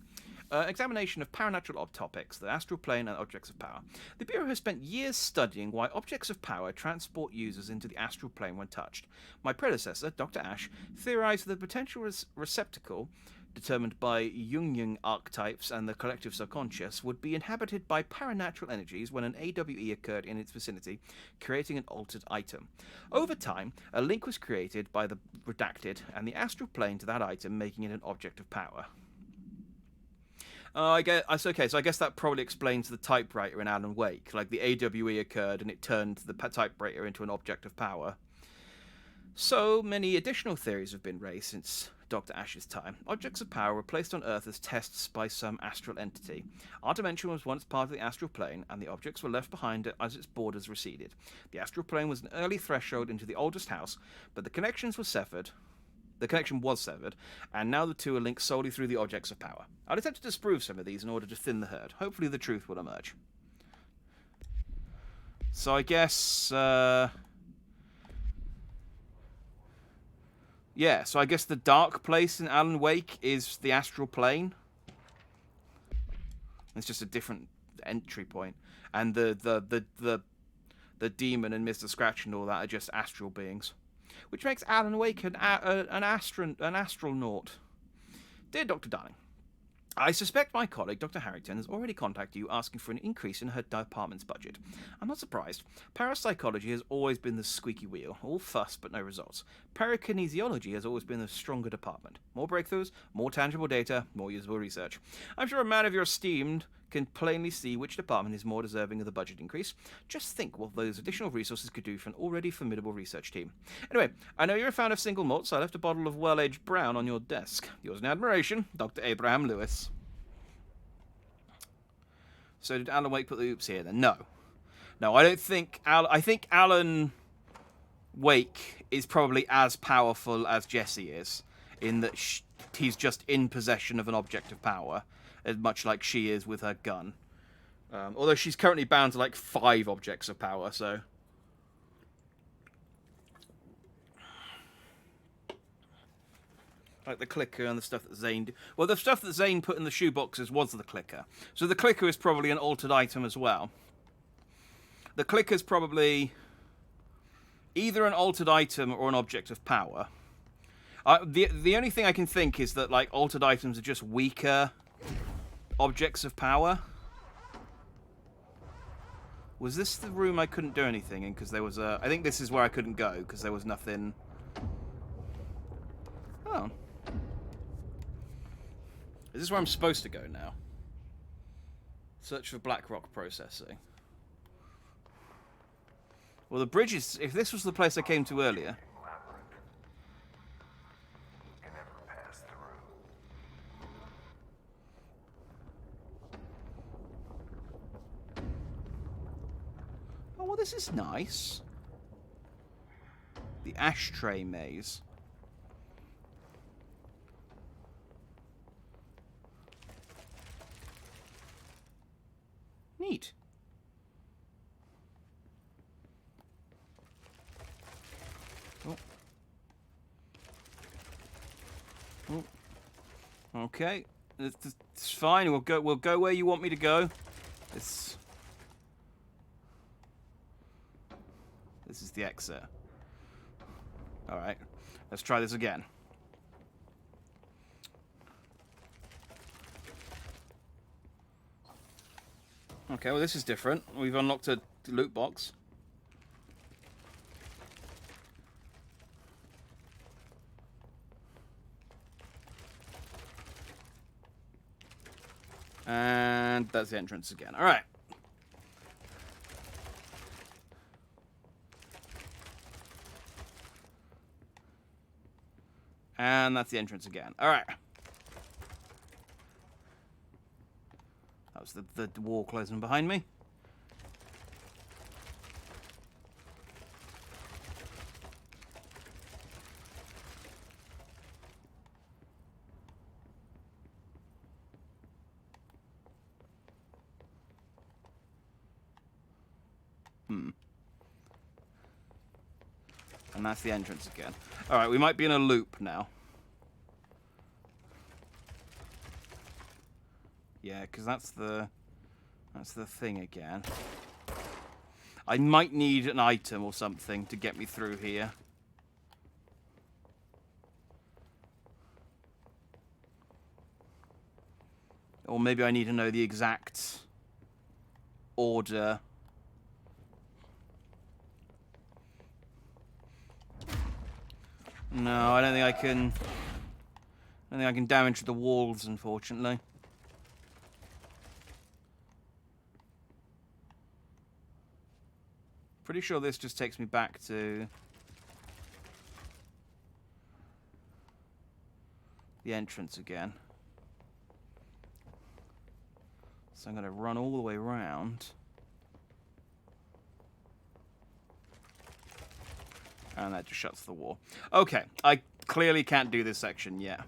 Examination of paranatural topics, the astral plane and objects of power. The Bureau has spent years studying why objects of power transport users into the astral plane when touched. My predecessor, Dr. Ash, theorized that the potential receptacle, determined by Jungian archetypes and the collective subconscious, would be inhabited by paranatural energies when an AWE occurred in its vicinity, creating an altered item. Over time, a link was created by the Redacted and the astral plane to that item, making it an object of power. I guess that probably explains the typewriter in Alan Wake. Like, the AWE occurred and it turned the typewriter into an object of power. So many additional theories have been raised since Dr. Ash's time. Objects of power were placed on Earth as tests by some astral entity. Our dimension was once part of the astral plane, and the objects were left behind as its borders receded. The astral plane was an early threshold into the oldest house, but the connection was severed, and now the two are linked solely through the objects of power. I'll attempt to disprove some of these in order to thin the herd. Hopefully the truth will emerge. So I guess... yeah, so I guess the dark place in Alan Wake is the astral plane. It's just a different entry point. And the demon and Mr. Scratch and all that are just astral beings. Which makes Alan Wake an astronaut. Dear Dr. Darling, I suspect my colleague, Dr. Harrington, has already contacted you asking for an increase in her department's budget. I'm not surprised. Parapsychology has always been the squeaky wheel, all fuss but no results. Parakinesiology has always been the stronger department. More breakthroughs, more tangible data, more usable research. I'm sure a man of your esteemed can plainly see which department is more deserving of the budget increase. Just think what those additional resources could do for an already formidable research team. Anyway, I know you're a fan of single malt, so I left a bottle of well-aged brown on your desk. Yours in admiration, Dr. Abraham Lewis. So did Alan Wake put the oops here then? No. No, I don't think... I think Alan Wake is probably as powerful as Jesse is, in that he's just in possession of an object of power. as much like she is with her gun. Although she's currently bound to like 5 objects of power, so... Like the clicker and the stuff that Zane... Well, the stuff that Zane put in the shoeboxes was the clicker. So the clicker is probably an altered item as well. The clicker's probably either an altered item or an object of power. The only thing I can think is that like altered items are just weaker objects of power. Was this the room I couldn't do anything in? Because there was a... I think this is where I couldn't go, because there was nothing... Oh. Is this where I'm supposed to go now? Search for black rock processing. Well, the bridge is... If this was the place I came to earlier... Oh, well, this is nice. The ashtray maze. Neat. Oh. Oh. Okay. It's fine. We'll go where you want me to go. This is the exit. Alright. Let's try this again. Okay, well this is different. We've unlocked a loot box. And that's the entrance again. Alright. And that's the entrance again. Alright. That was the wall closing behind me. And that's the entrance again. Alright, we might be in a loop now. Yeah, because that's the thing again. I might need an item or something to get me through here. Or maybe I need to know the exact order. No, I don't think I can. I don't think I can damage the walls, unfortunately. Pretty sure this just takes me back to the entrance again. So I'm going to run all the way around. And that just shuts the wall. Okay, I clearly can't do this section yet.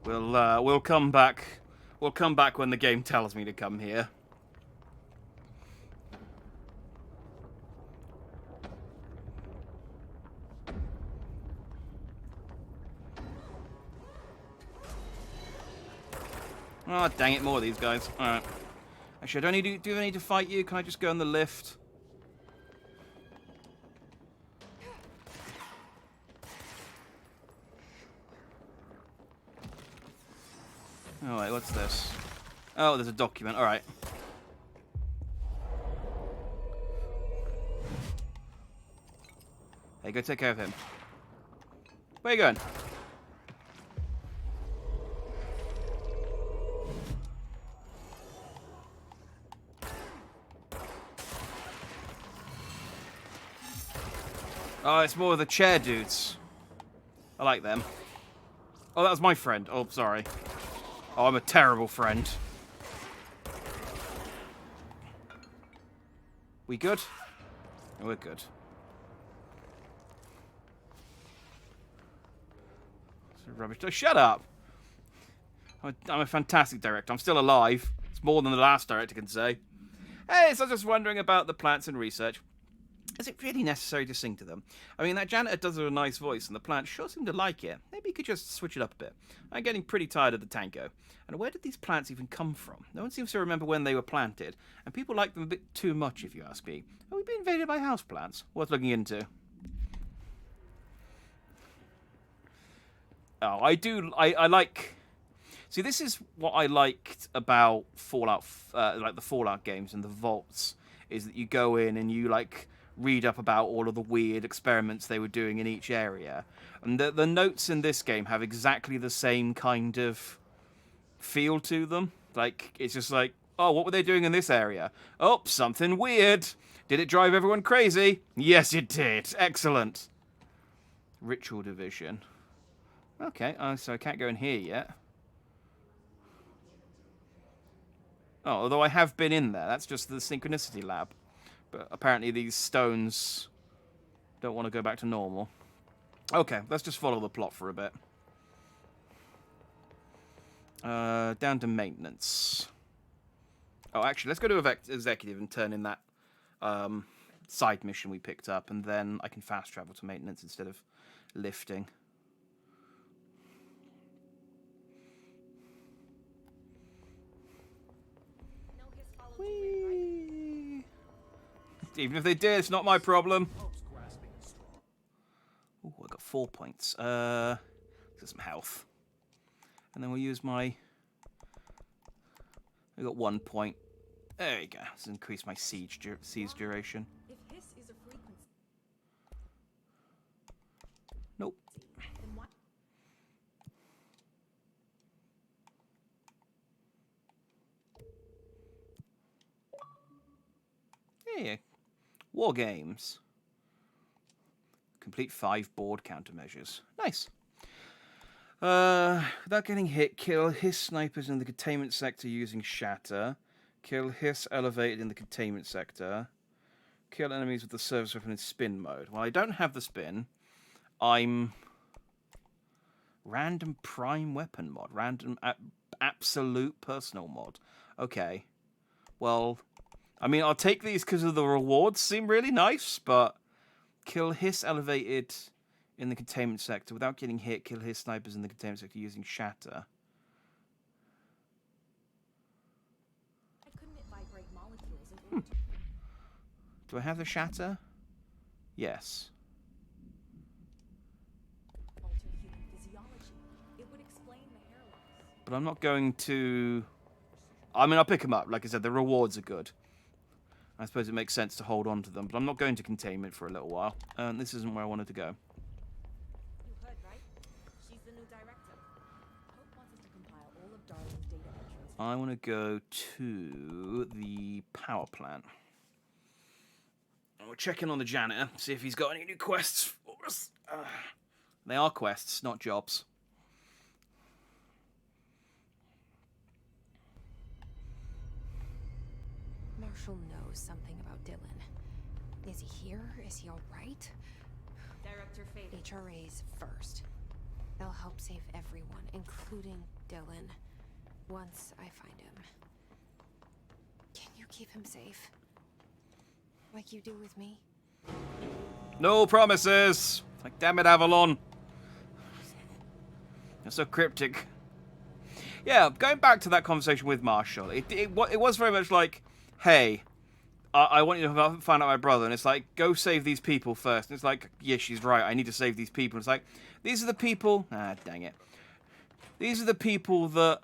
We'll come back. We'll come back when the game tells me to come here. Oh, dang it, more of these guys. Alright. Actually, do I need to fight you? Can I just go in the lift? Oh, wait, what's this? Oh, there's a document. Alright. Hey, go take care of him. Where are you going? Oh, it's more of the chair dudes. I like them. Oh, that was my friend. Oh, sorry. Oh, I'm a terrible friend. We good? Oh, we're good. rubbish. Oh, shut up! I'm a fantastic director. I'm still alive. It's more than the last director can say. Hey, so I was just wondering about the plants and research. Is it really necessary to sing to them? I mean, that janitor does have a nice voice, and the plants sure seem to like it. Maybe you could just switch it up a bit. I'm getting pretty tired of the tango. And where did these plants even come from? No one seems to remember when they were planted, and people like them a bit too much, if you ask me. Are we being invaded by houseplants? Worth looking into. Oh, I like... See, this is what I liked about Fallout, like the Fallout games and the vaults, is that you go in and you, like, read up about all of the weird experiments they were doing in each area. And the notes in this game have exactly the same kind of feel to them. Like, it's just like, oh, what were they doing in this area? Oh, something weird. Did it drive everyone crazy? Yes, it did. Excellent. Ritual division. Okay, so I can't go in here yet. Oh, although I have been in there. That's just the synchronicity lab. But apparently these stones don't want to go back to normal. Okay, let's just follow the plot for a bit. Down to maintenance. Oh, actually, let's go to executive and turn in that side mission we picked up, and then I can fast travel to maintenance instead of lifting. Whee! Even if they did, it's not my problem. Ooh, I got 4 points. Let's get some health. And then we'll use my... I got 1 point. There you go. Let's increase my siege duration. If hiss is a frequency, Nope. then why? Yeah. War games. Complete 5 board countermeasures. Nice. Without getting hit, kill hiss snipers in the containment sector using shatter. Kill hiss elevated in the containment sector. Kill enemies with the service weapon in spin mode. Well, I don't have the spin. I'm... Random prime weapon mod. Random absolute personal mod. Okay. Well, I mean, I'll take these because of the rewards. Seem really nice, but... Kill hiss elevated in the containment sector without getting hit. Kill hiss snipers in the containment sector using shatter. Why couldn't it vibrate molecules in order to Do I have the shatter? Yes. alter human physiology? It would explain the hair loss. But I'm not going to... I mean, I'll pick them up. Like I said, the rewards are good. I suppose it makes sense to hold on to them, but I'm not going to containment for a little while. And this isn't where I wanted to go. You heard, right? She's the new director. Hope wants us to compile all of Darling's data entries. I want to go to the power plant. And we'll check in on the janitor, see if he's got any new quests for us. They are quests, not jobs. Marshall knows something about Dylan. Is he here? Is he all right? Director Faden. HRAs first. They'll help save everyone, including Dylan. Once I find him. Can you keep him safe? Like you do with me? No promises! Like, damn it, Avalon. You're so cryptic. Yeah, going back to that conversation with Marshall, it was very much like, hey, I want you to find out my brother, and it's like, go save these people first. And it's like, yeah, she's right, I need to save these people. And it's like, these are the people... Ah, dang it. These are the people that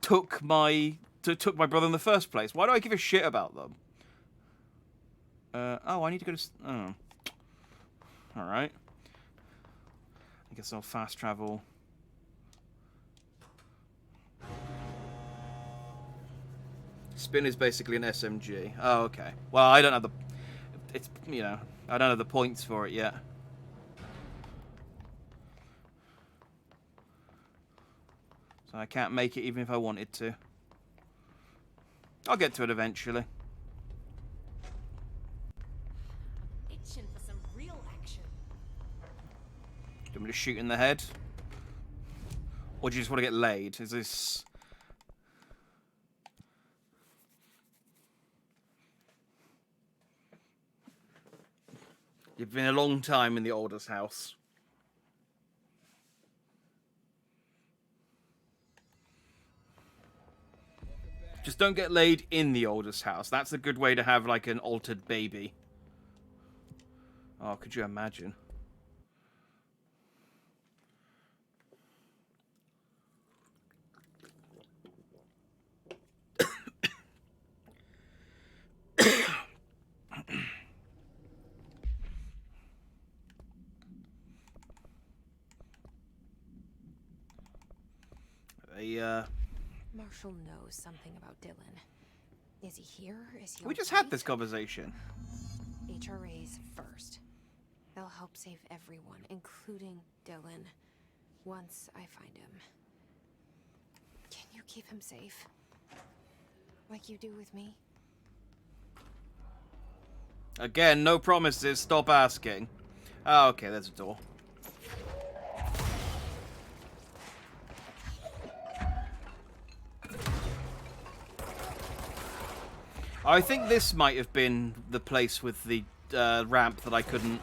took my brother in the first place. Why do I give a shit about them? Oh, I need to go to... Oh. Alright. I guess I'll fast travel... Spin is basically an SMG. Oh, okay. Well, I don't have the... It's, you know, I don't have the points for it yet. So I can't make it even if I wanted to. I'll get to it eventually. Itching for some real action. Do you want me to shoot in the head? Or do you just want to get laid? Is this... You've been a long time in the Aldous house. Just don't get laid in the Aldous house. That's a good way to have, like, an altered baby. Oh, could you imagine? Marshall knows something about Dylan. Is he here? Is he We just okay? had this conversation. HRAs first. They'll help save everyone, including Dylan, once I find him. Can you keep him safe? Like you do with me? Again, no promises. Stop asking. Oh, okay, there's a door. I think this might have been the place with the ramp that I couldn't...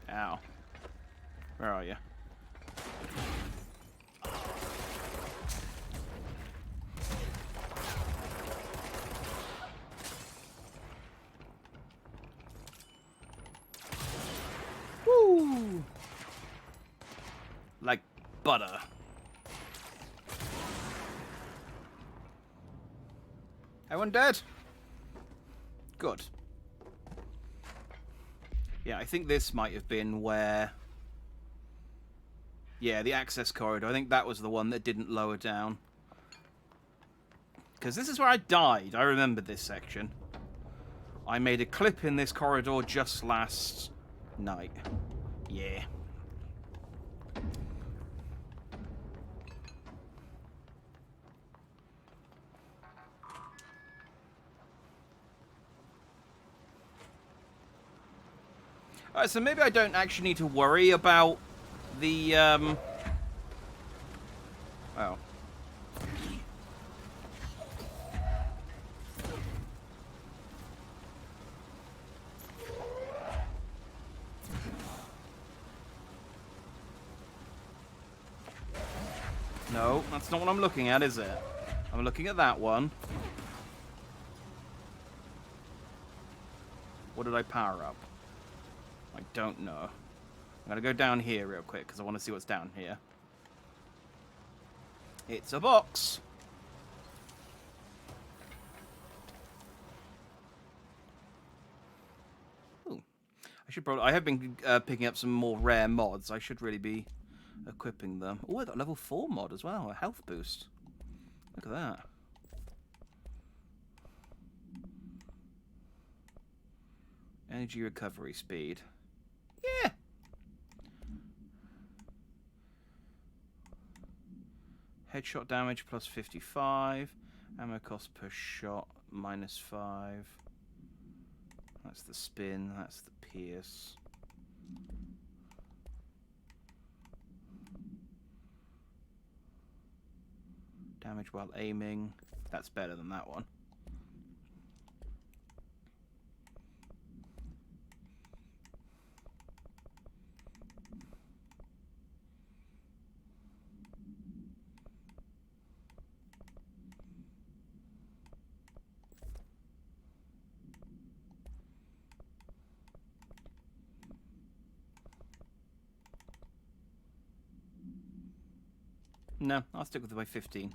Ow. Where are you? Woo! Like butter. Everyone dead? Good. Yeah, I think this might have been where... Yeah, the access corridor. I think that was the one that didn't lower down. Because this is where I died. I remember this section. I made a clip in this corridor just last night. Yeah. Alright, so maybe I don't actually need to worry about the, Oh. No, that's not what I'm looking at, is it? I'm looking at that one. What did I power up? I don't know. I'm gonna go down here real quick because I want to see what's down here. It's a box. Ooh. I should probably... I have been picking up some more rare mods. I should really be equipping them. Oh, I got a level 4 mod as well. A health boost. Look at that. Energy recovery speed. Yeah. Headshot damage plus 55. Ammo cost per shot minus 5. That's the spin. That's the pierce. Damage while aiming. That's better than that one. No, I'll stick with my 15.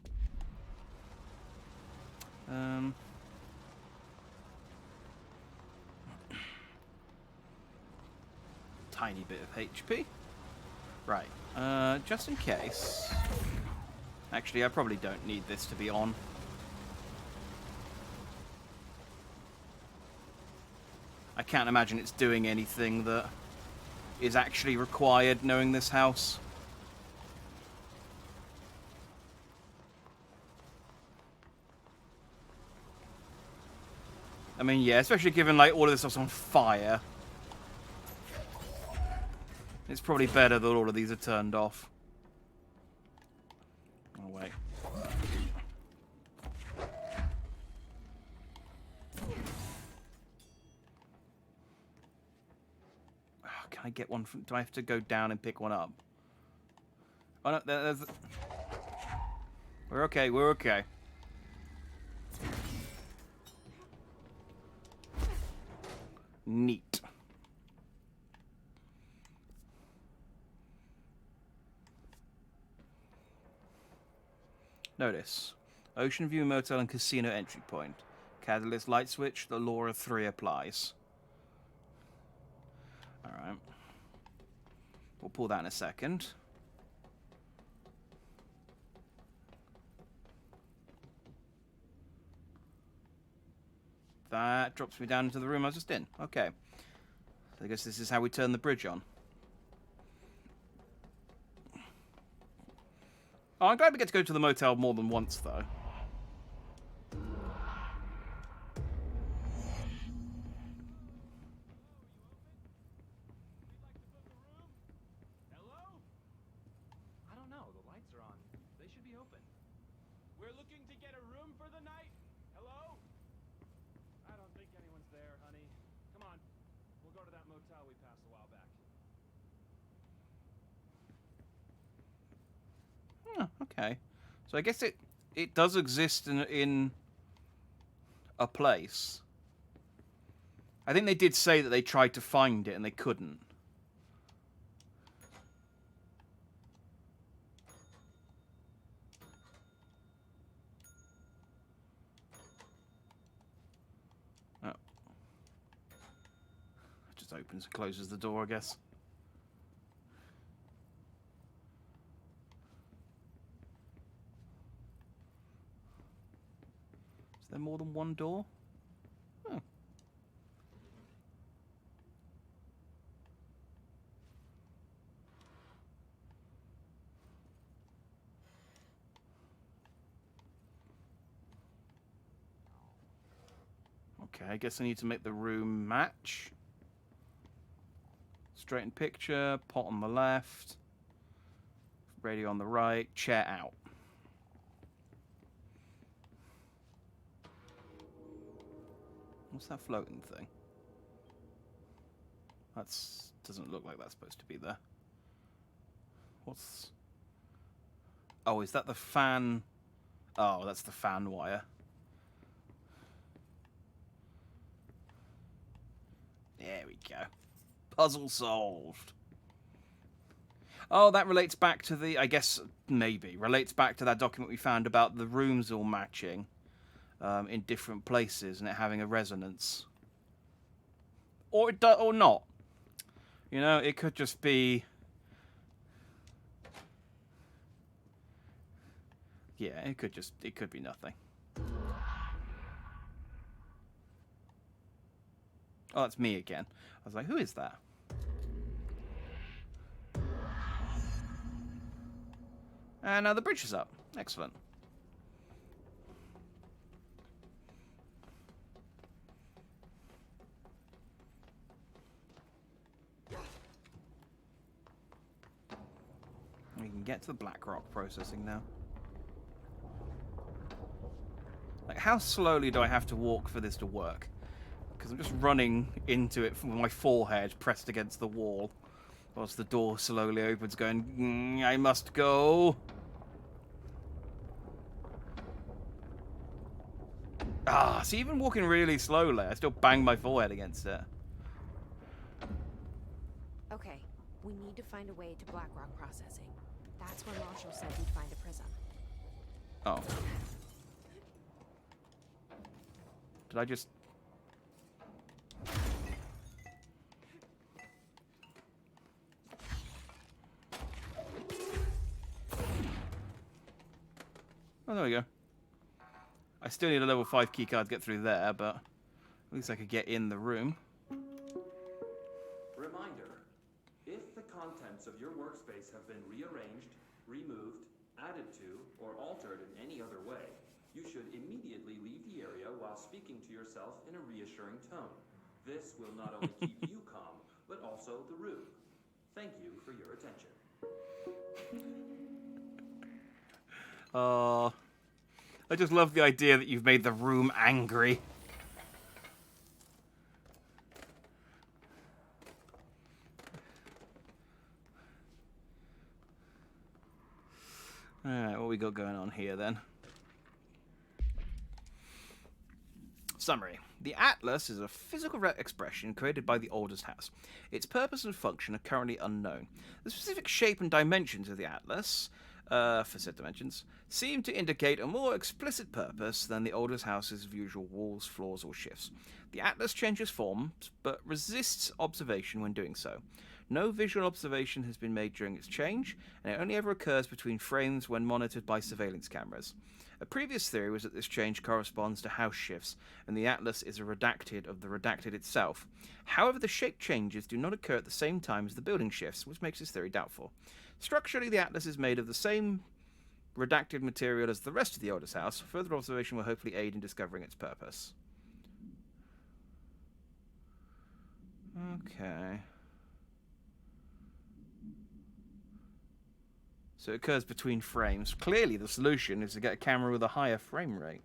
Tiny bit of HP. Right, just in case. Actually, I probably don't need this to be on. I can't imagine it's doing anything that is actually required knowing this house. mean, yeah, especially given like all of this stuff's on fire. It's probably better that all of these are turned off. Oh, wait. Oh, can I get one from... Do I have to go down and pick one up? Oh, no, there's... We're okay, we're okay. Neat. Notice. Ocean View Motel and Casino entry point. Catalyst light switch, the law of 3 applies. Alright. We'll pull that in a second. That drops me down into the room I was just in. Okay. So I guess this is how we turn the bridge on. Oh, I'm glad we get to go to the motel more than once, though. I don't know. The lights are on. They should be open. We're looking to get a room for the night. Hello? I don't think anyone's there, honey. Come on. We'll go to that motel we passed a while back. Oh, okay. So I guess it does exist in a place. I think they did say that they tried to find it and they couldn't. Oh. It just opens and closes the door, I guess. Is there more than one door? Oh. Okay, I guess I need to make the room match. Straighten picture, pot on the left, radio on the right, chair out. What's that floating thing? That's doesn't look like that's supposed to be there. What's... Oh, is that the fan? Oh, that's the fan wire. There we go. Puzzle solved. Oh, that relates back to the... I guess, maybe. Relates back to that document we found about the rooms all matching. In different places and it having a resonance, or it or not. You know, it could just be. Yeah, it could be nothing. Oh, that's me again. I was like, who is that? And now the bridge is up. Excellent. We can get to the BlackRock processing now. Like, how slowly do I have to walk for this to work? Because I'm just running into it from my forehead pressed against the wall, whilst the door slowly opens, going, I must go. Ah, see, even walking really slowly, I still bang my forehead against it. Okay, we need to find a way to BlackRock processing. That's where Marshall said we'd find a prism. Oh. Did I just... Oh, there we go. I still need a level 5 keycard to get through there, but at least I could get in the room. Reminder, if the contents of your workspace have been rearranged, removed, added to, or altered in any other way, You should immediately leave the area while speaking to yourself in a reassuring tone. This will not only keep you calm, but also the room. Thank you for your attention. I just love the idea that you've made the room angry. Alright, what we got going on here then? Summary. The Atlas is a physical expression created by the Aldous House. Its purpose and function are currently unknown. The specific shape and dimensions of the Atlas, for said dimensions, seem to indicate a more explicit purpose than the Aldous House's usual walls, floors, or shifts. The Atlas changes forms, but resists observation when doing so. No visual observation has been made during its change, and it only ever occurs between frames when monitored by surveillance cameras. A previous theory was that this change corresponds to house shifts, and the Atlas is a redacted of the redacted itself. However, the shape changes do not occur at the same time as the building shifts, which makes this theory doubtful. Structurally, the Atlas is made of the same redacted material as the rest of the Aldous House. Further observation will hopefully aid in discovering its purpose. Okay. So it occurs between frames. Clearly, the solution is to get a camera with a higher frame rate.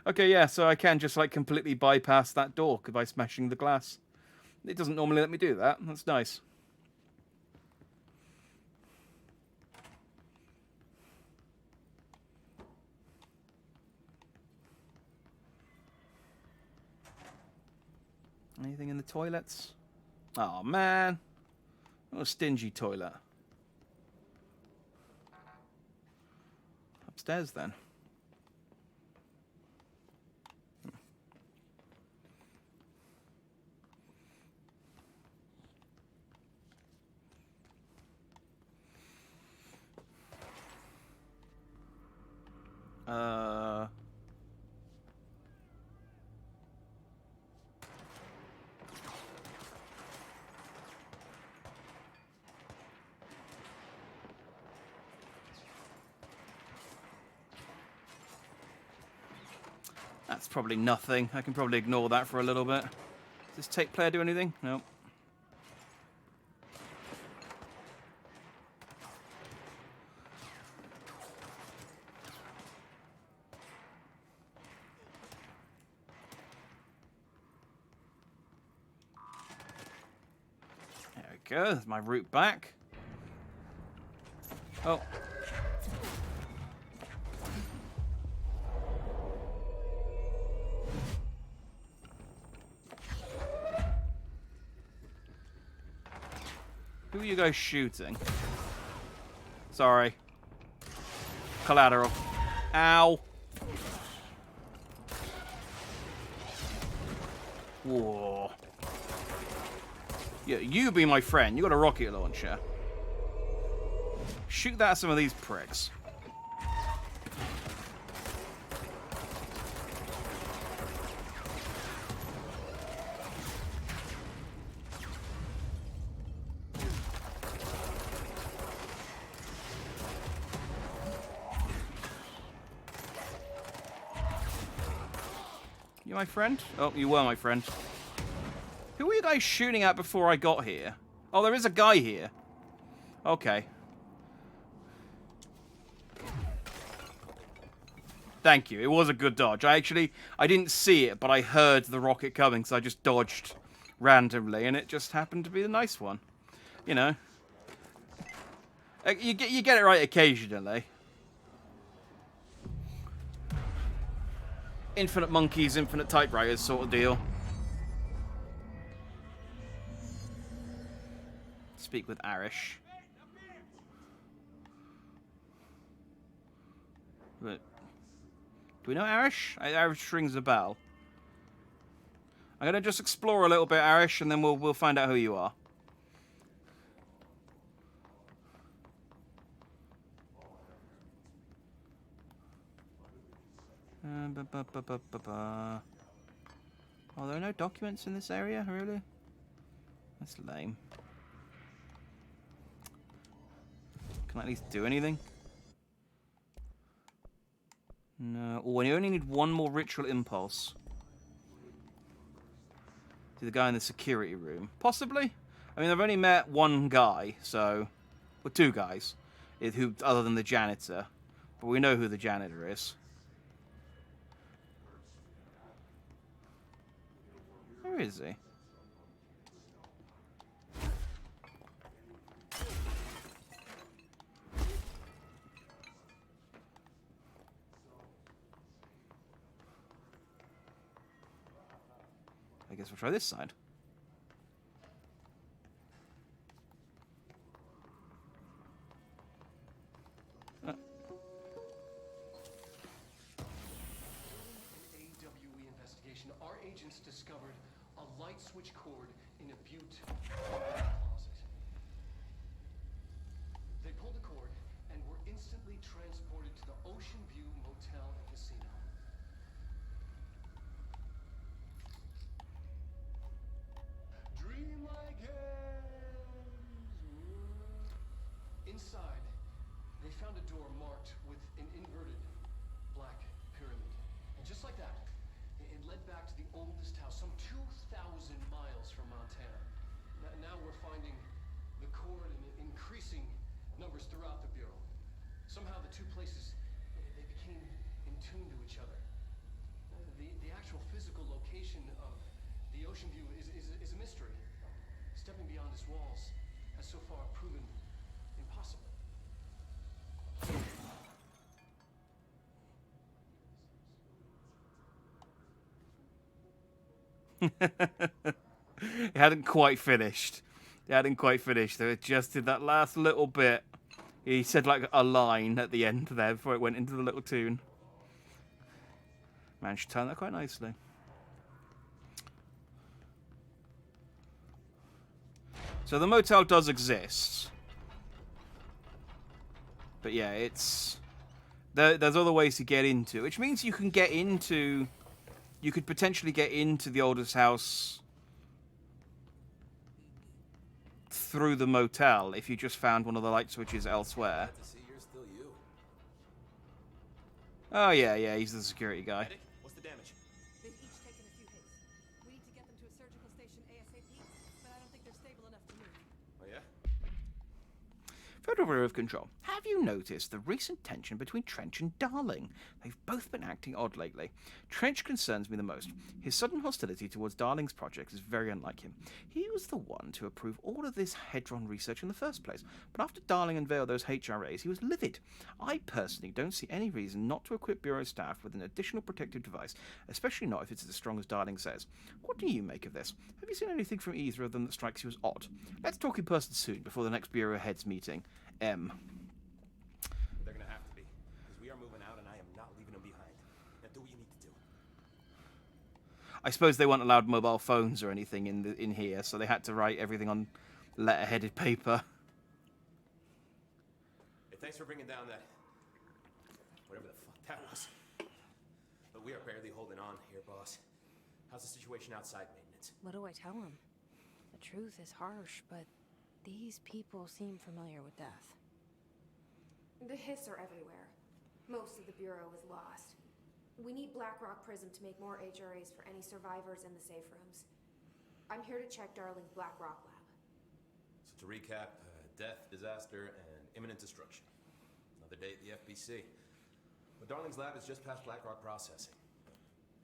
Okay, yeah, so I can just, like, completely bypass that door by smashing the glass. It doesn't normally let me do that. That's nice. Anything in the toilets? Oh, man. What a stingy toilet. Upstairs, then. That's probably nothing. I can probably ignore that for a little bit. Does this tape player do anything? Nope. There we go. There's my route back. Oh. Who are you guys shooting? Sorry. Collateral. Ow. Whoa. Yeah, you be my friend. You got a rocket launcher. Shoot that at some of these pricks. You my friend? Oh, you were my friend. Who were you guys shooting at before I got here? Oh, there is a guy here. Okay. Thank you. It was a good dodge. I didn't see it, but I heard the rocket coming, so I just dodged randomly, and it just happened to be the nice one. You know. You get it right occasionally. Infinite monkeys, infinite typewriters sort of deal. Speak with Arish. But do we know Arish? Arish rings a bell. I'm gonna just explore a little bit, Arish, and then we'll find out who you are. Oh, there are no documents in this area, really? That's lame. Can I at least do anything? No. Oh, and you only need one more ritual impulse. To the guy in the security room. Possibly? I mean, I've only met one guy, so... Well, two guys. Who, other than the janitor. But we know who the janitor is. Where is he? I guess we'll try this side. AWE investigation, our agents discovered a light switch cord in a Butte closet. They pulled the cord and were instantly transported to the Ocean View Motel and Casino. Dream like Inside, they found a door marked with an inverted black pyramid. And just like that, it led back to the oldest house, some 2,000 miles from Montana. Now we're finding the cord in increasing numbers throughout the Bureau. Somehow the two places, they became in tune to each other. The actual physical location of the Ocean View is a mystery. Stepping beyond its walls has so far proven impossible. It hadn't quite finished. It hadn't quite finished. They just did that last little bit. He said like a line at the end there before it went into the little tune. Managed to turn that quite nicely. So the motel does exist. But yeah, it's... There's other ways to get into, which means you can get into... You could potentially get into the oldest house through the motel if you just found one of the light switches elsewhere. To see you're still you. Oh yeah, he's the security guy. Medic, what's the damage? They've each taken a few hits. We need to get them to a surgical station ASAP, but I don't think they're stable enough to move. Oh yeah? Federal Bureau of Control. Have you noticed the recent tension between Trench and Darling? They've both been acting odd lately. Trench concerns me the most. His sudden hostility towards Darling's project is very unlike him. He was the one to approve all of this Hedron research in the first place, but after Darling unveiled those HRAs, he was livid. I personally don't see any reason not to equip Bureau staff with an additional protective device, especially not if it's as strong as Darling says. What do you make of this? Have you seen anything from either of them that strikes you as odd? Let's talk in person soon, before the next Bureau heads meeting. M. They're gonna have to be, because we are moving out and I am not leaving them behind. Now do what you need to do. I suppose they weren't allowed mobile phones or anything in here, so they had to write everything on letter-headed paper. Hey, thanks for bringing down that... whatever the fuck that was. But we are barely holding on here, boss. How's the situation outside maintenance? What do I tell him? The truth is harsh, but these people seem familiar with death. The hiss are everywhere. Most of the Bureau is lost. We need Blackrock Prism to make more HRAs for any survivors in the safe rooms. I'm here to check Darling's Blackrock lab. So to recap, death, disaster, and imminent destruction. Another day at the FBC. But Darling's lab is just past Blackrock processing.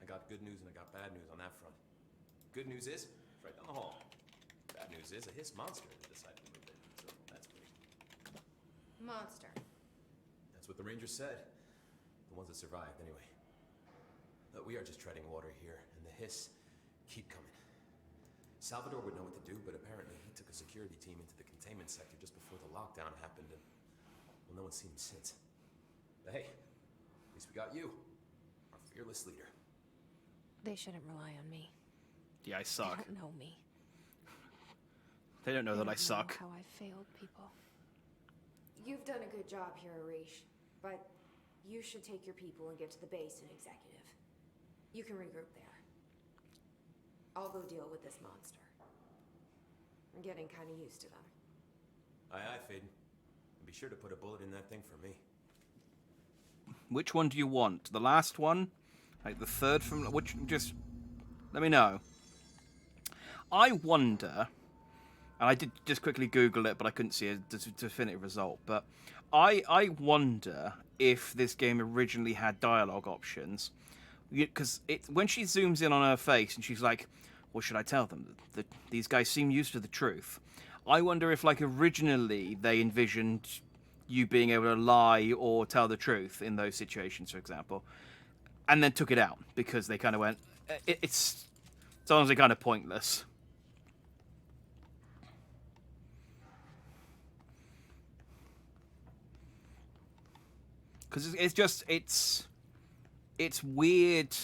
I got good news and I got bad news on that front. Good news is, it's right down the hall. Bad news is, a hiss monster decided to move in, so that's great. Monster. That's what the Rangers said. The ones that survived, anyway. But we are just treading water here, and the hiss keep coming. Salvador would know what to do, but apparently he took a security team into the containment sector just before the lockdown happened, and, well, no one's seen him since. But hey, at least we got you, our fearless leader. They shouldn't rely on me. Yeah, I suck. They don't know me. They don't know that I don't suck. Know how I failed people. You've done a good job here, Arish, but you should take your people and get to the base and executive. You can regroup there. I'll go deal with this monster. I'm getting kind of used to them. Aye, aye, Faden. And be sure to put a bullet in that thing for me. Which one do you want? The last one? Like the third from which? Just let me know. I wonder, and I did just quickly Google it, but I couldn't see a definitive result. But I wonder if this game originally had dialogue options, because when she zooms in on her face and she's like, "What should I tell them? That these guys seem used to the truth." I wonder if, like, originally they envisioned you being able to lie or tell the truth in those situations, for example, and then took it out because they kind of went, it's honestly kind of pointless. Because it's weird.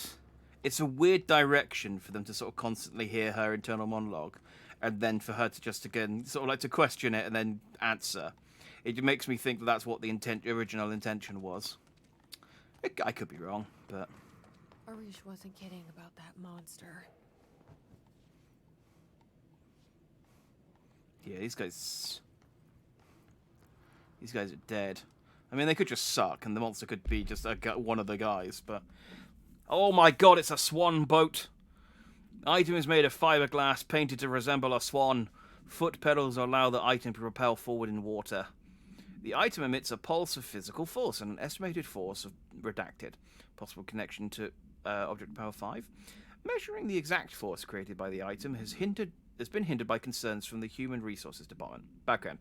It's a weird direction for them to sort of constantly hear her internal monologue, and then for her to just again sort of like to question it and then answer. It makes me think that that's what the original intention was. I could be wrong, but Arish wasn't kidding about that monster. yeah, these guys are dead. I mean, they could just suck, and the monster could be just one of the guys, but... Oh my god, it's a swan boat! Item is made of fiberglass, painted to resemble a swan. Foot pedals allow the item to propel forward in water. The item emits a pulse of physical force and an estimated force of redacted. Possible connection to object power 5. Measuring the exact force created by the item has been hindered by concerns from the Human Resources Department. Background.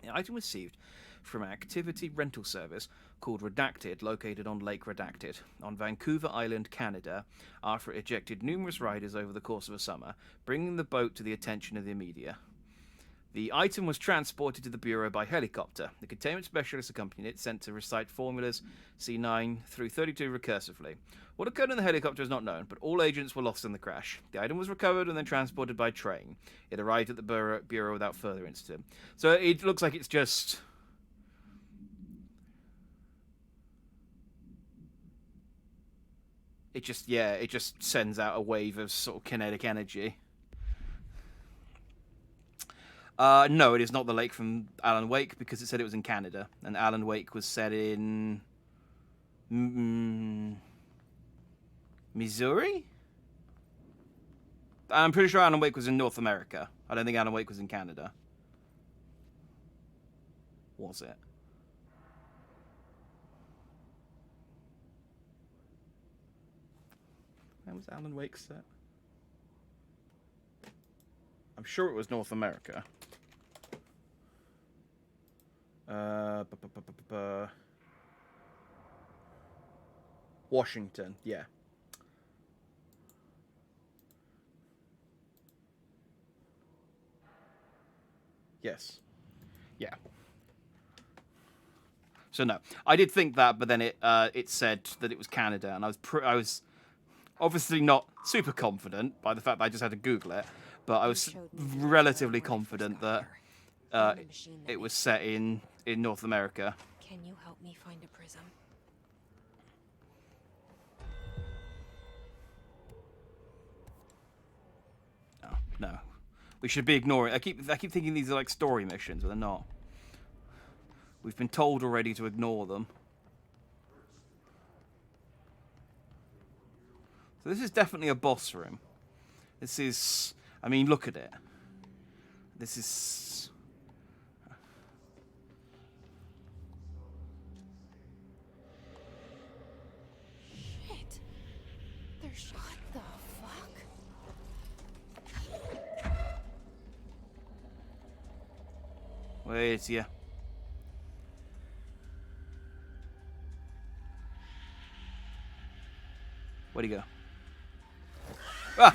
The item was received from an activity rental service called Redacted, located on Lake Redacted, on Vancouver Island, Canada, after it ejected numerous riders over the course of a summer, bringing the boat to the attention of the media. The item was transported to the Bureau by helicopter. The containment specialist accompanied it, sent to recite formulas C9 through 32 recursively. What occurred in the helicopter is not known, but all agents were lost in the crash. The item was recovered and then transported by train. It arrived at the Bureau without further incident. So it looks like it's just... It just sends out a wave of sort of kinetic energy. No, it is not the lake from Alan Wake, because it said it was in Canada, and Alan Wake was set in Missouri? I'm pretty sure Alan Wake was in North America. I don't think Alan Wake was in Canada. Was it? Where was Alan Wake set? I'm sure it was North America. Washington, yeah. Yes. Yeah. So no, I did think that, but then it said that it was Canada, and I was obviously not super confident by the fact that I just had to Google it, but I was relatively confident that it was set in North America. Can you help me find a prism? Oh, no. We should be ignoring. I keep thinking these are like story missions, but they're not. We've been told already to ignore them. So this is definitely a boss room. This is... I mean, look at it. This is... Shit. There's... What the fuck? Where's you? Where'd he go? Ah!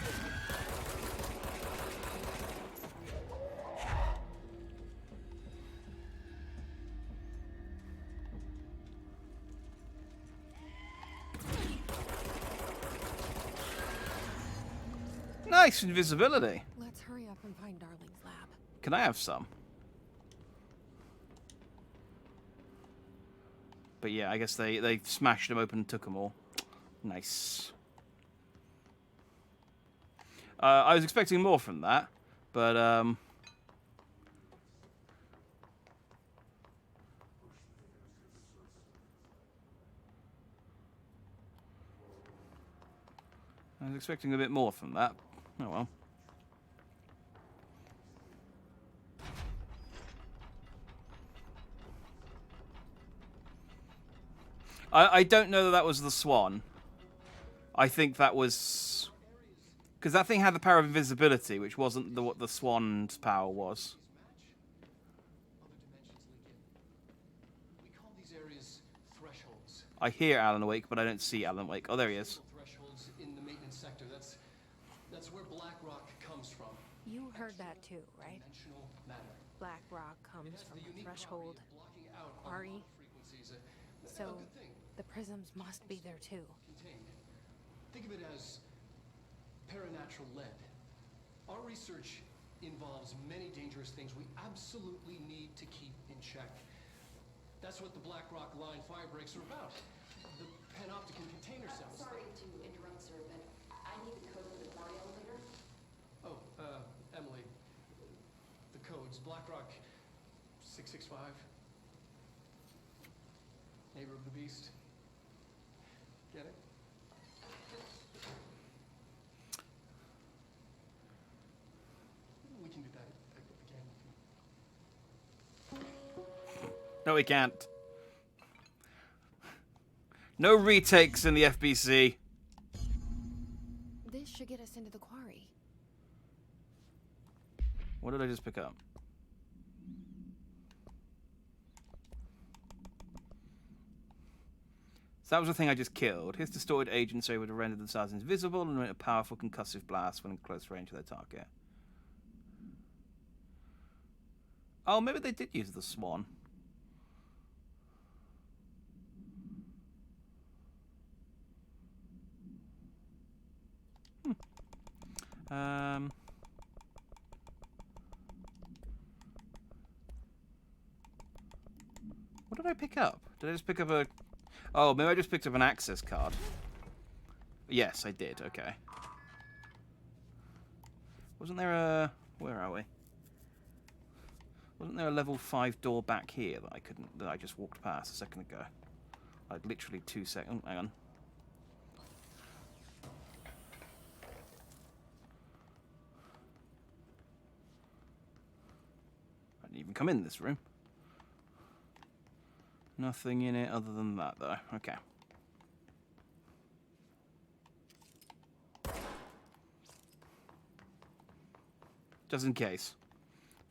Nice invisibility. Let's hurry up and find Darling's lab. Can I have some? But yeah, I guess they smashed them open and took them all. Nice. I was expecting more from that, but was expecting a bit more from that. Oh well. I don't know that was the Swan. I think that was... Because that thing had the power of invisibility, which wasn't what the Swan's power was. We call these areas thresholds. I hear Alan Wake, but I don't see Alan Wake. Oh, there he is. Thresholds in the maintenance sector. That's where Black Rock comes from. You heard that too, right? Dimensional matter. Black rock comes from a threshold. Ari. So the prisms must be there too. Contained. Think of it as paranatural lead. Our research involves many dangerous things we absolutely need to keep in check. That's what the Black Rock Line fire breaks are about. The panopticon container cells. Sorry to interrupt, sir, but I need the code for the quarry elevator. Oh, Emily. The codes. Black Rock 665. Neighbor of the Beast. Get it? We can do that again. No, we can't. No retakes in the FBC. This should get us into the quarry. What did I just pick up? So that was the thing I just killed. His distorted agents are able to render themselves invisible and emit a powerful concussive blast when in close range of their target. Oh, maybe they did use the Swan. What did I pick up? Did I just pick up a... Oh, maybe I just picked up an access card. Yes, I did. Okay. Wasn't there a... Where are we? Wasn't there a level 5 door back here that I couldn't... that I just walked past a second ago? Like, literally 2 seconds... Hang on. I didn't even come in this room. Nothing in it other than that, though. Okay. Just in case.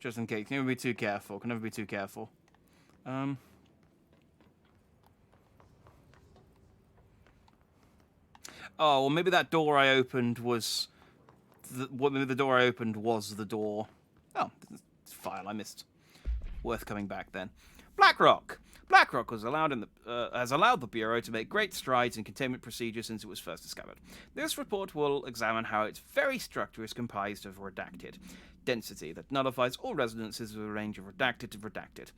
Just in case. Can never be too careful. Can never be too careful. Oh, well, maybe that door I opened was... maybe the door I opened was the door... Oh, it's file I missed. Worth coming back then. BlackRock! BlackRock has allowed the Bureau to make great strides in containment procedures since it was first discovered. This report will examine how its very structure is comprised of redacted density that nullifies all resonances with a range of redacted to redacted.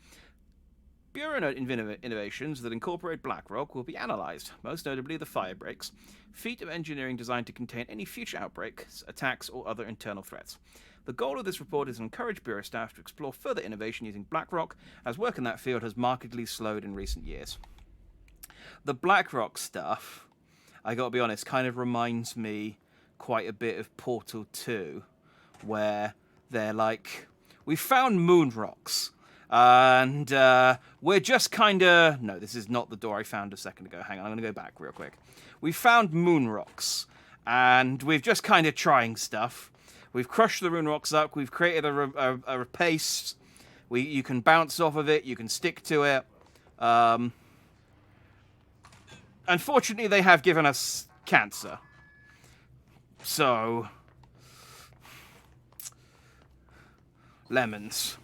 Bureau innovations that incorporate BlackRock will be analysed, most notably the fire breaks, feat of engineering designed to contain any future outbreaks, attacks, or other internal threats. The goal of this report is to encourage Bureau staff to explore further innovation using BlackRock, as work in that field has markedly slowed in recent years. The BlackRock stuff, I gotta be honest, kind of reminds me quite a bit of Portal 2, where they're like, we found moon rocks, and we're just kind of... No, this is not the door I found a second ago. Hang on, I'm going to go back real quick. We found moon rocks, and we've just kind of trying stuff. We've crushed the moon rocks up. We've created a paste. You can bounce off of it. You can stick to it. Unfortunately, they have given us cancer. So... lemons.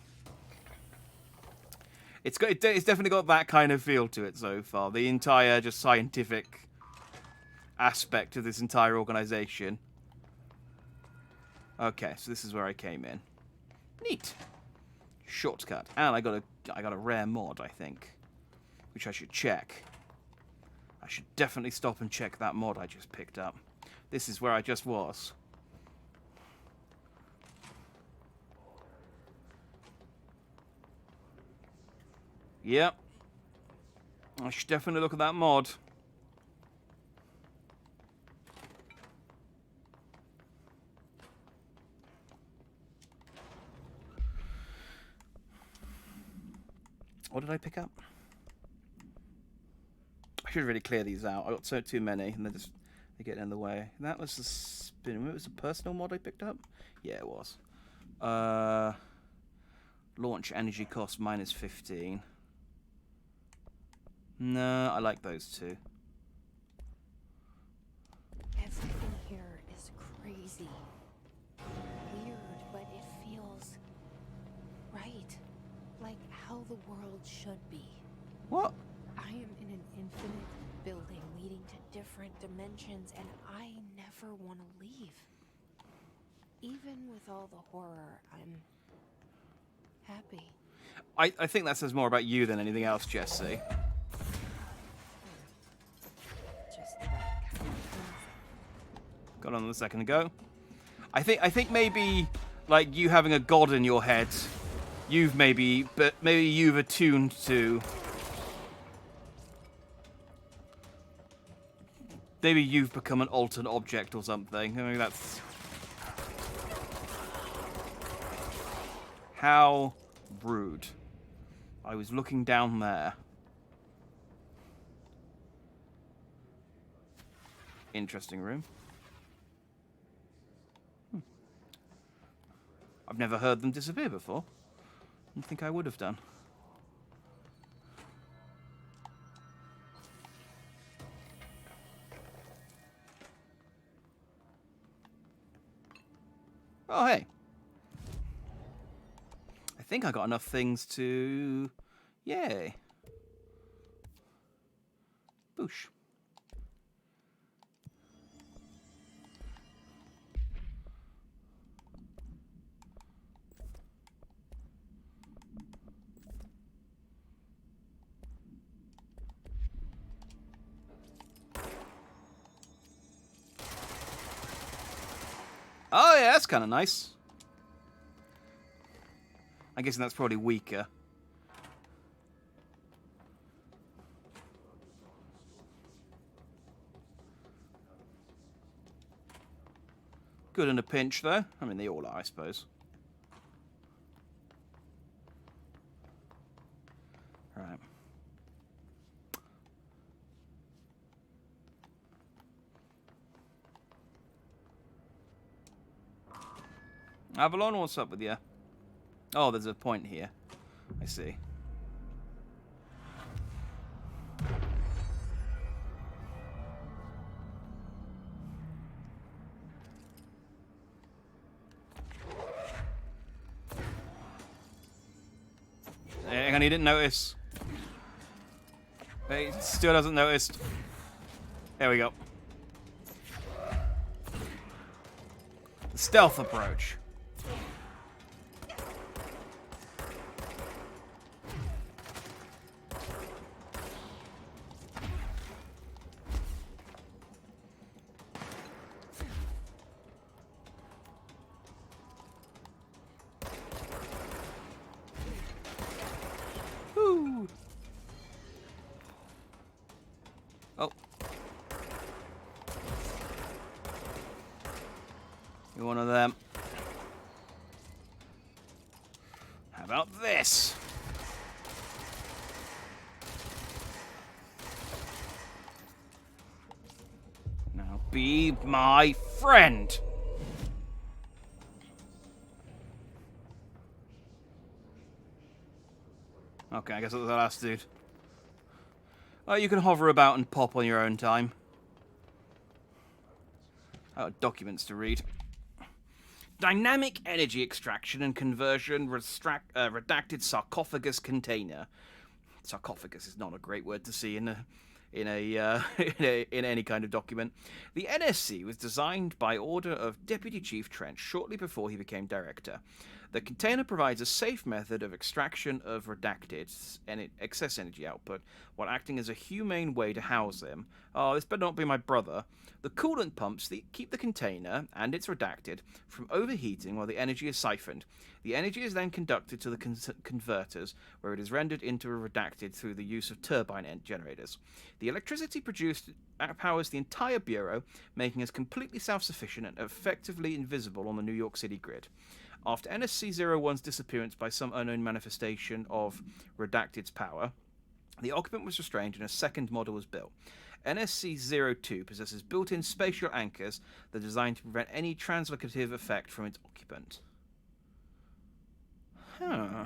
It's definitely got that kind of feel to it so far. The entire just scientific aspect of this entire organization. Okay, so this is where I came in. Neat. Shortcut. And I got a rare mod, I think, which I should check. I should definitely stop and check that mod I just picked up. This is where I just was. Yep. I should definitely look at that mod. What did I pick up? I should really clear these out. I got too many, and they get in the way. That was the spin. It was a personal mod I picked up. Yeah, it was. Launch energy cost minus 15. No, I like those two. Everything here is crazy. Weird, but it feels right. Like how the world should be. What? I am in an infinite building leading to different dimensions, and I never want to leave. Even with all the horror, I'm happy. I think that says more about you than anything else, Jesse. Just that kind of Got on a second ago. I think maybe like you having a god in your head, maybe you've attuned to. Maybe you've become an altered object or something. I mean, that's how rude. I was looking down there. Interesting room. I've never heard them disappear before. I don't think I would have done. Oh, hey. I think I got enough things to... Yay. Boosh. Oh, yeah, that's kind of nice. I'm guessing that's probably weaker. Good in a pinch, though. I mean, they all are, I suppose. Right. Avalon, what's up with you? Oh, there's a point here. I see. Hang on, he didn't notice. He still hasn't noticed. There we go. The stealth approach. Oh. You're one of them. How about this? Now be my friend. Okay, I guess that was the last dude. Oh, you can hover about and pop on your own time. Oh, documents to read. Dynamic energy extraction and conversion redacted sarcophagus container. Sarcophagus is not a great word to see in any kind of document. The NSC was designed by order of Deputy Chief Trench shortly before he became director. The container provides a safe method of extraction of redacted and excess energy output while acting as a humane way to house them. Oh, this better not be my brother. The coolant pumps keep the container and its redacted from overheating while the energy is siphoned. The energy is then conducted to the converters, where it is rendered into a redacted through the use of turbine generators. The electricity produced powers the entire Bureau, making us completely self-sufficient and effectively invisible on the New York City grid. After NSC-01's disappearance by some unknown manifestation of Redacted's power, the occupant was restrained and a second model was built. NSC-02 possesses built-in spatial anchors that are designed to prevent any translocative effect from its occupant. Huh.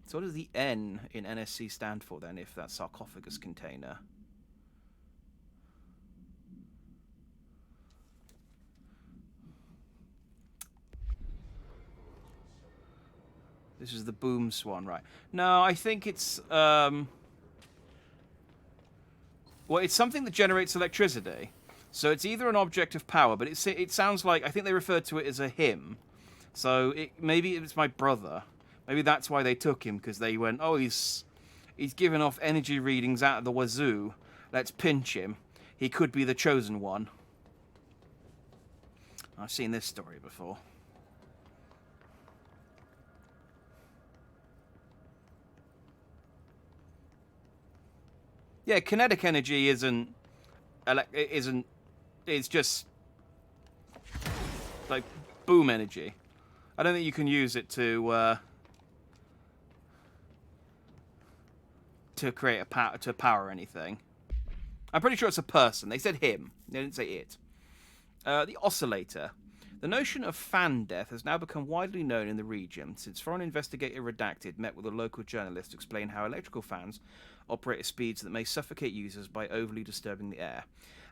So what does the N in NSC stand for then, if that's sarcophagus container? This is the boom swan, right? No, I think it's well, it's something that generates electricity. So it's either an object of power, but it sounds like, I think they referred to it as a him. So maybe it's my brother. Maybe that's why they took him, because they went, oh, he's giving off energy readings out of the wazoo. Let's pinch him. He could be the chosen one. I've seen this story before. Yeah, kinetic energy isn't. It's just like boom energy. I don't think you can use it to create to power anything. I'm pretty sure it's a person. They said him. They didn't say it. The oscillator. The notion of fan death has now become widely known in the region since foreign investigator Redacted met with a local journalist to explain how electrical fans operate at speeds that may suffocate users by overly disturbing the air.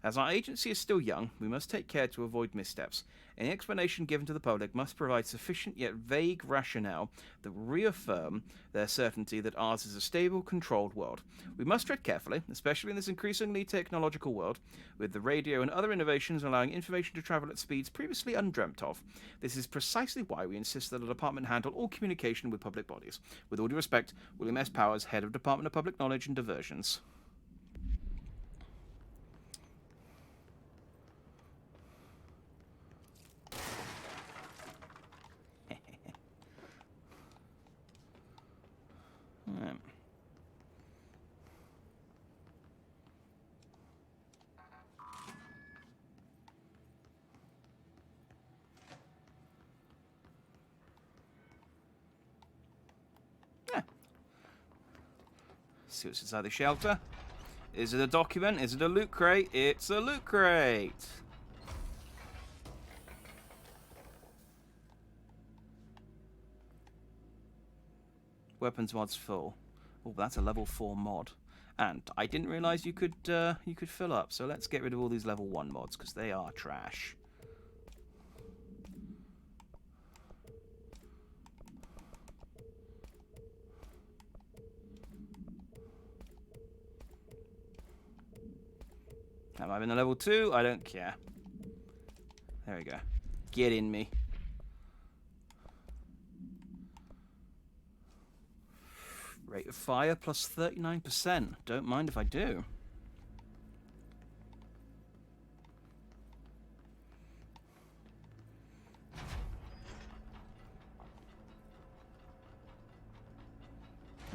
As our agency is still young, we must take care to avoid missteps. Any explanation given to the public must provide sufficient yet vague rationale that will reaffirm their certainty that ours is a stable, controlled world. We must tread carefully, especially in this increasingly technological world, with the radio and other innovations allowing information to travel at speeds previously undreamt of. This is precisely why we insist that the department handle all communication with public bodies. With all due respect, William S. Powers, Head of Department of Public Knowledge and Diversions. See what's inside the shelter. Is it a document? Is it a loot crate? It's a loot crate. Weapons mod's full. Oh, that's a level 4 mod. And I didn't realise you could fill up. So let's get rid of all these level 1 mods because they are trash. Am I in a level 2? I don't care. There we go. Get in me. Rate of fire plus 39%. Don't mind if I do.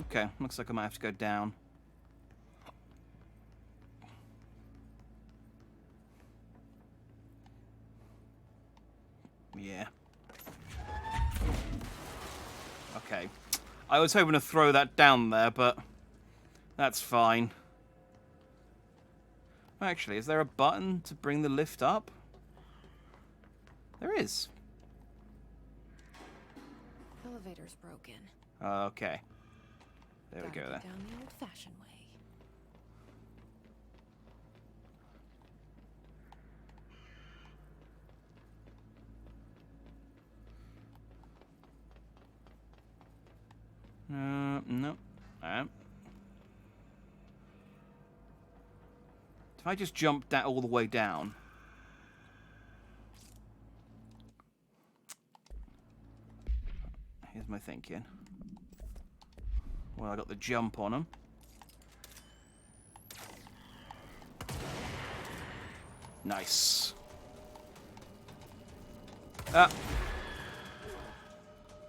Okay, looks like I might have to go down. Yeah. Okay. I was hoping to throw that down there, but that's fine. Actually, is there a button to bring the lift up? There is. Elevator's broken. Okay. There we go then. Down the old-fashioned way. No. If I just jump that all the way down. Here's my thinking. Well, I got the jump on them. Nice.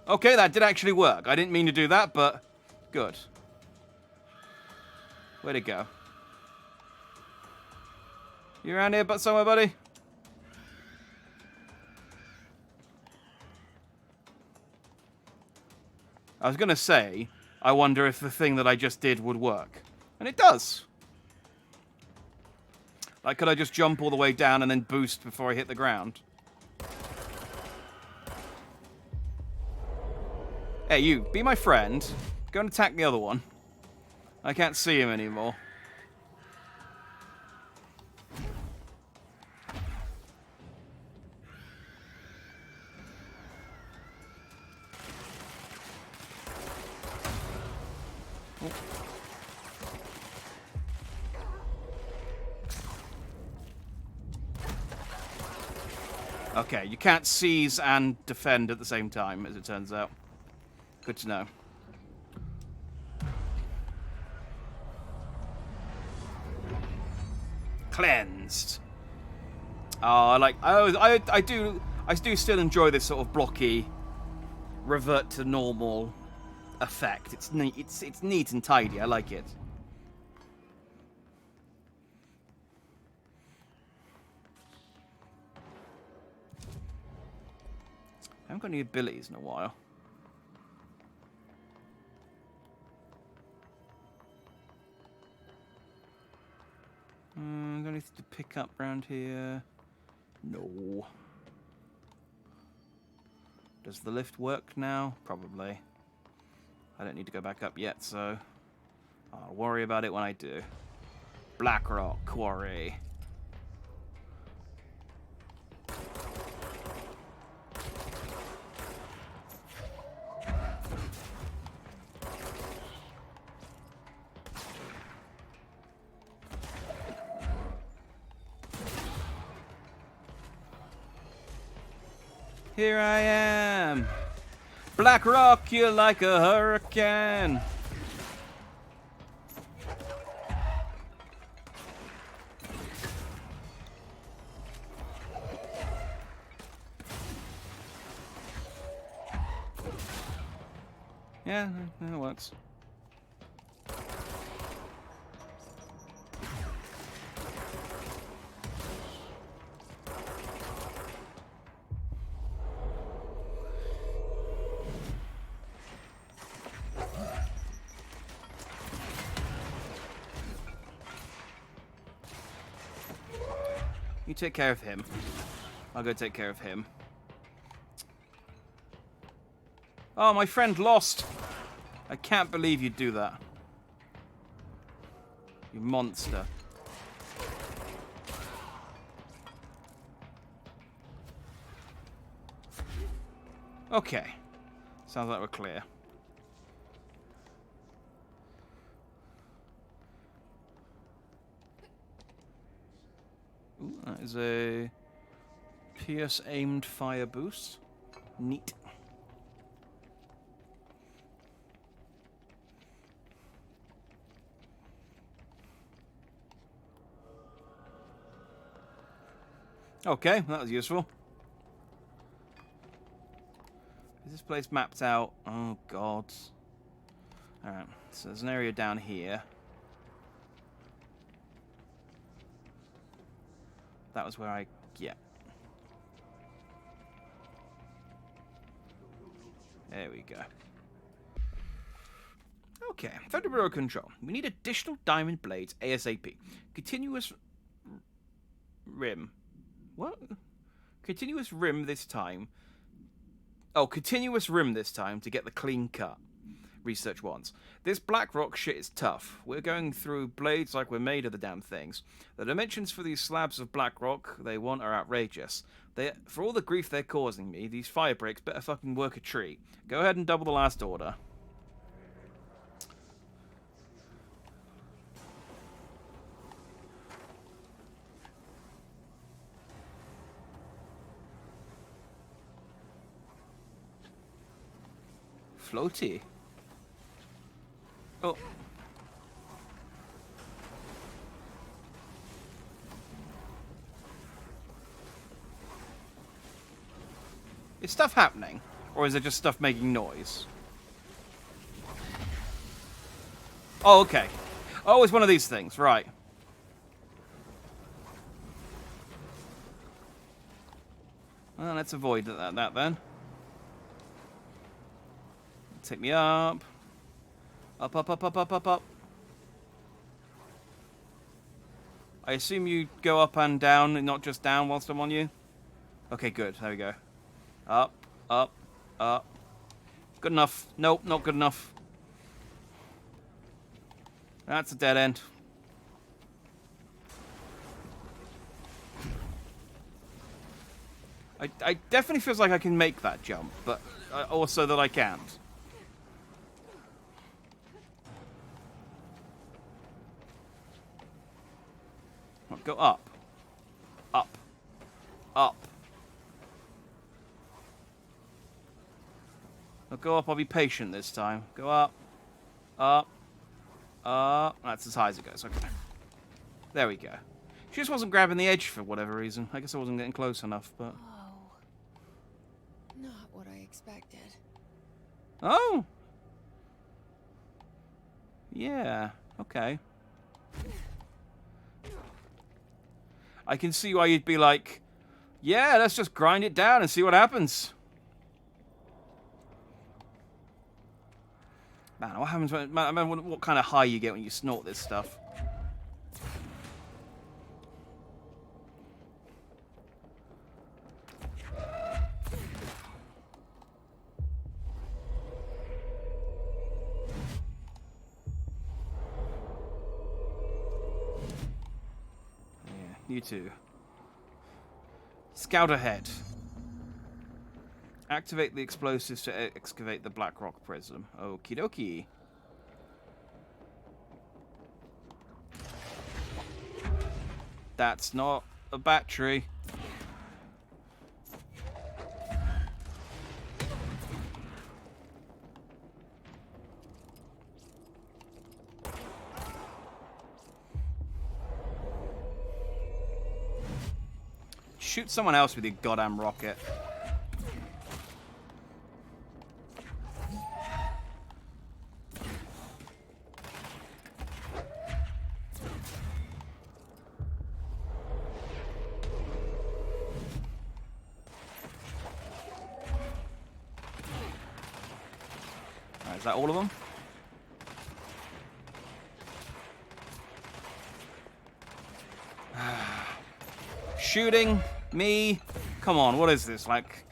Okay, that did actually work. I didn't mean to do that, but good. Where'd it go? You around here but somewhere, buddy? I was going to say, I wonder if the thing that I just did would work. And it does. Like, could I just jump all the way down and then boost before I hit the ground? Hey, you, be my friend. Go and attack the other one. I can't see him anymore. Okay, you can't seize and defend at the same time, as it turns out. Good to know. Cleansed. Oh, I do still enjoy this sort of blocky, revert to normal effect. It's neat. It's neat and tidy. I like it. I haven't got any abilities in a while. Got anything to pick up around here? No. Does the lift work now? Probably. I don't need to go back up yet, so I'll worry about it when I do. Blackrock Quarry. Here I am. Black rock you like a hurricane. Yeah, that works. You take care of him. I'll go take care of him. Oh, my friend lost. I can't believe you'd do that. You monster. Okay. Sounds like we're clear. Ooh, that is a Pierce aimed fire boost. Neat. Okay, that was useful. Is this place mapped out? Oh, God. Alright, so there's an area down here. That was where yeah. There we go. Okay, Vtuber control. We need additional diamond blades ASAP. Continuous rim. What? Continuous rim this time. Oh, continuous rim this time to get the clean cut. Research wants. This black rock shit is tough. We're going through blades like we're made of the damn things. The dimensions for these slabs of black rock they want are outrageous. For all the grief they're causing me, these fire breaks better fucking work a treat. Go ahead and double the last order. Floaty. Oh. Is stuff happening? Or is it just stuff making noise? Oh, okay. Oh, it's one of these things, right. Well, let's avoid that then. Take me up. Up, up, up, up, up, up, up. I assume you go up and down, and not just down whilst I'm on you? Okay, good. There we go. Up, up, up. Good enough. Nope, not good enough. That's a dead end. I definitely feels like I can make that jump, but also that I can't. Go up. Up. Up. I'll go up, I'll be patient this time. Go up. Up. Up. That's as high as it goes, okay. There we go. She just wasn't grabbing the edge for whatever reason. I guess I wasn't getting close enough, but... Oh. Not what I expected. Oh! Yeah, okay. I can see why you'd be like, yeah, let's just grind it down and see what happens. Man, what happens when... Man, what kind of high you get when you snort this stuff? You too. Scout ahead. Activate the explosives to excavate the Black Rock Prism. Okie dokie. That's not a battery. Shoot someone else with your goddamn rocket. Alright, is that all of them? Shooting me. Come on, what is this? Like,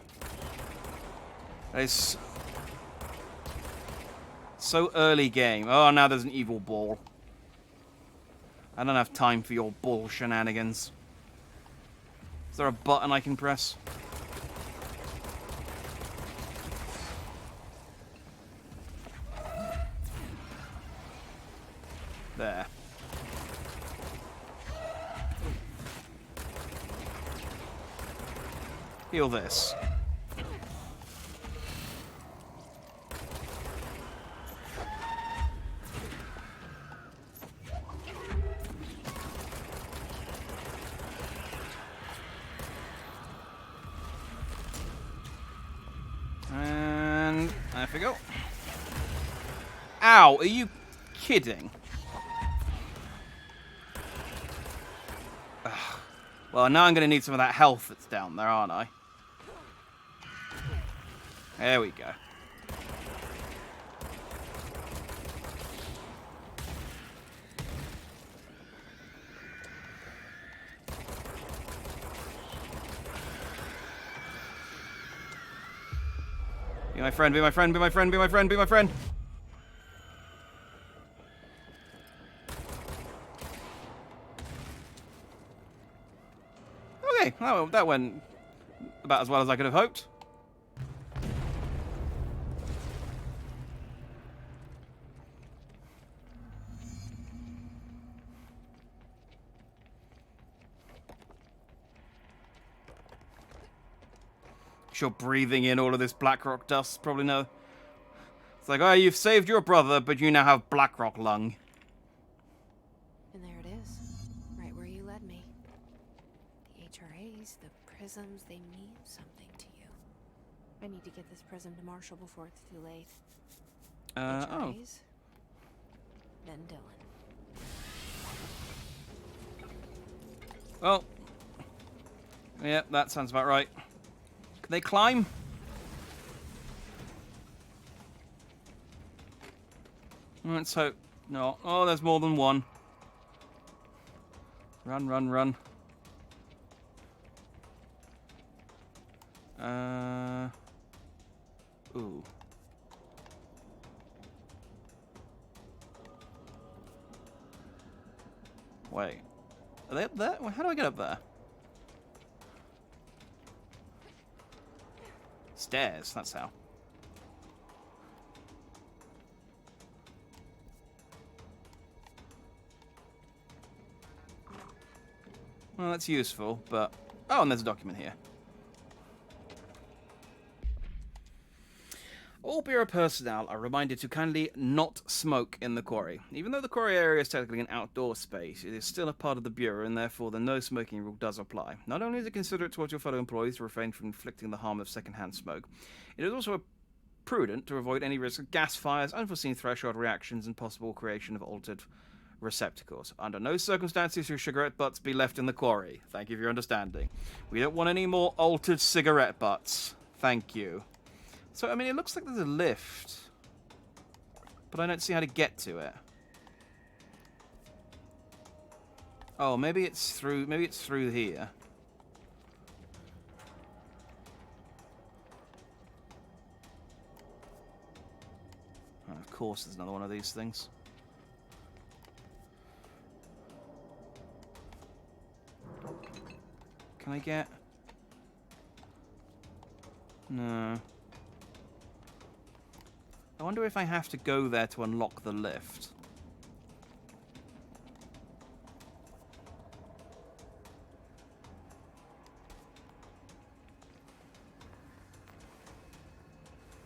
it's so early game. Oh, now there's an evil ball. I don't have time for your ball shenanigans. Is there a button I can press? There. Heal this. And there we go. Ow, are you kidding? Ugh. Well, now I'm going to need some of that health that's down there, aren't I? There we go. Be my friend, be my friend, be my friend, be my friend, be my friend. Okay, that went about as well as I could have hoped. Sure, breathing in all of this Blackrock dust, probably no. It's like, oh, you've saved your brother, but you now have Blackrock lung. And there it is, right where you led me. The HRAs, the prisms, they mean something to you. I need to get this prism to Marshall before it's too late. HRAs, then Dylan. Well, yeah, that sounds about right. Can they climb? Let's hope not. Oh, there's more than one. Run, run, run. Ooh. Wait. Are they up there? How do I get up there? Stairs, that's how. Well, that's useful, but... Oh, and there's a document here. All Bureau personnel are reminded to kindly not smoke in the quarry. Even though the quarry area is technically an outdoor space, it is still a part of the Bureau, and therefore the no smoking rule does apply. Not only is it considerate towards your fellow employees to refrain from inflicting the harm of secondhand smoke, it is also prudent to avoid any risk of gas fires, unforeseen threshold reactions, and possible creation of altered receptacles. Under no circumstances should cigarette butts be left in the quarry. Thank you for your understanding. We don't want any more altered cigarette butts. Thank you. So, I mean, it looks like there's a lift, but I don't see how to get to it. Oh, maybe it's through here. Oh, of course, there's another one of these things. Can I get... No. I wonder if I have to go there to unlock the lift.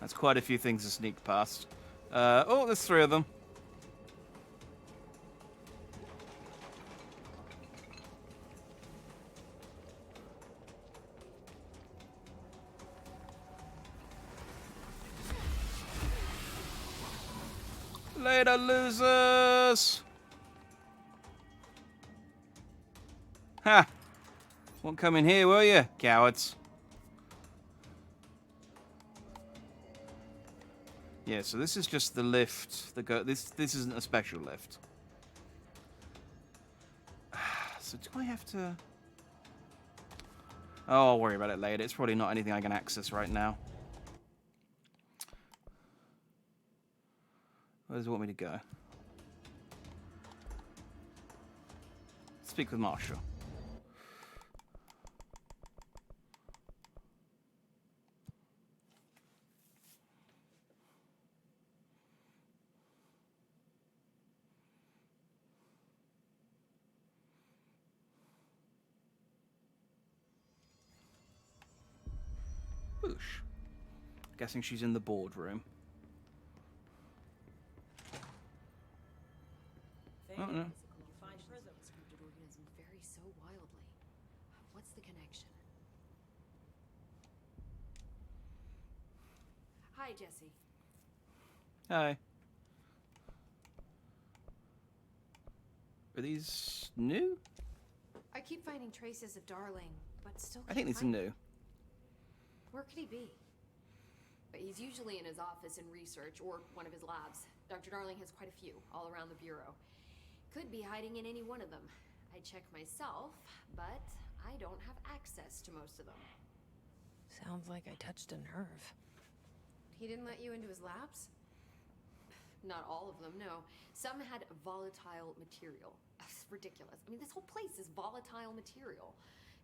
That's quite a few things to sneak past. Oh, there's 3 of them. Later, losers! Ha! Won't come in here, will you, cowards? Yeah, so this is just the lift. This isn't a special lift. So do I have to... Oh, I'll worry about it later. It's probably not anything I can access right now. Where does it want me to go? Speak with Marshall. Boosh. Guessing she's in the boardroom. Oh, no. You find prisms. Scripted organisms vary so wildly. What's the connection? Hi, Jesse. Hi. Are these new? I keep finding traces of Darling, but still I think can't these are find new. Where could he be? But he's usually in his office in research or one of his labs. Dr. Darling has quite a few all around the Bureau. Could be hiding in any one of them. I check myself, but I don't have access to most of them. Sounds like I touched a nerve. He didn't let you into his labs? Not all of them, no. Some had volatile material. That's ridiculous. I mean, this whole place is volatile material.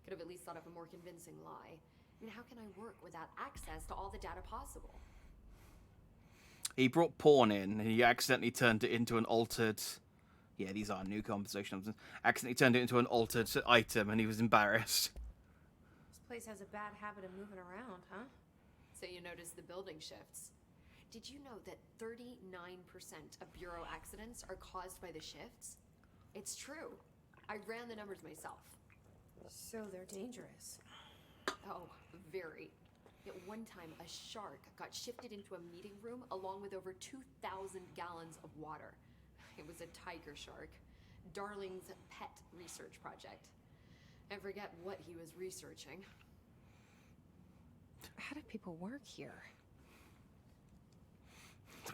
Could have at least thought of a more convincing lie. I mean, how can I work without access to all the data possible? He brought porn in, and he accidentally turned it into an altered... Yeah, these are new conversations. Accidentally turned it into an altered item, and he was embarrassed. This place has a bad habit of moving around, huh? So you notice the building shifts. Did you know that 39% of Bureau accidents are caused by the shifts? It's true. I ran the numbers myself. So they're dangerous. Oh, very. At one time, a shark got shifted into a meeting room along with over 2,000 gallons of water. It was a tiger shark. Darling's pet research project. and forget what he was researching. How do people work here?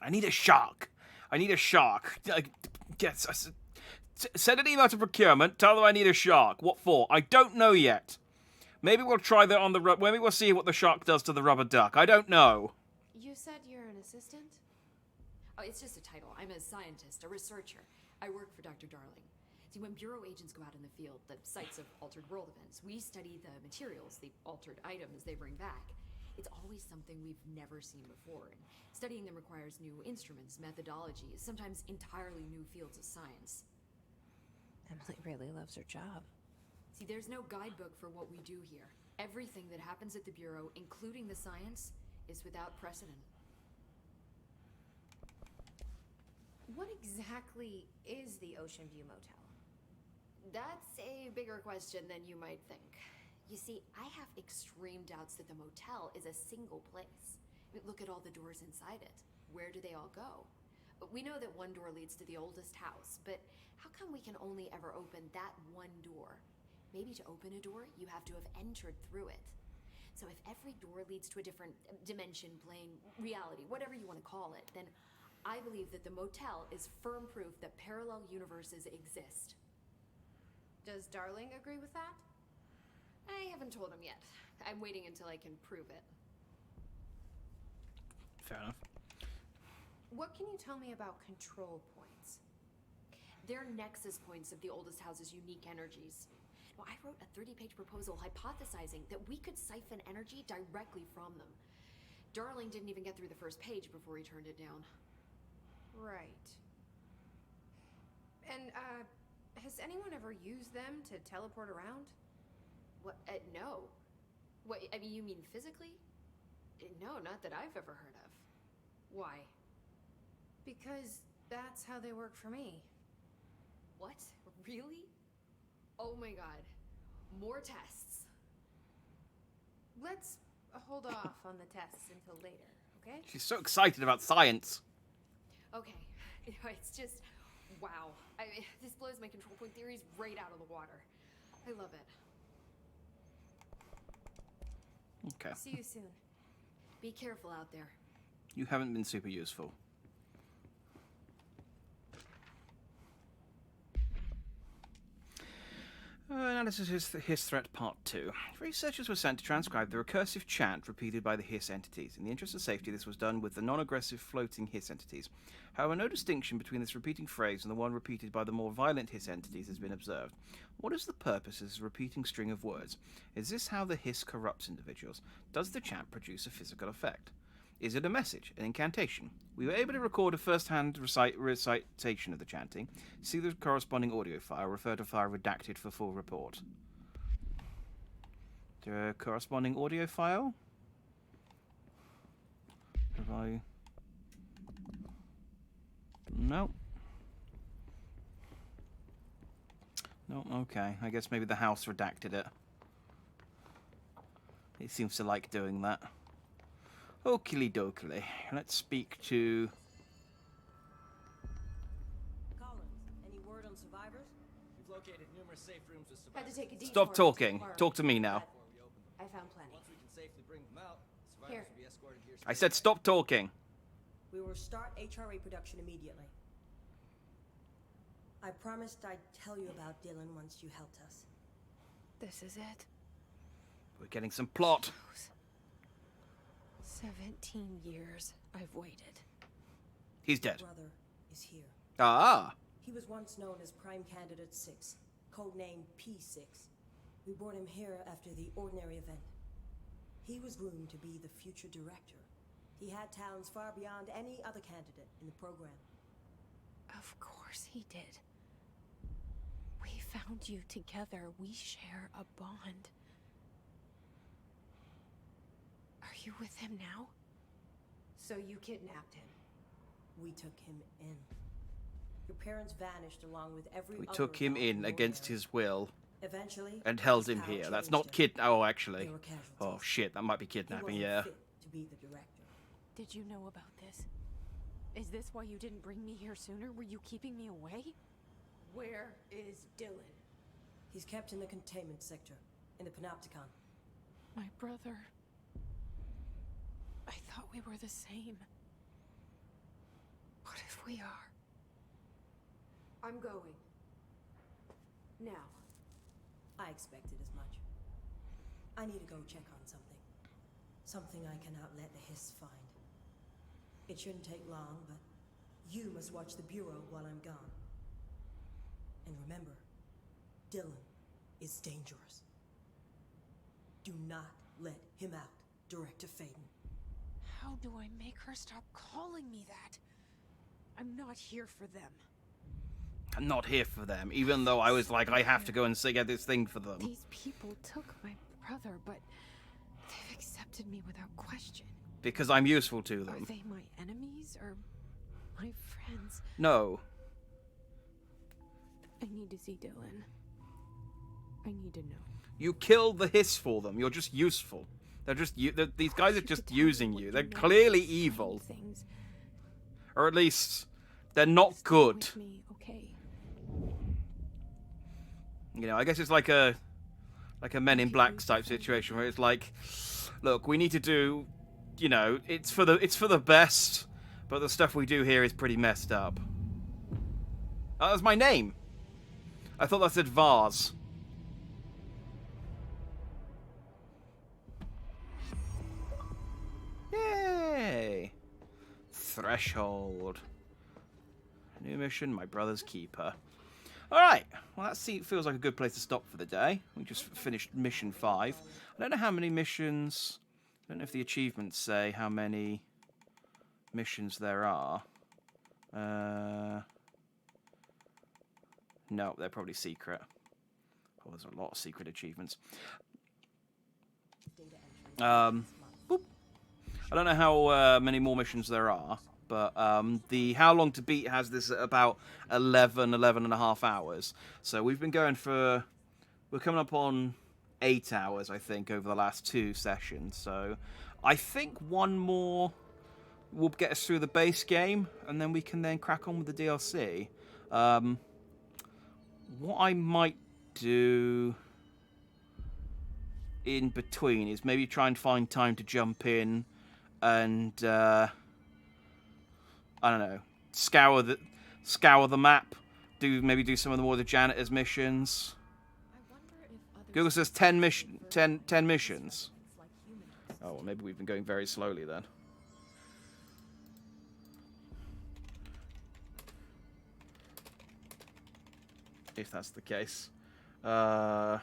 I need a shark. I need a shark. Send an email to procurement. Tell them I need a shark. What for? I don't know yet. Maybe we'll try that on the... Maybe we'll see what the shark does to the rubber duck. I don't know. You said you're an assistant? Oh, it's just a title. I'm a scientist, a researcher. I work for Dr. Darling. See, when Bureau agents go out in the field, the sites of altered world events, we study the materials, the altered items they bring back. It's always something we've never seen before, and studying them requires new instruments, methodologies, sometimes entirely new fields of science. Emily really loves her job. See, there's no guidebook for what we do here. Everything that happens at the Bureau, including the science, is without precedent. What exactly is the Ocean View Motel? That's a bigger question than you might think. You see, I have extreme doubts that the motel is a single place. I mean, look at all the doors inside it. Where do they all go? We know that one door leads to the oldest house, but how come we can only ever open that one door? Maybe to open a door, you have to have entered through it. So if every door leads to a different dimension, plane, reality, whatever you want to call it, then I believe that the motel is firm proof that parallel universes exist. Does Darling agree with that? I haven't told him yet. I'm waiting until I can prove it. Fair enough. What can you tell me about control points? They're nexus points of the oldest house's unique energies. Now, I wrote a 30-page proposal hypothesizing that we could siphon energy directly from them. Darling didn't even get through the first page before he turned it down. Right. And, has anyone ever used them to teleport around? What? No. What, I mean, you mean physically? No, not that I've ever heard of. Why? Because that's how they work for me. What? Really? Oh my god. More tests. Let's hold off on the tests until later, okay? She's so excited about science. Okay. It's just, wow. This blows my control point theories right out of the water. I love it. Okay. See you soon. Be careful out there. You haven't been super useful. Analysis of Hiss Threat Part 2. Researchers were sent to transcribe the recursive chant repeated by the Hiss entities. In the interest of safety, this was done with the non-aggressive floating Hiss entities. However, no distinction between this repeating phrase and the one repeated by the more violent Hiss entities has been observed. What is the purpose of this repeating string of words? Is this how the Hiss corrupts individuals? Does the chant produce a physical effect? Is it a message, an incantation? We were able to record a first-hand recitation of the chanting. See the corresponding audio file. Refer to file redacted for full report. The corresponding audio file? Have I... No. No, okay. I guess maybe the house redacted it. It seems to like doing that. Oakley dokley. Let's speak to... Collins, any word on survivors? We've located numerous safe rooms with Had to survivors. take a detour. Stop talking. Talk to me now. I found plenty. Once we can safely bring them out, Here. survivors will be escorted here. I said stop talking. We will start HRA production immediately. I promised I'd tell you about Dylan once you helped us. This is it. We're getting some plot. 17 years I've waited. He's dead. Brother is here. Ah. He was once known as Prime Candidate 6, codenamed P6. We brought him here after the ordinary event. He was groomed to be the future director. He had talents far beyond any other candidate in the program. Of course he did. We found you together. We share a bond. Are you with him now? So you kidnapped him? We took him in. Your parents vanished along with every We other took him adult in against there. his will. Eventually, And held his him power here. That's changed not him. kid. Oh, actually. There were casualties. Oh shit, that might be He kidnapping. wasn't Yeah. fit to be the director. Did you know about this? Is this why you didn't bring me here sooner? Were you keeping me away? Where is Dylan? He's kept in the containment sector, in the Panopticon. My brother. I thought we were the same. What if we are? I'm going. Now. I expected as much. I need to go check on something. Something I cannot let the Hiss find. It shouldn't take long, but you must watch the Bureau while I'm gone. And remember, Dylan is dangerous. Do not let him out, Director Faden. How do I make her stop calling me that? I'm not here for them. I'm not here for them, even though I was like, I have to go and get this thing for them. These people took my brother, but they've accepted me without question. Because I'm useful to them. Are they my enemies or my friends? No. I need to see Dylan. I need to know. You killed the Hiss for them. You're just useful. These guys are just using you. They're clearly evil. Things. Or at least, they're not good. With me, okay? You know, I guess it's like a Men in Black type situation where it's like, look, we need to do, you know, it's for the best, but the stuff we do here is pretty messed up. Oh, that's my name. I thought that said Vase. Yay! Threshold. New mission, my brother's keeper. Alright, well that feels like a good place to stop for the day. We just finished mission 5. I don't know how many missions... I don't know if the achievements say how many missions there are. No, they're probably secret. Oh, there's a lot of secret achievements. Boop. I don't know how many more missions there are, but the How Long to Beat has this at about 11 and a half hours. So we've been going for... We're coming up on 8 hours, I think, over the last 2 sessions. So I think one more will get us through the base game, and then we can then crack on with the DLC. What I might do in between is maybe try and find time to jump in and I don't know, scour the map, maybe do some of the more of the janitor's missions. Google says 10 missions. Oh, well, maybe we've been going very slowly then. If that's the case. Oh,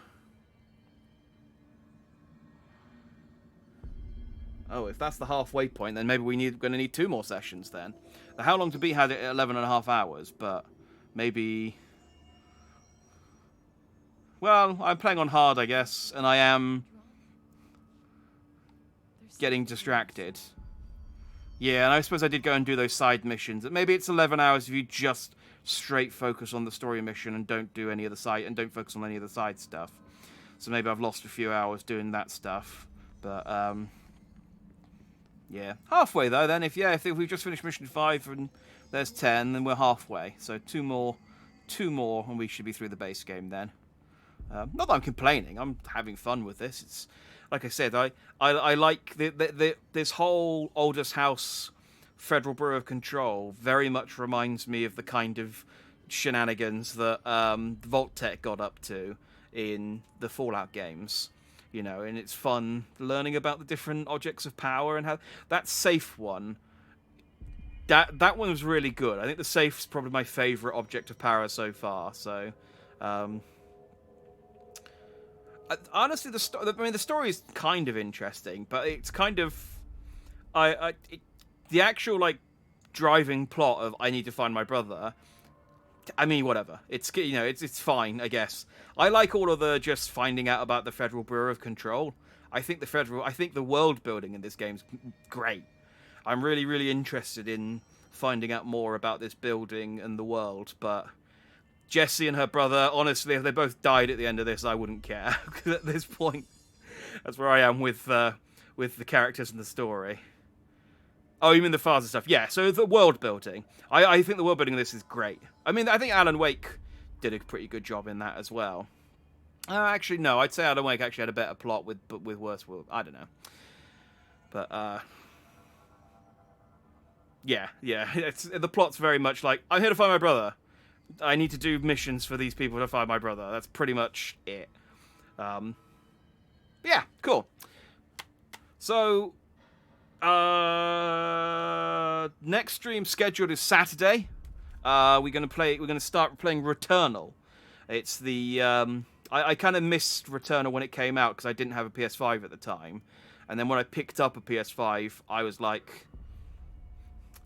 if that's the halfway point, then maybe we're going to need 2 more sessions then. The How Long to Beat had it at 11 and a half hours, but maybe... Well, I'm playing on hard, I guess, and I am getting distracted. Yeah, and I suppose I did go and do those side missions. Maybe it's 11 hours if you just straight focus on the story mission and don't do any of the side and don't focus on any of the side stuff. So maybe I've lost a few hours doing that stuff, but yeah, halfway though. Then if we've just finished mission 5 and there's 10, then we're halfway. So two more, and we should be through the base game then. Not that I'm complaining. I'm having fun with this. It's like I said, I like this whole Oldest House Federal Bureau of Control very much reminds me of the kind of shenanigans that Vault-Tec got up to in the Fallout games. You know, and it's fun learning about the different objects of power and how that safe one. That one was really good. I think the safe's probably my favorite object of power so far. So, honestly, the story is kind of interesting, but it's kind of, the actual like driving plot of I need to find my brother. I mean, whatever. It's, you know, it's fine, I guess. I like all of the just finding out about the Federal Bureau of Control. I think the world building in this game's great. I'm really, really interested in finding out more about this building and the world, but Jessie and her brother, honestly, if they both died at the end of this, I wouldn't care. Because at this point, that's where I am with the characters and the story. Oh, you mean the father stuff? Yeah, so the world building. I think the world building in this is great. I mean, I think Alan Wake did a pretty good job in that as well. Actually, no. I'd say Alan Wake actually had a better plot with worse. I don't know. But yeah. The plot's very much like, I'm here to find my brother. I need to do missions for these people to find my brother. That's pretty much it. Yeah, cool. So, next stream scheduled is Saturday. We're gonna start playing Returnal. It's the I kind of missed Returnal when it came out because I didn't have a PS5 at the time, and then when I picked up a PS5, I was like,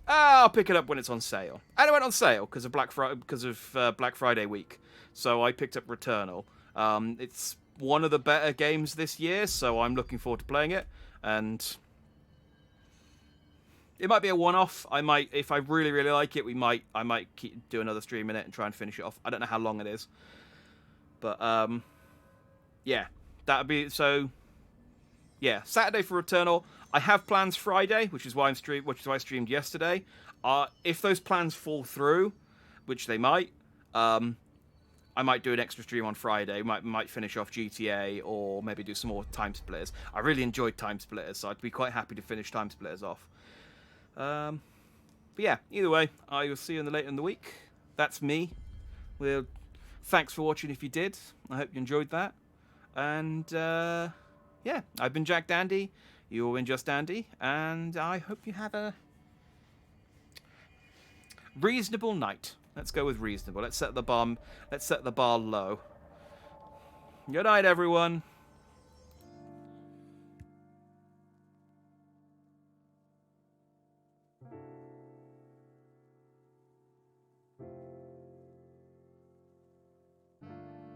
I'll pick it up when it's on sale. And it went on sale because of Black Friday week. So I picked up Returnal. It's one of the better games this year, so I'm looking forward to playing it. And it might be a one-off. I might, if I really, really like it, I might do another stream in it and try and finish it off. I don't know how long it is, but yeah, that'd be so. Yeah, Saturday for Returnal. I have plans Friday, which is why I streamed yesterday. If those plans fall through, which they might, I might do an extra stream on Friday. Might finish off GTA or maybe do some more Time Splitters. I really enjoyed Time Splitters, so I'd be quite happy to finish Time Splitters off. But yeah, either way, I will see you later in the week. That's me. Well, thanks for watching if you did. I hope you enjoyed that. And yeah, I've been Jack Dandy. You've been Just Dandy. And I hope you have a reasonable night. Let's go with reasonable. Let's set the bar low. Good night, everyone.